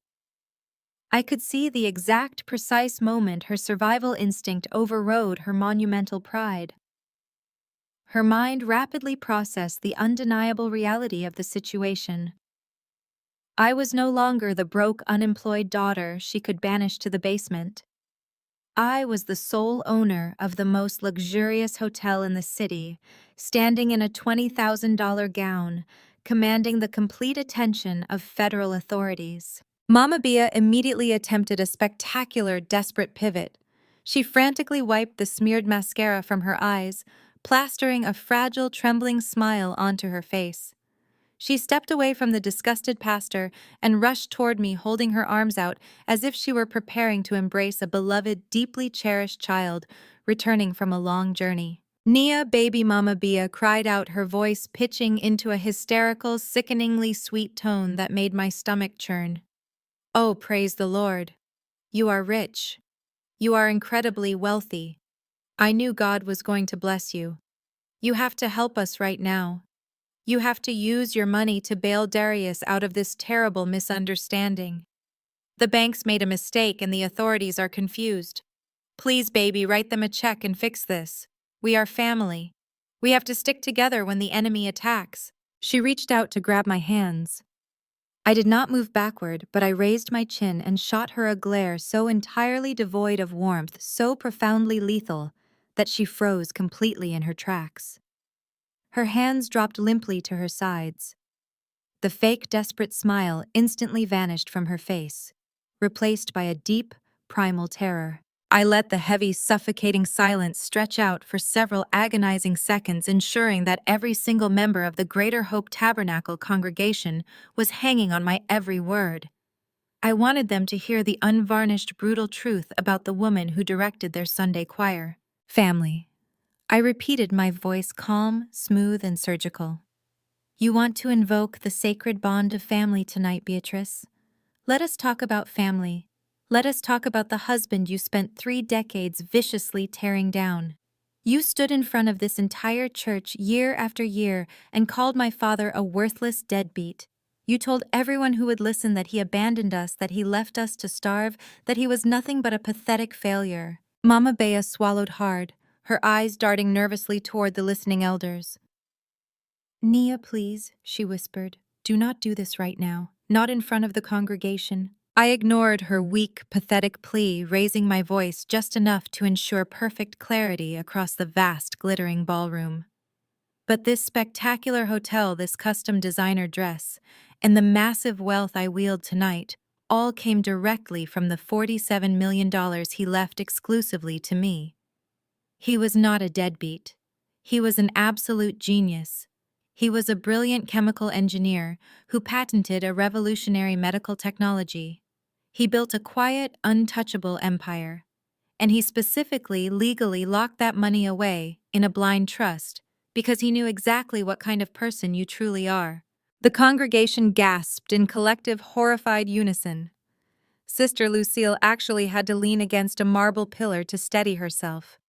I could see the exact, precise moment her survival instinct overrode her monumental pride. Her mind rapidly processed the undeniable reality of the situation. I was no longer the broke, unemployed daughter she could banish to the basement. I was the sole owner of the most luxurious hotel in the city, standing in a $20,000 gown, commanding the complete attention of federal authorities. Mama Bia immediately attempted a spectacular, desperate pivot. She frantically wiped the smeared mascara from her eyes, plastering a fragile, trembling smile onto her face. She stepped away from the disgusted pastor and rushed toward me, holding her arms out as if she were preparing to embrace a beloved, deeply cherished child returning from a long journey. Nia, baby Mama Bia, cried out, her voice pitching into a hysterical, sickeningly sweet tone that made my stomach churn. Oh, praise the Lord. You are rich. You are incredibly wealthy. I knew God was going to bless you. You have to help us right now. You have to use your money to bail Darius out of this terrible misunderstanding. The banks made a mistake and the authorities are confused. Please, baby, write them a check and fix this. We are family. We have to stick together when the enemy attacks. She reached out to grab my hands. I did not move backward, but I raised my chin and shot her a glare so entirely devoid of warmth, so profoundly lethal, that she froze completely in her tracks. Her hands dropped limply to her sides. The fake, desperate smile instantly vanished from her face, replaced by a deep, primal terror. I let the heavy, suffocating silence stretch out for several agonizing seconds, ensuring that every single member of the Greater Hope Tabernacle congregation was hanging on my every word. I wanted them to hear the unvarnished, brutal truth about the woman who directed their Sunday choir. Family. I repeated, my voice calm, smooth, and surgical. You want to invoke the sacred bond of family tonight, Beatrice? Let us talk about family. Let us talk about the husband you spent 3 decades viciously tearing down. You stood in front of this entire church year after year and called my father a worthless deadbeat. You told everyone who would listen that he abandoned us, that he left us to starve, that he was nothing but a pathetic failure. Mama Bea swallowed hard, her eyes darting nervously toward the listening elders. Nia, please, she whispered. Do not do this right now. Not in front of the congregation. I ignored her weak, pathetic plea, raising my voice just enough to ensure perfect clarity across the vast, glittering ballroom. But this spectacular hotel, this custom designer dress, and the massive wealth I wield tonight all came directly from the $47 million he left exclusively to me. He was not a deadbeat. He was an absolute genius. He was a brilliant chemical engineer who patented a revolutionary medical technology. He built a quiet, untouchable empire. And he specifically, legally locked that money away in a blind trust because he knew exactly what kind of person you truly are. The congregation gasped in collective, horrified unison. Sister Lucille actually had to lean against a marble pillar to steady herself.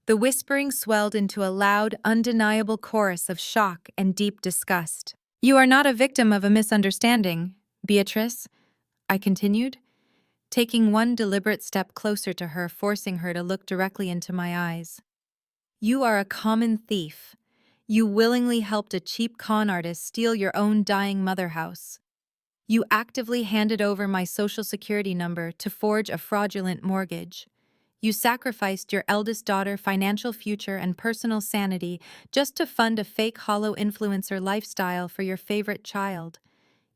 The whispering swelled into a loud, undeniable chorus of shock and deep disgust. You are not a victim of a misunderstanding, Beatrice, I continued, taking one deliberate step closer to her, forcing her to look directly into my eyes. You are a common thief. You willingly helped a cheap con artist steal your own dying mother house. You actively handed over my social security number to forge a fraudulent mortgage. You sacrificed your eldest daughter's financial future and personal sanity just to fund a fake hollow influencer lifestyle for your favorite child.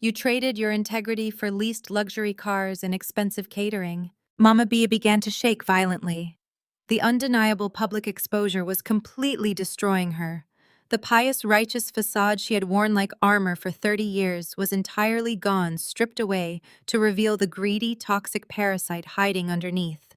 You traded your integrity for leased luxury cars and expensive catering. Mama B began to shake violently. The undeniable public exposure was completely destroying her. The pious, righteous facade she had worn like armor for 30 years was entirely gone, stripped away, to reveal the greedy, toxic parasite hiding underneath.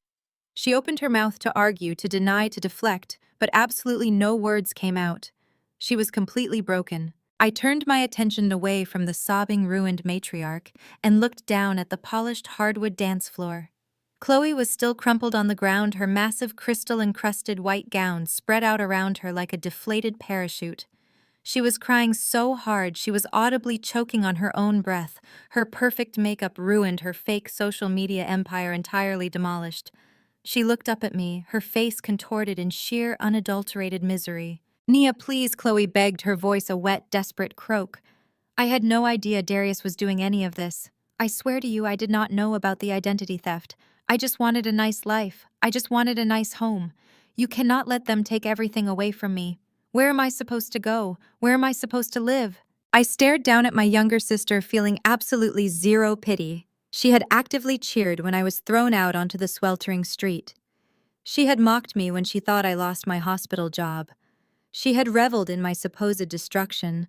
She opened her mouth to argue, to deny, to deflect, but absolutely no words came out. She was completely broken. I turned my attention away from the sobbing, ruined matriarch and looked down at the polished hardwood dance floor. Chloe was still crumpled on the ground, her massive crystal-encrusted white gown spread out around her like a deflated parachute. She was crying so hard she was audibly choking on her own breath. Her perfect makeup ruined, her fake social media empire entirely demolished. She looked up at me, her face contorted in sheer, unadulterated misery. "Nia, please," Chloe begged, her voice a wet, desperate croak. "I had no idea Darius was doing any of this. I swear to you I did not know about the identity theft. I just wanted a nice life. I just wanted a nice home. You cannot let them take everything away from me. Where am I supposed to go? Where am I supposed to live?" I stared down at my younger sister, feeling absolutely zero pity. She had actively cheered when I was thrown out onto the sweltering street. She had mocked me when she thought I lost my hospital job. She had reveled in my supposed destruction.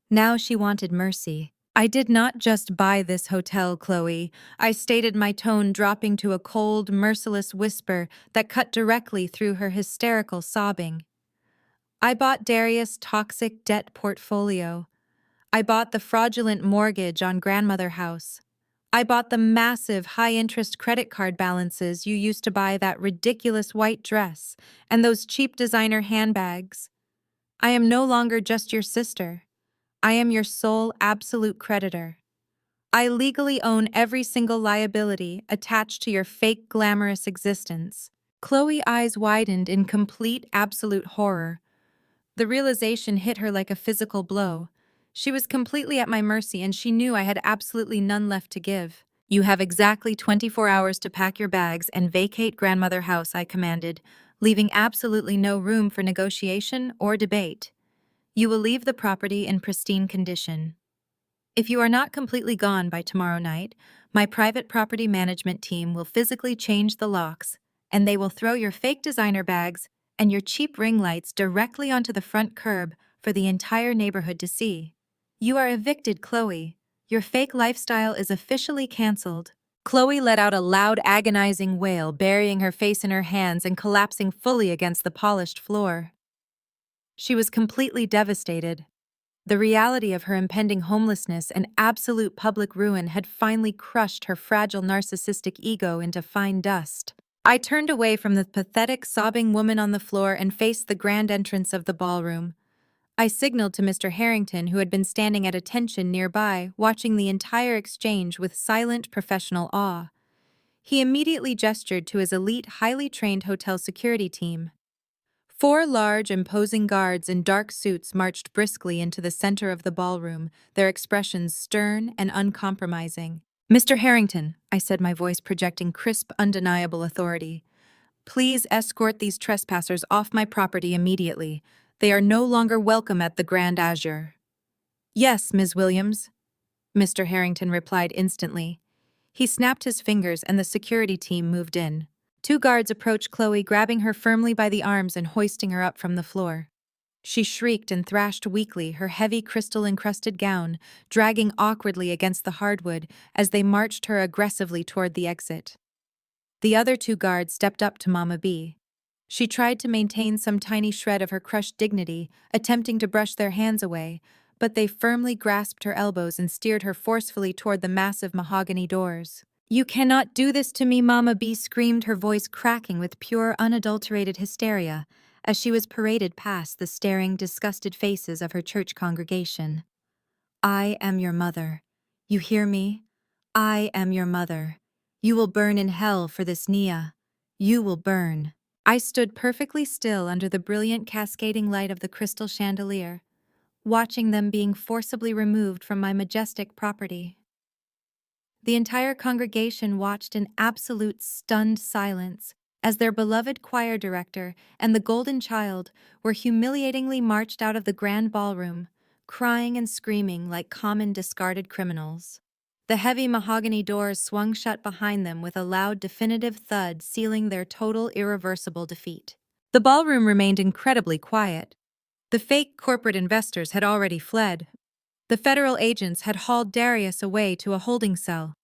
Now she wanted mercy. "I did not just buy this hotel, Chloe," I stated, my tone dropping to a cold, merciless whisper that cut directly through her hysterical sobbing. "I bought Darius' toxic debt portfolio. I bought the fraudulent mortgage on grandmother house. I bought the massive, high-interest credit card balances you used to buy that ridiculous white dress and those cheap designer handbags. I am no longer just your sister. I am your sole absolute creditor. I legally own every single liability attached to your fake glamorous existence." Chloe's eyes widened in complete absolute horror. The realization hit her like a physical blow. She was completely at my mercy and she knew I had absolutely none left to give. "You have exactly 24 hours to pack your bags and vacate grandmother house," I commanded, leaving absolutely no room for negotiation or debate. "You will leave the property in pristine condition. If you are not completely gone by tomorrow night, my private property management team will physically change the locks, and they will throw your fake designer bags and your cheap ring lights directly onto the front curb for the entire neighborhood to see. You are evicted, Chloe. Your fake lifestyle is officially canceled." Chloe let out a loud, agonizing wail, burying her face in her hands and collapsing fully against the polished floor. She was completely devastated. The reality of her impending homelessness and absolute public ruin had finally crushed her fragile narcissistic ego into fine dust. I turned away from the pathetic, sobbing woman on the floor and faced the grand entrance of the ballroom. I signaled to Mr. Harrington, who had been standing at attention nearby, watching the entire exchange with silent, professional awe. He immediately gestured to his elite, highly trained hotel security team. 4 large, imposing guards in dark suits marched briskly into the center of the ballroom, their expressions stern and uncompromising. "Mr. Harrington," I said, my voice projecting crisp, undeniable authority, "please escort these trespassers off my property immediately. They are no longer welcome at the Grand Azure." "Yes, Ms. Williams," Mr. Harrington replied instantly. He snapped his fingers and the security team moved in. 2 guards approached Chloe, grabbing her firmly by the arms and hoisting her up from the floor. She shrieked and thrashed weakly, her heavy crystal-encrusted gown dragging awkwardly against the hardwood as they marched her aggressively toward the exit. The other 2 guards stepped up to Mama B. She tried to maintain some tiny shred of her crushed dignity, attempting to brush their hands away, but they firmly grasped her elbows and steered her forcefully toward the massive mahogany doors. "You cannot do this to me," Mama B screamed, her voice cracking with pure, unadulterated hysteria, as she was paraded past the staring, disgusted faces of her church congregation. "I am your mother. You hear me? I am your mother. You will burn in hell for this, Nia. You will burn." I stood perfectly still under the brilliant cascading light of the crystal chandelier, watching them being forcibly removed from my majestic property. The entire congregation watched in absolute stunned silence as their beloved choir director and the golden child were humiliatingly marched out of the grand ballroom, crying and screaming like common discarded criminals. The heavy mahogany doors swung shut behind them with a loud, definitive thud, sealing their total, irreversible defeat. The ballroom remained incredibly quiet. The fake corporate investors had already fled. The federal agents had hauled Darius away to a holding cell.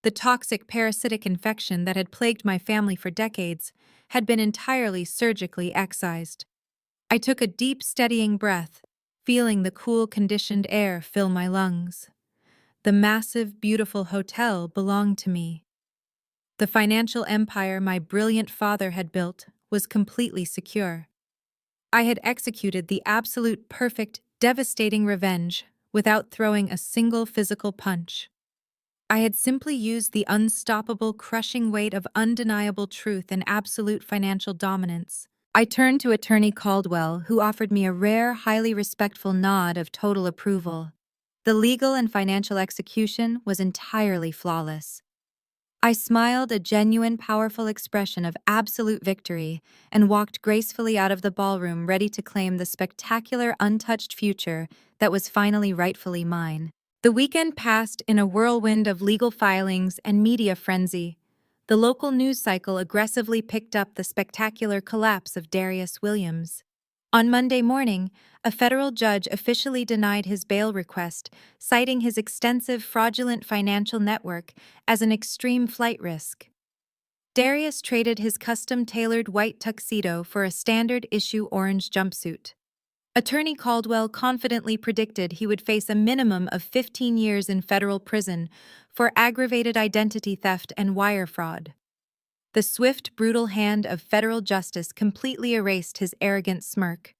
The toxic parasitic infection that had plagued my family for decades had been entirely surgically excised. I took a deep, steadying breath, feeling the cool, conditioned air fill my lungs. The massive, beautiful hotel belonged to me. The financial empire my brilliant father had built was completely secure. I had executed the absolute perfect, devastating revenge without throwing a single physical punch. I had simply used the unstoppable, crushing weight of undeniable truth and absolute financial dominance. I turned to Attorney Caldwell, who offered me a rare, highly respectful nod of total approval. The legal and financial execution was entirely flawless. I smiled a genuine, powerful expression of absolute victory and walked gracefully out of the ballroom, ready to claim the spectacular, untouched future that was finally rightfully mine. The weekend passed in a whirlwind of legal filings and media frenzy. The local news cycle aggressively picked up the spectacular collapse of Darius Williams. On Monday morning, a federal judge officially denied his bail request, citing his extensive fraudulent financial network as an extreme flight risk. Darius traded his custom-tailored white tuxedo for a standard-issue orange jumpsuit. Attorney Caldwell confidently predicted he would face a minimum of 15 years in federal prison for aggravated identity theft and wire fraud. The swift, brutal hand of federal justice completely erased his arrogant smirk.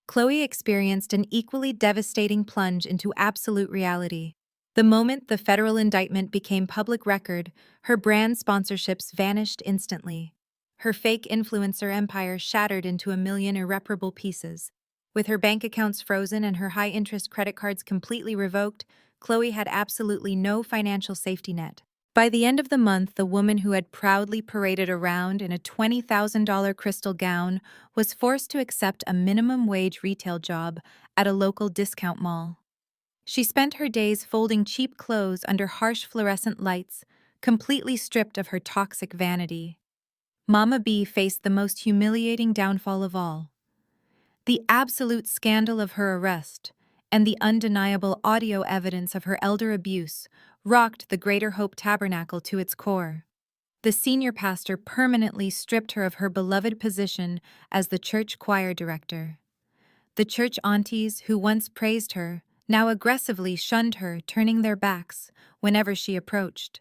Chloe experienced an equally devastating plunge into absolute reality. The moment the federal indictment became public record, her brand sponsorships vanished instantly. Her fake influencer empire shattered into a million irreparable pieces. With her bank accounts frozen and her high-interest credit cards completely revoked, Chloe had absolutely no financial safety net. By the end of the month, the woman who had proudly paraded around in a $20,000 crystal gown was forced to accept a minimum wage retail job at a local discount mall. She spent her days folding cheap clothes under harsh fluorescent lights, completely stripped of her toxic vanity. Mama B faced the most humiliating downfall of all: the absolute scandal of her arrest and the undeniable audio evidence of her elder abuse rocked the Greater Hope Tabernacle to its core. The senior pastor permanently stripped her of her beloved position as the church choir director. The church aunties who once praised her now aggressively shunned her, turning their backs whenever she approached.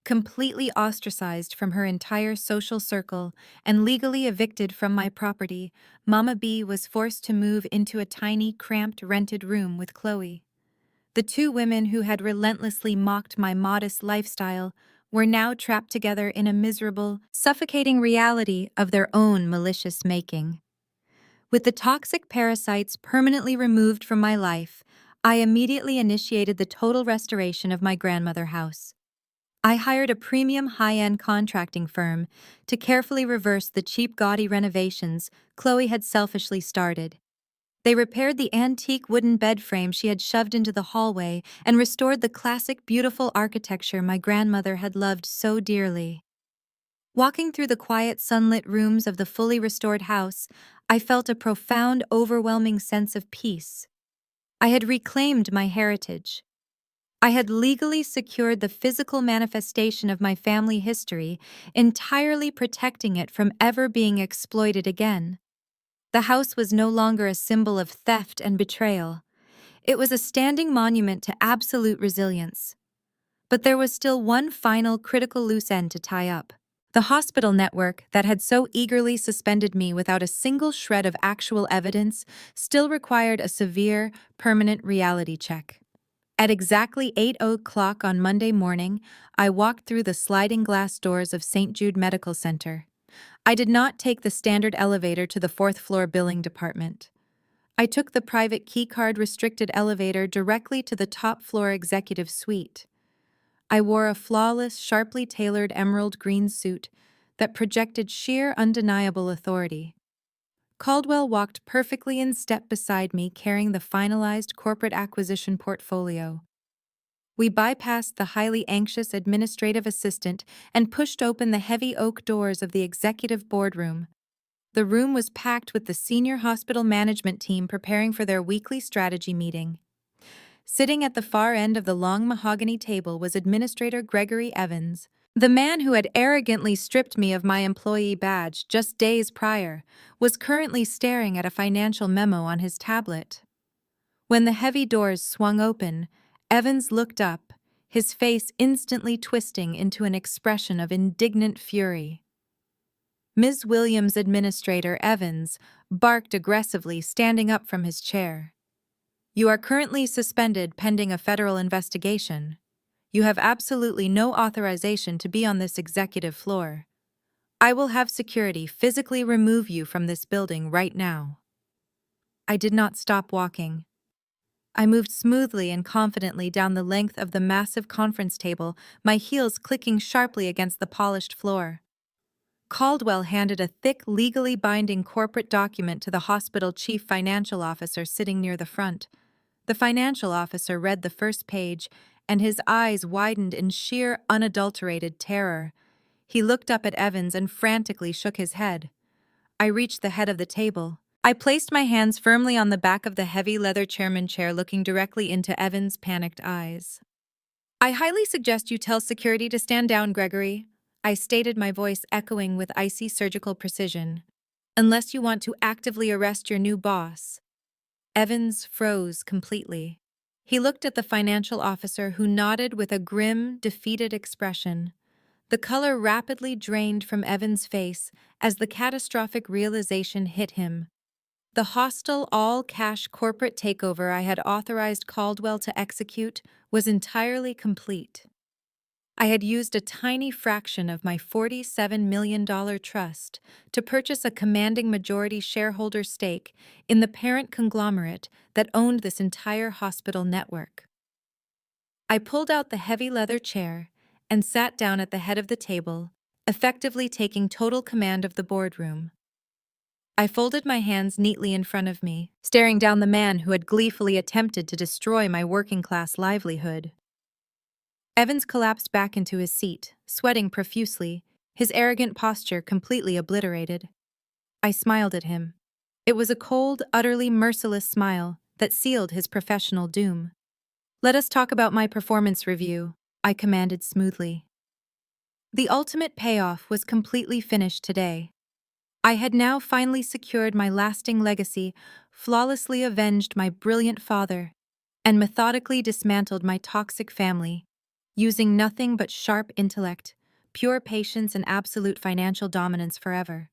Completely ostracized from her entire social circle and legally evicted from my property, Mama B was forced to move into a tiny, cramped, rented room with Chloe. The two women who had relentlessly mocked my modest lifestyle were now trapped together in a miserable, suffocating reality of their own malicious making. With the toxic parasites permanently removed from my life, I immediately initiated the total restoration of my grandmother house. I hired a premium high-end contracting firm to carefully reverse the cheap, gaudy renovations Chloe had selfishly started. They repaired the antique wooden bed frame she had shoved into the hallway and restored the classic, beautiful architecture my grandmother had loved so dearly. Walking through the quiet, sunlit rooms of the fully restored house, I felt a profound, overwhelming sense of peace. I had reclaimed my heritage. I had legally secured the physical manifestation of my family history, entirely protecting it from ever being exploited again. The house was no longer a symbol of theft and betrayal. It was a standing monument to absolute resilience. But there was still one final critical loose end to tie up. The hospital network that had so eagerly suspended me without a single shred of actual evidence still required a severe, permanent reality check. At exactly 8:00 on Monday morning, I walked through the sliding glass doors of St. Jude Medical Center. I did not take the standard elevator to the fourth-floor billing department. I took the private keycard restricted elevator directly to the top-floor executive suite. I wore a flawless, sharply tailored emerald green suit that projected sheer, undeniable authority. Caldwell walked perfectly in step beside me, carrying the finalized corporate acquisition portfolio. We bypassed the highly anxious administrative assistant and pushed open the heavy oak doors of the executive boardroom. The room was packed with the senior hospital management team preparing for their weekly strategy meeting. Sitting at the far end of the long mahogany table was Administrator Gregory Evans, the man who had arrogantly stripped me of my employee badge just days prior, was currently staring at a financial memo on his tablet. When the heavy doors swung open, Evans looked up, his face instantly twisting into an expression of indignant fury. Ms. Williams' Administrator Evans barked aggressively, standing up from his chair. "You are currently suspended pending a federal investigation. You have absolutely no authorization to be on this executive floor. I will have security physically remove you from this building right now." I did not stop walking. I moved smoothly and confidently down the length of the massive conference table, my heels clicking sharply against the polished floor. Caldwell handed a thick, legally binding corporate document to the hospital chief financial officer sitting near the front. The financial officer read the first page, and his eyes widened in sheer, unadulterated terror. He looked up at Evans and frantically shook his head. I reached the head of the table. I placed my hands firmly on the back of the heavy leather chairman chair, looking directly into Evans' panicked eyes. "I highly suggest you tell security to stand down, Gregory," I stated, my voice echoing with icy surgical precision. "Unless you want to actively arrest your new boss." Evans froze completely. He looked at the financial officer, who nodded with a grim, defeated expression. The color rapidly drained from Evans' face as the catastrophic realization hit him. The hostile, all-cash corporate takeover I had authorized Caldwell to execute was entirely complete. I had used a tiny fraction of my $47 million trust to purchase a commanding majority shareholder stake in the parent conglomerate that owned this entire hospital network. I pulled out the heavy leather chair and sat down at the head of the table, effectively taking total command of the boardroom. I folded my hands neatly in front of me, staring down the man who had gleefully attempted to destroy my working-class livelihood. Evans collapsed back into his seat, sweating profusely, his arrogant posture completely obliterated. I smiled at him. It was a cold, utterly merciless smile that sealed his professional doom. "Let us talk about my performance review," I commanded smoothly. The ultimate payoff was completely finished today. I had now finally secured my lasting legacy, flawlessly avenged my brilliant father, and methodically dismantled my toxic family, using nothing but sharp intellect, pure patience, and absolute financial dominance forever.